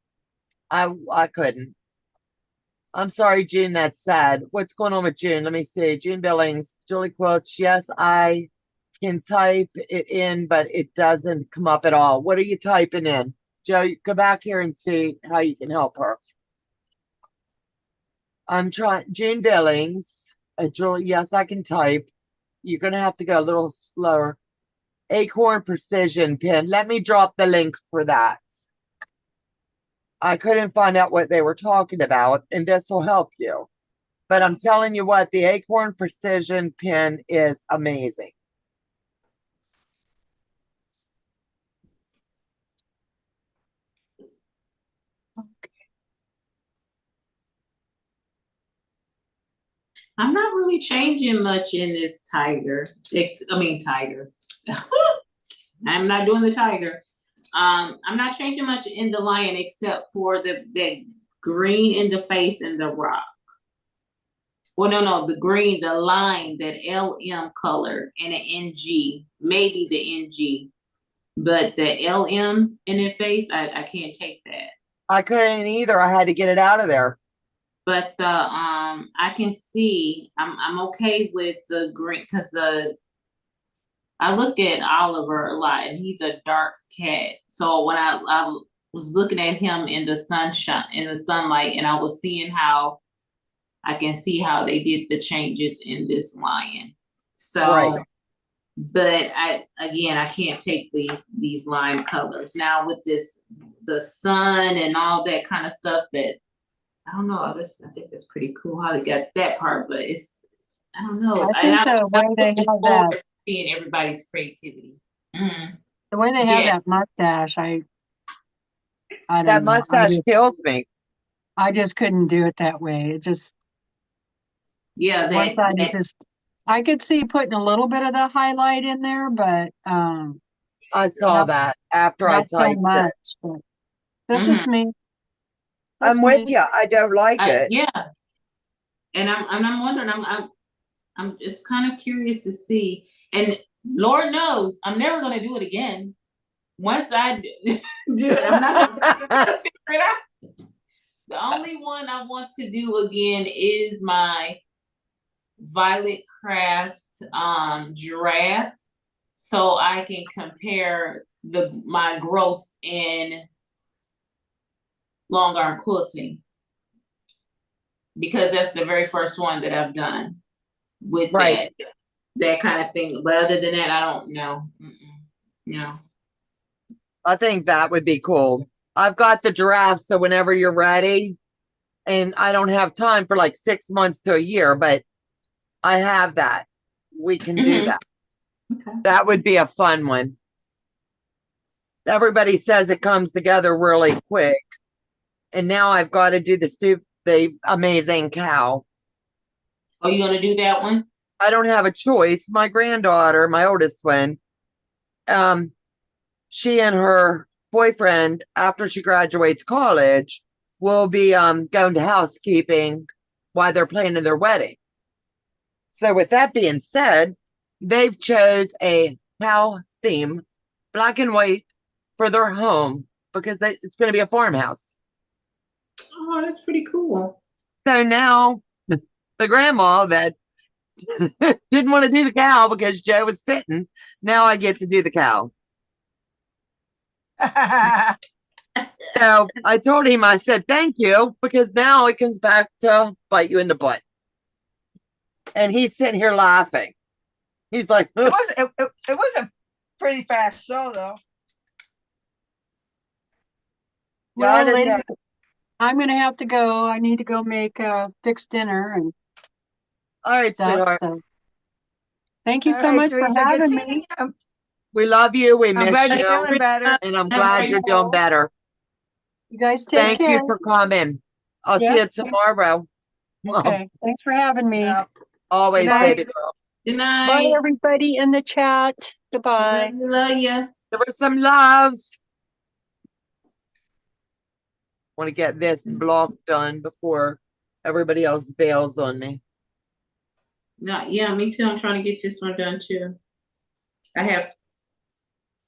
I couldn't. I'm sorry, June, that's sad. What's going on with June? Let me see. June Billings, Julie Quilts. Yes, I can type it in, but it doesn't come up at all. What are you typing in? Joe, go back here and see how you can help her. I'm trying. June Billings. Julie, yes, I can type. You're going to have to go a little slower. Acorn Precision Pin. Let me drop the link for that. I couldn't find out what they were talking about, and this will help you. But I'm telling you what, the Acorn Precision pin is amazing. I'm not really changing much in this tiger. Tiger. I'm not doing the tiger. I'm not changing much in the lion except for the green in the face and the rock. Well, no, the green, the line, that LM color and an NG, maybe the NG, but the LM in the face, I can't take that. I couldn't either. I had to get it out of there. But the I can see I'm okay with the green because I look at Oliver a lot and he's a dark cat. So when I was looking at him in the sunshine, in the sunlight, and I was seeing how I can see how they did the changes in this lion. So, Right. but I can't take these lime colors. Now with the sun and all that kind of stuff, that I don't know. I think that's pretty cool how they got that part, but I don't know. I think the way they have that, Seeing everybody's creativity. the way they have that mustache, I don't That know. mustache kills me. I just couldn't do it that way. It just, one side is just, I could see putting a little bit of the highlight in there, but I saw that after I not so typed much. it. But that's just me. I'm with you. I don't like it. Yeah, and I'm wondering. I'm just kind of curious to see. And Lord knows, I'm never gonna do it again. Once I do it, I'm not gonna figure it out. The only one I want to do again is my Violet Craft giraffe, so I can compare my growth in long arm quilting, because that's the very first one that I've done with that kind of thing. But other than that, I don't know. No. I think that would be cool. I've got the giraffe, so whenever you're ready, and I don't have time for like 6 months to a year, but I have that. We can do that. Okay. That would be a fun one. Everybody says it comes together really quick. And now I've got to do the amazing cow. Are you gonna do that one? I don't have a choice. My granddaughter, my oldest one, she and her boyfriend, after she graduates college, will be going to housekeeping while they're planning their wedding. So with that being said, they've chose a cow theme, black and white, for their home because it's going to be a farmhouse. Oh, that's pretty cool. So now the grandma that didn't want to do the cow because Joe was fitting, now I get to do the cow. So I told him, I said, thank you, because now it comes back to bite you in the butt. And he's sitting here laughing. He's like, it was a pretty fast show, though. Well, ladies, I'm going to have to go. I need to go make fix dinner and all right, stuff. sweetheart. So thank you so much for having me. We love you. We I'm miss glad you. you're feeling better. And I'm glad you're doing better. You guys take care. Thank you for coming. I'll see you tomorrow. Okay. Thanks for having me. Yeah. Always, baby girl. Good night. Bye, everybody in the chat. Goodbye. Love you. There were some loves. Want to get this block done before everybody else bails on me. No, yeah, me too. I'm trying to get this one done too. I have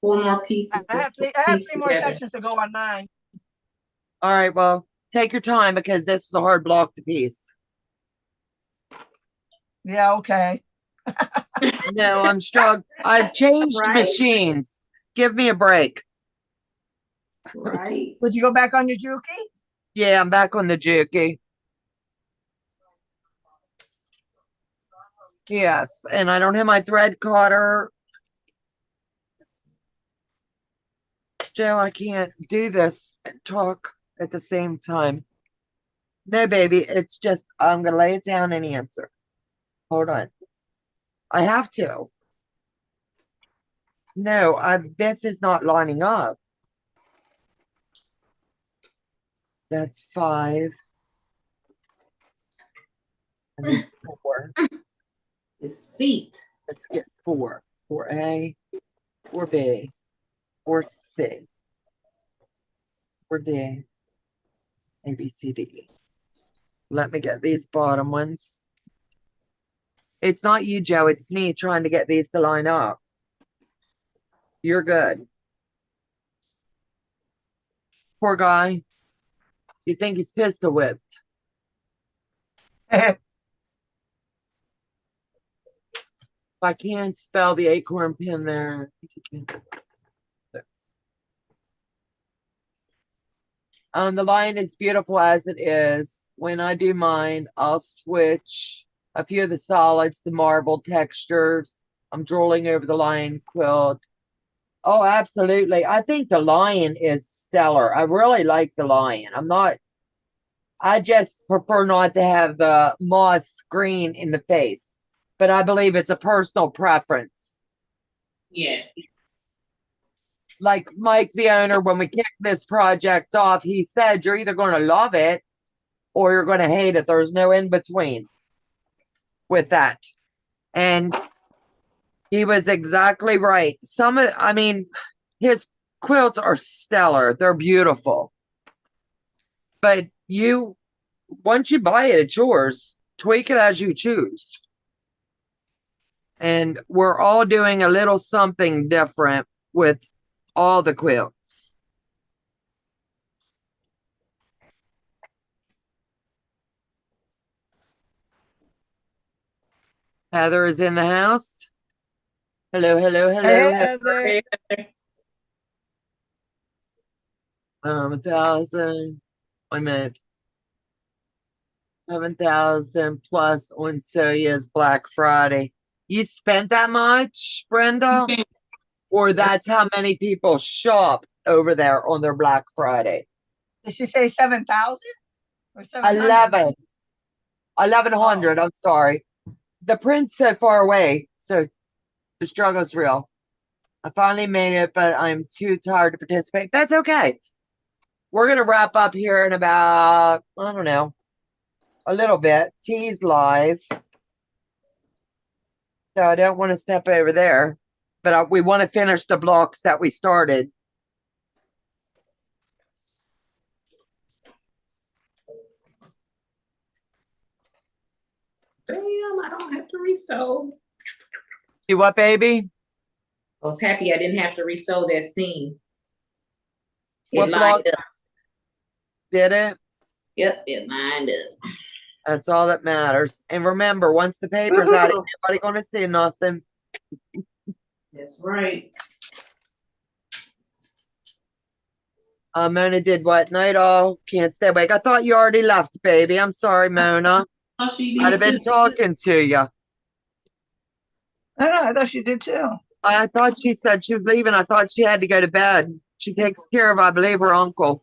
4 more pieces. I have 3 more sections to go on mine. All right, well, take your time because this is a hard block to piece. Yeah, okay. No, I'm struggling. I've changed machines. Give me a break. Right. Would you go back on your Juki? Yeah, I'm back on the Juki. Yes, and I don't have my thread cutter. Joe, I can't do this and talk at the same time. No, baby, it's just I'm gonna lay it down and answer. Hold on. I have to. No, this is not lining up. That's 5. I need 4. Deceit. Let's get 4. 4A, 4B, 4C, 4D, A, B, C, D. Let me get these bottom ones. It's not you, Joe. It's me trying to get these to line up. You're good. Poor guy. You think he's pistol whipped. If I can't spell the acorn pin there. If you can. The line is beautiful as it is. When I do mine, I'll switch a few of the solids to marble textures. I'm drooling over the lion quilt. Oh, absolutely. I think the lion is stellar. I really like the lion. I just prefer not to have the moss green in the face, but I believe it's a personal preference. Yes. Like Mike, the owner, when we kicked this project off, he said, you're either going to love it or you're going to hate it. There's no in between with that. And he was exactly right. His quilts are stellar. They're beautiful. But once you buy it, it's yours. Tweak it as you choose. And we're all doing a little something different with all the quilts. Heather is in the house. Hello, hello, hello. Hey, Heather. Heather. 1,000. 1 minute. 7,000 plus on Soya's Black Friday. You spent that much, Brenda? Or that's how many people shop over there on their Black Friday? Did she say 7,000 or 700? 1,100. I'm sorry. The print's so far away, so the struggle's real. I finally made it, but I'm too tired to participate. That's okay. We're going to wrap up here in about, I don't know, a little bit. Tea's live. So I don't want to step over there, but we want to finish the blocks that we started. Damn, I don't have to resew. You what, baby? I was happy I didn't have to resew that seam. What block did it? Yep, it lined up. That's all that matters. And remember, once the paper's out, ain't nobody going to see nothing. That's right. Mona did what? Night all. Can't stay awake. I thought you already left, baby. I'm sorry, Mona. Oh, she did. I'd have been talking to you. I know, I thought she did too. I thought she said she was leaving. I thought she had to go to bed. She takes care of, I believe, her uncle.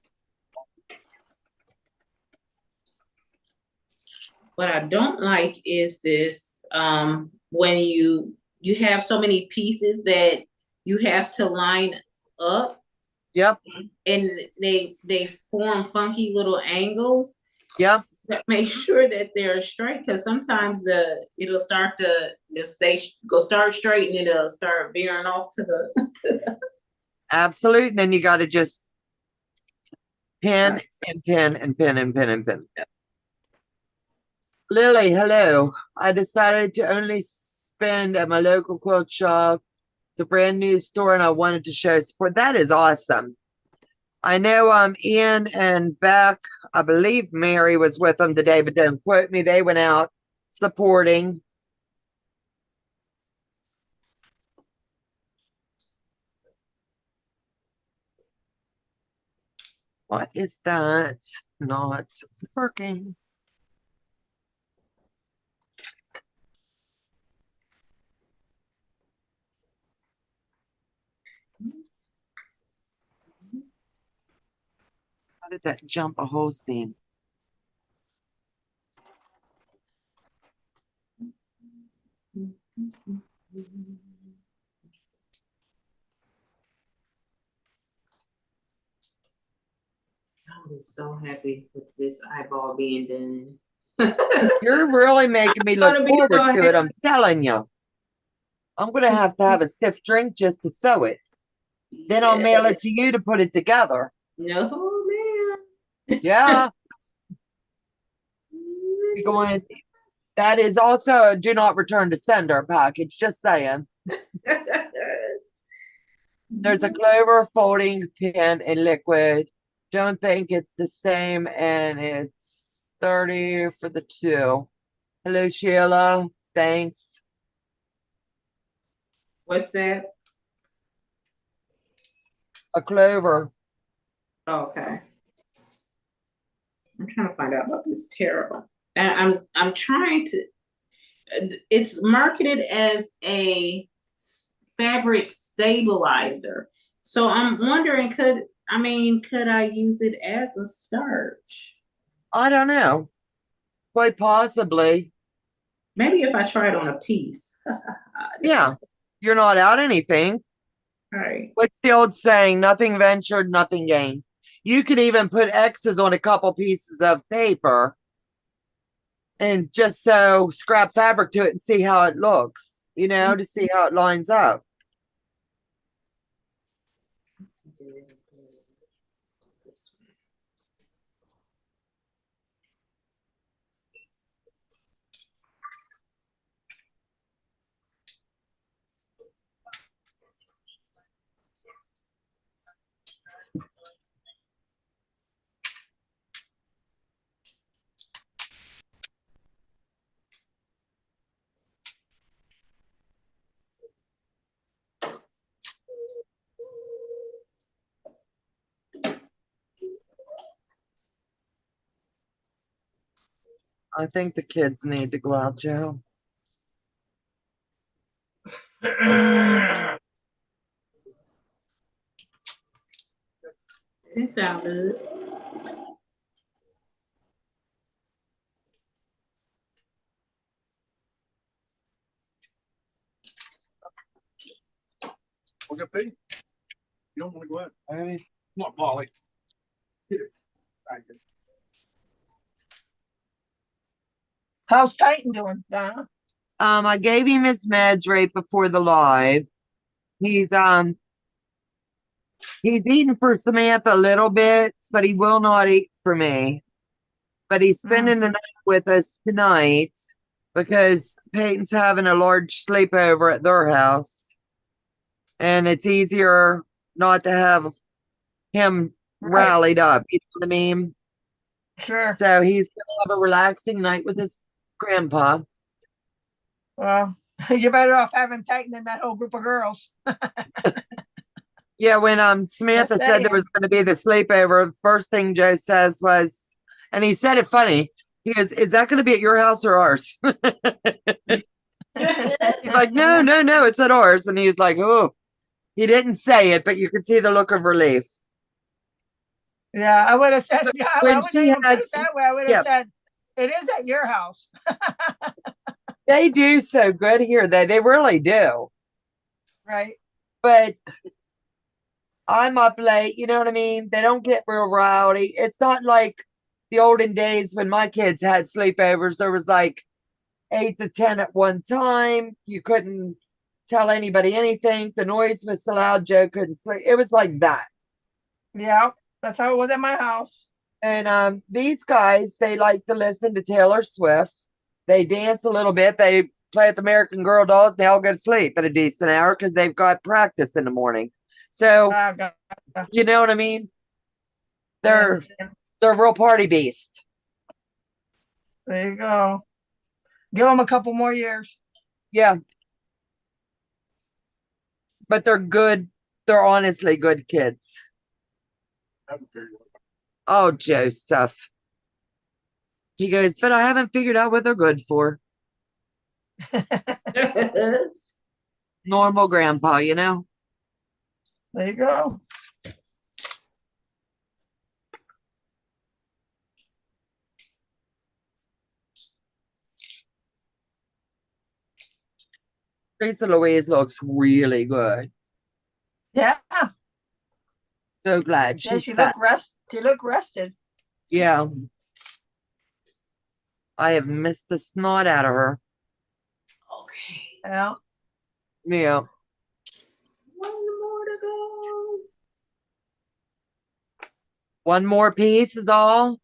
What I don't like is this, when you have so many pieces that you have to line up. Yep. And they form funky little angles. Yep. Make sure that they're straight, because sometimes it'll start straight and it'll start veering off to the Absolutely. And then you got to just pin and pin and pin and pin and pin. Lily, hello. I decided to only spend at my local quilt shop. It's a brand new store and I wanted to show support. That is awesome. I know Ian and Beck, I believe Mary was with them today, but don't quote me. They went out supporting. What is that? Not working. How did that jump a whole seam? I was so happy with this eyeball being done. You're really making me look gonna be forward so to it. I'm happy. telling you. I'm going to have a stiff drink just to sew it. Then I'll mail it to you to put it together. No, man. Yeah. You're going, that is also a do not return to sender package. Just saying. There's a clover folding pen in liquid. Don't think it's the same, and it's 30 for the two. Hello, Sheila. Thanks. What's that? A clover. Okay. I'm trying to find out about this terrible. And I'm trying to. It's marketed as a fabric stabilizer. So I'm wondering, could I use it as a starch? I don't know. Quite possibly. Maybe if I try it on a piece. Yeah. You're not out anything. Right. What's the old saying? Nothing ventured, nothing gained. You could even put X's on a couple pieces of paper and just sew scrap fabric to it and see how it looks, to see how it lines up. I think the kids need to go out, Joe. It sounds good. We'll get paid. You don't want to go out. Hey, come on, Polly. Here. Thank you. How's Titan doing, Donna? I gave him his meds right before the live. He's eating for Samantha a little bit, but he will not eat for me. But he's spending the night with us tonight because Peyton's having a large sleepover at their house. And it's easier not to have him rallied up. You know what I mean? Sure. So he's gonna have a relaxing night with his grandpa. Well, you're better off having Titan than that whole group of girls. Yeah, when Samantha Just said there saying. was going to be the sleepover, the first thing Joe says was, and he said it funny. He goes, "Is that going to be at your house or ours?" He's like, "No, no, no, it's at ours." And he's like, "Oh," he didn't say it, but you could see the look of relief. Yeah, I would have said, yeah, I When wouldn't she even put it has, that way. I would have said, it is at your house. they do so good here, they really do. Right. But I'm up late, you know what I mean? They don't get real rowdy. It's not like the olden days when my kids had sleepovers. There was like 8 to 10 at one time. You couldn't tell anybody anything. The noise was so loud, Joe couldn't sleep. It was like that. Yeah, that's how it was at my house. And these guys, they like to listen to Taylor Swift. They dance a little bit. They play with American Girl dolls. They all go to sleep at a decent hour because they've got practice in the morning. So, you know what I mean? They're real party beasts. There you go. Give them a couple more years. Yeah. But they're good. They're honestly good kids. Oh, Joseph. He goes, but I haven't figured out what they're good for. Normal grandpa, you know? There you go. Teresa Louise looks really good. Yeah. So glad Yeah, she's she back. looked rested. Yeah. I have missed the snot out of her. Okay. Yeah. Yeah. One more to go. One more piece is all?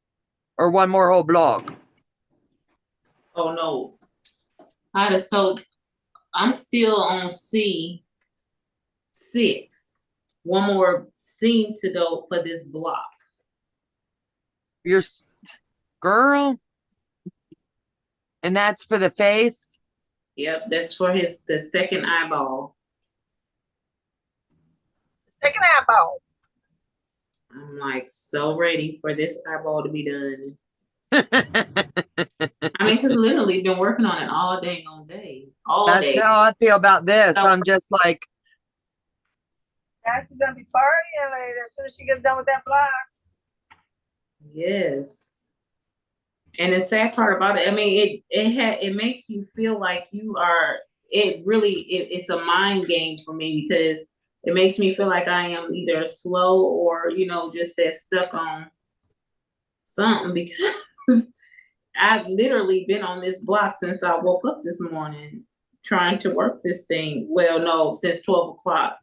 Or one more whole block? Oh no. I'm still on C6. One more seam to go for this block. Your girl? And that's for the face? Yep, that's for the second eyeball. Second eyeball. I'm like so ready for this eyeball to be done. I mean, because literally been working on it all day. All That's day. how I feel about this. I'm just like, Cassie's gonna be partying later as soon as she gets done with that block. Yes. And the sad part about it, I mean, it makes you feel like it's a mind game for me, because it makes me feel like I am either slow or, just that stuck on something, because I've literally been on this block since I woke up this morning trying to work this thing. Well, no, since 12 o'clock,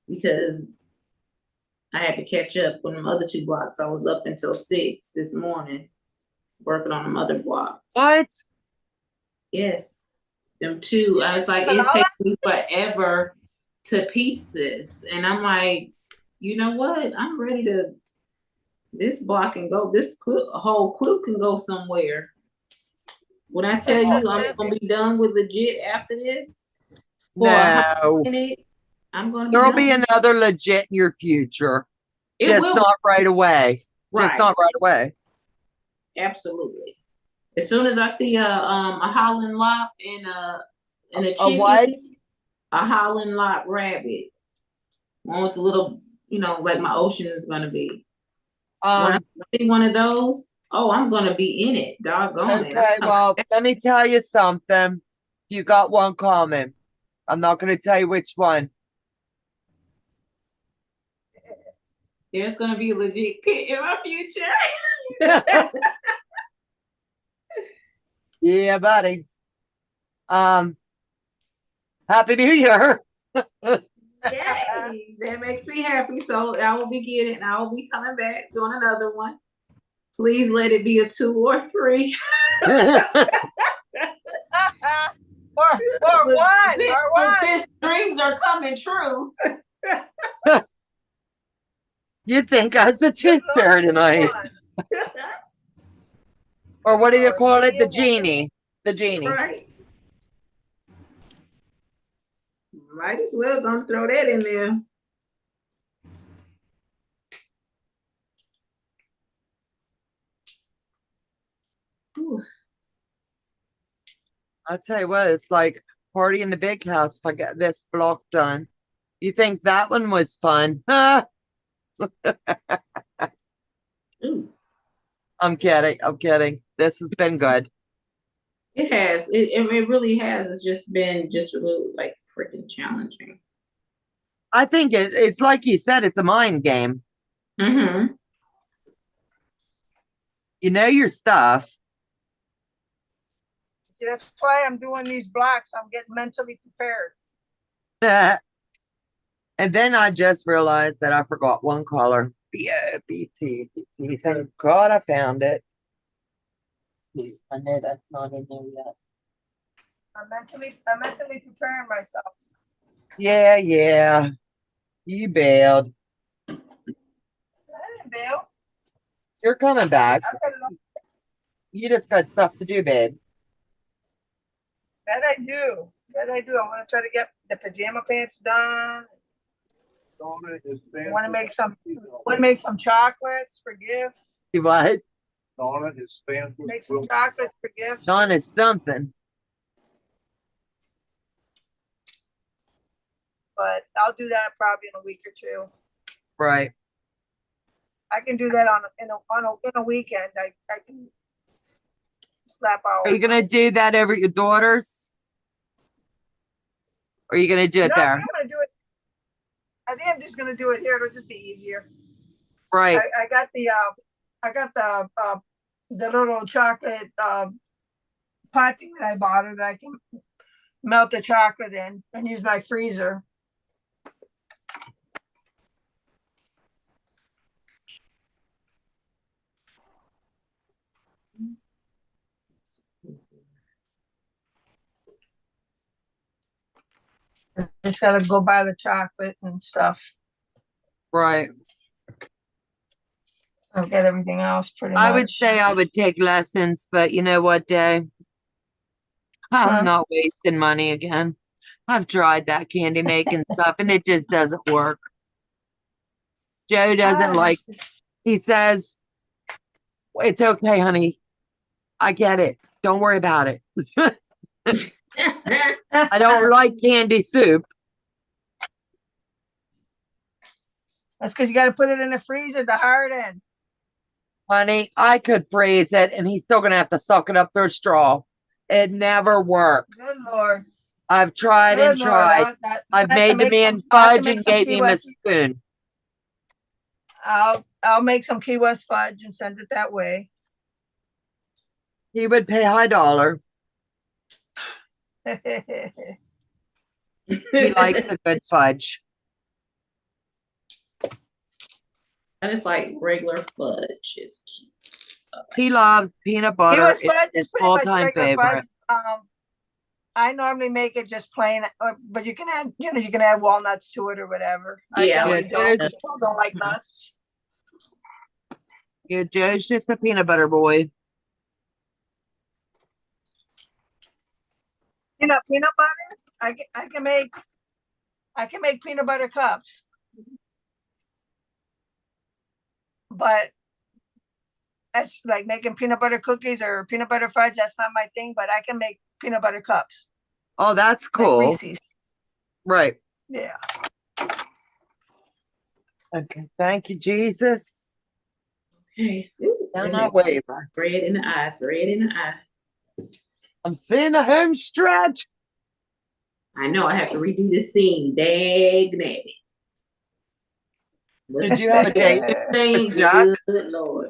because I had to catch up on the other two blocks. I was up until 6 this morning working on the other blocks. what? Yes, them two. I was like, it's taking me forever to piece this. And I'm like, you know what? I'm ready to, this block can go, whole quilt can go somewhere. When I tell you I'm gonna be done with legit after this, for a hot No. minute, I'm gonna be There'll done. be another legit in your future. It Just will not right away. Just Right. not right away. Absolutely. As soon as I see a Holland lop and a chicken, what? a Holland lop rabbit, one with the little, like my ocean is gonna be. When I see one of those, oh, I'm gonna be in it. Doggone it. Okay, well, let me tell you something. You got one comment. I'm not going to tell you which one. There's gonna be a legit kit in my future. Yeah, buddy. Happy New Year. Yay! That makes me happy. So I will be getting, I will be coming back doing another one. Please let it be a 2 or 3. or one. Since dreams are coming true. You think I was the tooth fairy tonight? Or what do you call it? The genie. The genie. Right. Might as well gonna throw that in there. Ooh. I'll tell you what, it's like party in the big house if I get this block done. You think that one was fun? Ooh. I'm kidding. I'm kidding. This has been good. It has. It really has. It's just been really like freaking challenging. I think it's like you said, it's a mind game. Mm-hmm. You know your stuff. See, that's why I'm doing these blocks. I'm getting mentally prepared. And then I just realized that I forgot one color. BT. Thank God I found it. I know that's not in there yet. I'm mentally preparing myself. Yeah. You bailed. I didn't bail. You're coming back. You just got stuff to do, babe. That I do. I want to try to get the pajama pants done. Donna is I want to make some chocolates for gifts. You what? Donna is fan. Make some chocolates for gifts. Dawn is something. But I'll do that probably in a week or two. Right. I can do that in a weekend. I can slap out. Are you gonna do that over your daughters? Or are you going to do it No, there? I'm gonna do it. I think I'm just gonna do it here. It'll just be easier. Right. I got the little chocolate pot thing that I bought that I can melt the chocolate in and use my freezer. Just gotta go buy the chocolate and stuff. Right. I've got everything else pretty much. I would say I would take lessons, but you know what, Day? I'm Huh? not wasting money again. I've tried that candy making stuff and it just doesn't work. Joe doesn't like, he says, it's okay, honey. I get it. Don't worry about it. I don't like candy soup. That's because you got to put it in the freezer to harden. Honey, I could freeze it and he's still going to have to suck it up through a straw. It never works. Good Lord. I've tried Good and Lord. tried. I've made the man fudge and gave him a spoon. I'll make some Key West fudge and send it that way. He would pay high dollar. He likes a good fudge. I just like regular fudge. It's cute. He loves peanut Key butter. West It's fudge his is pretty much all-time regular favorite. fudge. I normally make it just plain, but you can add, you can add walnuts to it or whatever. Yeah, I Yeah, generally Joe's, don't like nuts. yeah, Joe's just a peanut butter boy. Peanut butter. I can make peanut butter cups, but that's like making peanut butter cookies or peanut butter fudge. That's not my thing, but I can make peanut butter cups. Oh, that's Like cool. Reese's. Right. Yeah. Okay. Thank you, Jesus. Okay. Ooh, Down wait a that minute. waiver. Thread in the eye. Thread in the eye. I'm seeing the home stretch. I know I have to redo this scene. Dag nabbit. Did you have a date Thank with Jack? good Lord.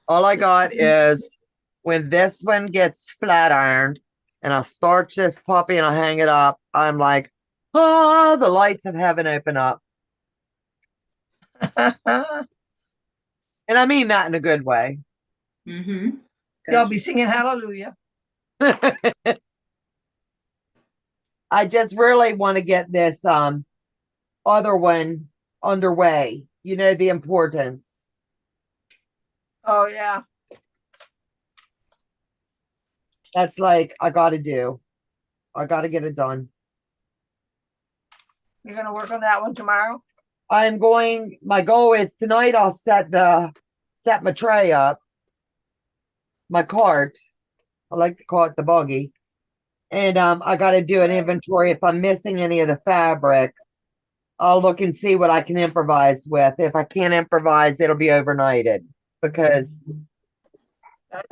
All I got is when this one gets flat ironed and I starch this puppy and I hang it up, I'm like, oh, the lights of heaven open up. And I mean that in a good way. Mm-hmm. Y'all be singing hallelujah. I just really want to get this other one underway. You know, the importance. Oh yeah. That's like I gotta do. I gotta get it done. You're gonna work on that one tomorrow? I'm going, my goal is tonight I'll set my tray up. My cart. I like to call it the buggy. And I gotta do an inventory. If I'm missing any of the fabric, I'll look and see what I can improvise with. If I can't improvise, it'll be overnighted because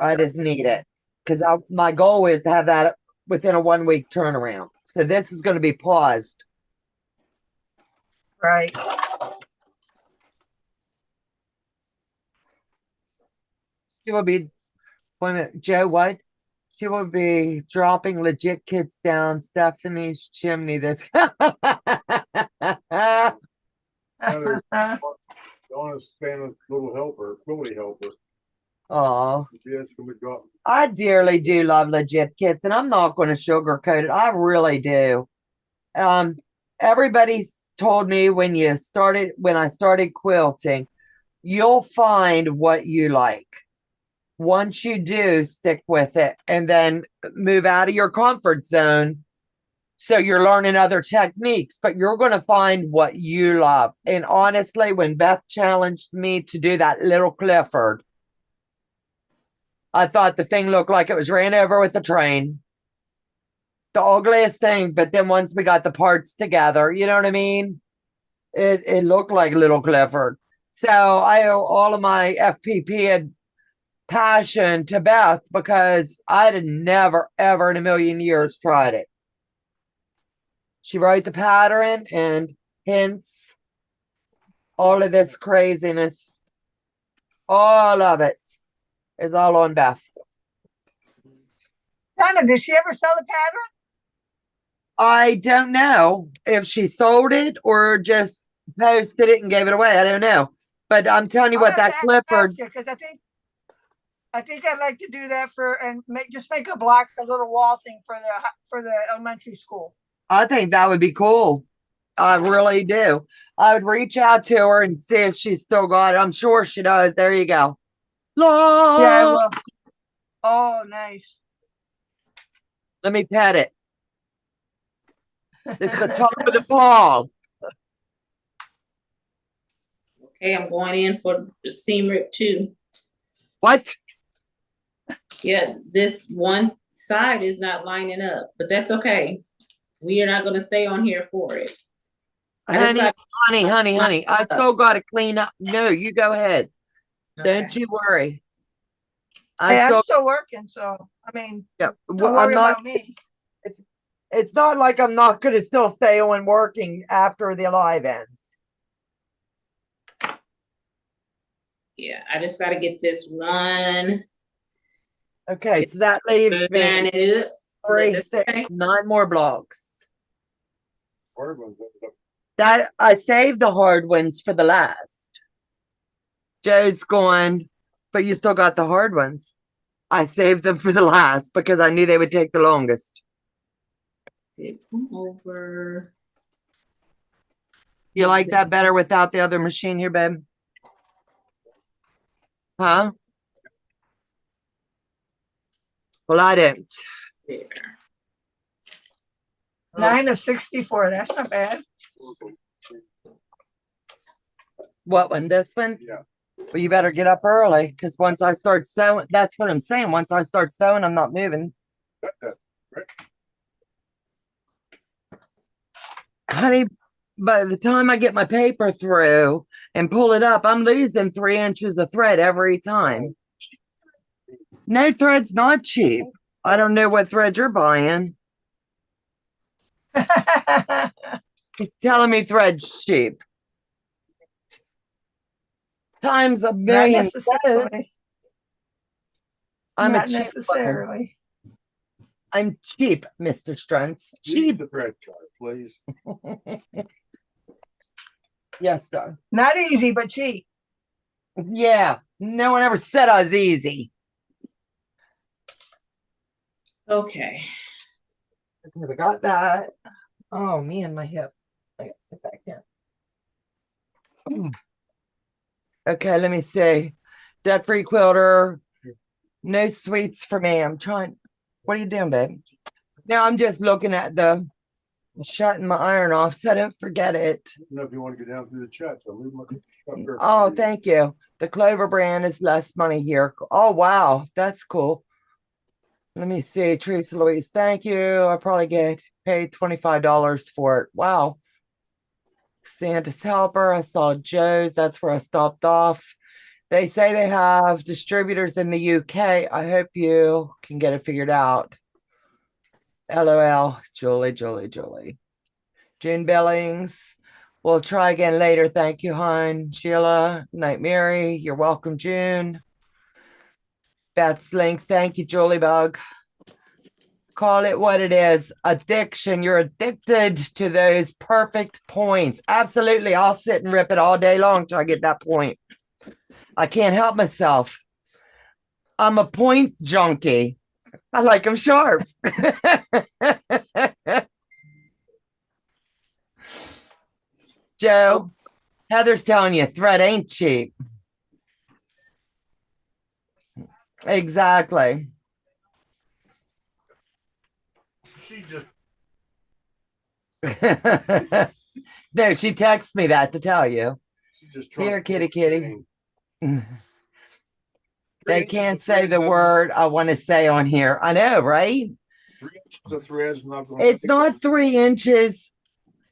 I just need it. Because my goal is to have that within a 1 week turnaround. So this is going to be paused. Right. She will be, wait a minute, Joe, what? She will be dropping legit kids down Stephanie's chimney this. Donna's Santa's little helper, quilty helper. Oh, Yes, can we drop? I dearly do love legit kids, and I'm not going to sugarcoat it. I really do. Everybody's told me when I started quilting, you'll find what you like. Once you do, stick with it and then move out of your comfort zone. So you're learning other techniques, but you're going to find what you love. And honestly, when Beth challenged me to do that little Clifford, I thought the thing looked like it was ran over with a train. The ugliest thing, but then once we got the parts together, you know what I mean? It looked like little Clifford. So I owe all of my FPP passion to Beth because I'd have never, ever in a million years tried it. She wrote the pattern and hence all of this craziness, all of it is all on Beth. Donna, did she ever sell the pattern? I don't know if she sold it or just posted it and gave it away. I don't know. But I'm telling you what, that Clifford. Because I think I'd like to do that and make a block, a little wall thing for the elementary school. I think that would be cool. I really do. I would reach out to her and see if she's still got it. I'm sure she does. There you go. Yeah, I will. Oh, nice. Let me pet it. It's the top of the paw. Okay, I'm going in for the seam rip too. What? Yeah, this one side is not lining up, but that's okay. We are not going to stay on here for it. Honey. I still got to clean up. No, you go ahead. Okay. Don't you worry. I'm still working, so I mean, yeah, don't worry about me. It's not like I'm not going to still stay on working after the live ends. Yeah, I just got to get this one. Okay, so that leaves me 3, 6, 9 more blocks. Hard ones. That I saved the hard ones for the last. Joe's gone, but you still got the hard ones. I saved them for the last because I knew they would take the longest. Over. You like that better without the other machine here, babe? Huh? Well, I didn't. There. 9 of 64. That's not bad. What one? This one? Yeah. Well, you better get up early because once I start sewing, that's what I'm saying. Once I start sewing, I'm not moving. Honey, by the time I get my paper through and pull it up, I'm losing 3 inches of thread every time. No, thread's not cheap. I don't know what thread you're buying. He's telling me thread's cheap. Times a million. I'm a cheap one. I'm cheap, Mr. Struntz. Cheap. The thread card, please. Yes, sir. Not easy, but cheap. Yeah. No one ever said I was easy. Okay. Okay, we got that. Oh man, my hip. I gotta sit back down. Okay, let me see. Debt-free quilter. No sweets for me. I'm trying. What are you doing, babe? Now I'm just looking at the shutting my iron off so I don't forget it. I don't know if you want to go down through the chat, so leave my stuff there. Oh, thank you. The Clover brand is less money here. Oh, wow. That's cool. Let me see. Teresa Louise, thank you. I probably get paid $25 for it. Wow. Santa's Helper. I saw Joe's. That's where I stopped off. They say they have distributors in the UK. I hope you can get it figured out. LOL. Julie. June Billings. We'll try again later. Thank you, hon. Sheila. Night Mary. You're welcome, June. Beth's link. Thank you, Julie Bug. Call it what it is. Addiction. You're addicted to those perfect points. Absolutely. I'll sit and rip it all day long till I get that point. I can't help myself. I'm a point junkie. I like them sharp. Joe, Heather's telling you thread ain't cheap. Exactly. She just no, she texted me that to tell you. Here, kitty. They can't say the word I want to say on here. I know, right? 3 inches of thread's not going. It's not 3 inches.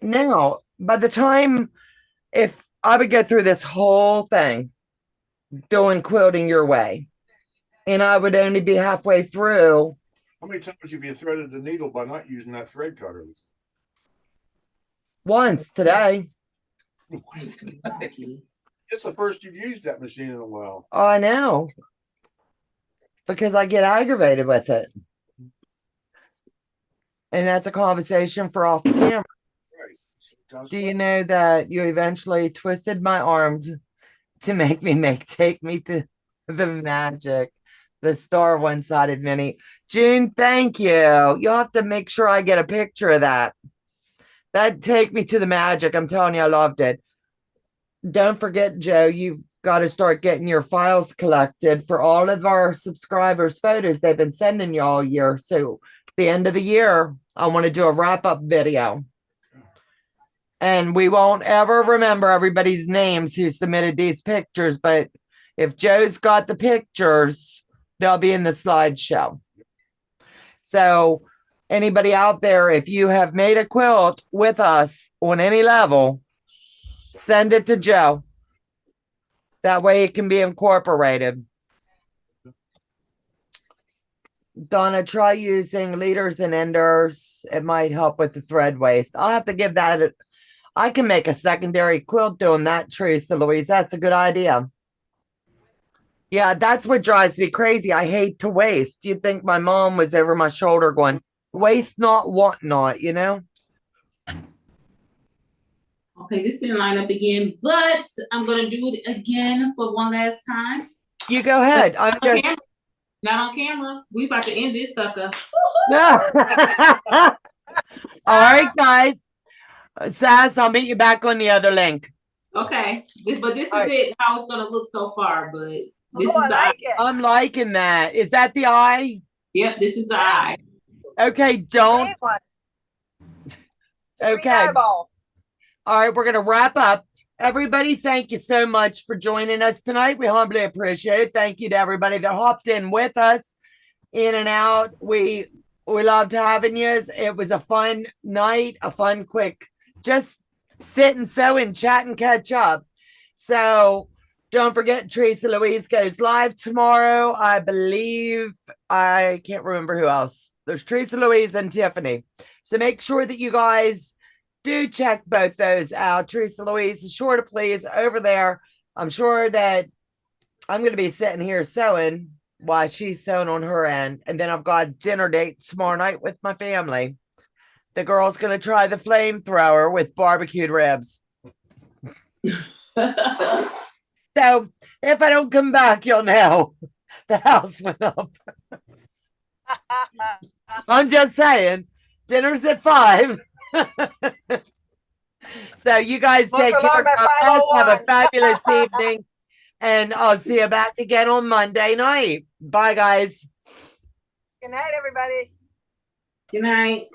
Now, by the time, if I would go through this whole thing doing quilting your way, and I would only be halfway through. How many times have you threaded the needle by not using that thread cutter? Once today. It's the first you've used that machine in a while. Oh, I know. Because I get aggravated with it. And that's a conversation for off camera. Right. Do you know that you eventually twisted my arm to make me take me to the magic, the star one-sided mini? June, thank you. You'll have to make sure I get a picture of that. That'd take me to the magic. I'm telling you, I loved it. Don't forget, Joe, you've got to start getting your files collected for all of our subscribers' photos they've been sending you all year. So the end of the year, I want to do a wrap-up video. And we won't ever remember everybody's names who submitted these pictures, but if Joe's got the pictures, they'll be in the slideshow. So anybody out there, if you have made a quilt with us on any level, send it to Joe. That way it can be incorporated. Donna, try using leaders and enders. It might help with the thread waste. I'll have to give that. I can make a secondary quilt doing that, Teresa Louise. That's a good idea. Yeah, that's what drives me crazy. I hate to waste. You'd think my mom was over my shoulder going, waste not, want not, you know? Okay, this didn't line up again, but I'm gonna do it again for one last time. You go ahead. I'm just not on camera. We about to end this sucker. no. All right, guys. Sass, I'll meet you back on the other link. Okay, but this is right. it. How it's gonna look so far, but this is I the like eye. it. I'm liking that. Is that the eye? Yep, this is the eye. Okay, don't. Green one. Okay. Green eyeball. All right, we're going to wrap up. Everybody, thank you so much for joining us tonight. We humbly appreciate it. Thank you to everybody that hopped in with us, in and out. We loved having you. It was a fun night, a fun, quick, just sit and sew and chat and catch up. So don't forget, Teresa Louise goes live tomorrow. I believe, I can't remember who else. There's Teresa Louise and Tiffany. So make sure that you guys do check both those out. Teresa Louise is sure to please over there. I'm sure that I'm going to be sitting here sewing while she's sewing on her end. And then I've got a dinner date tomorrow night with my family. The girl's going to try the flamethrower with barbecued ribs. So if I don't come back, you'll know the house went up. I'm just saying, dinner's at 5. So you guys take care. Have a fabulous evening. And I'll see you back again on Monday night. Bye, guys. Good night, everybody. Good night.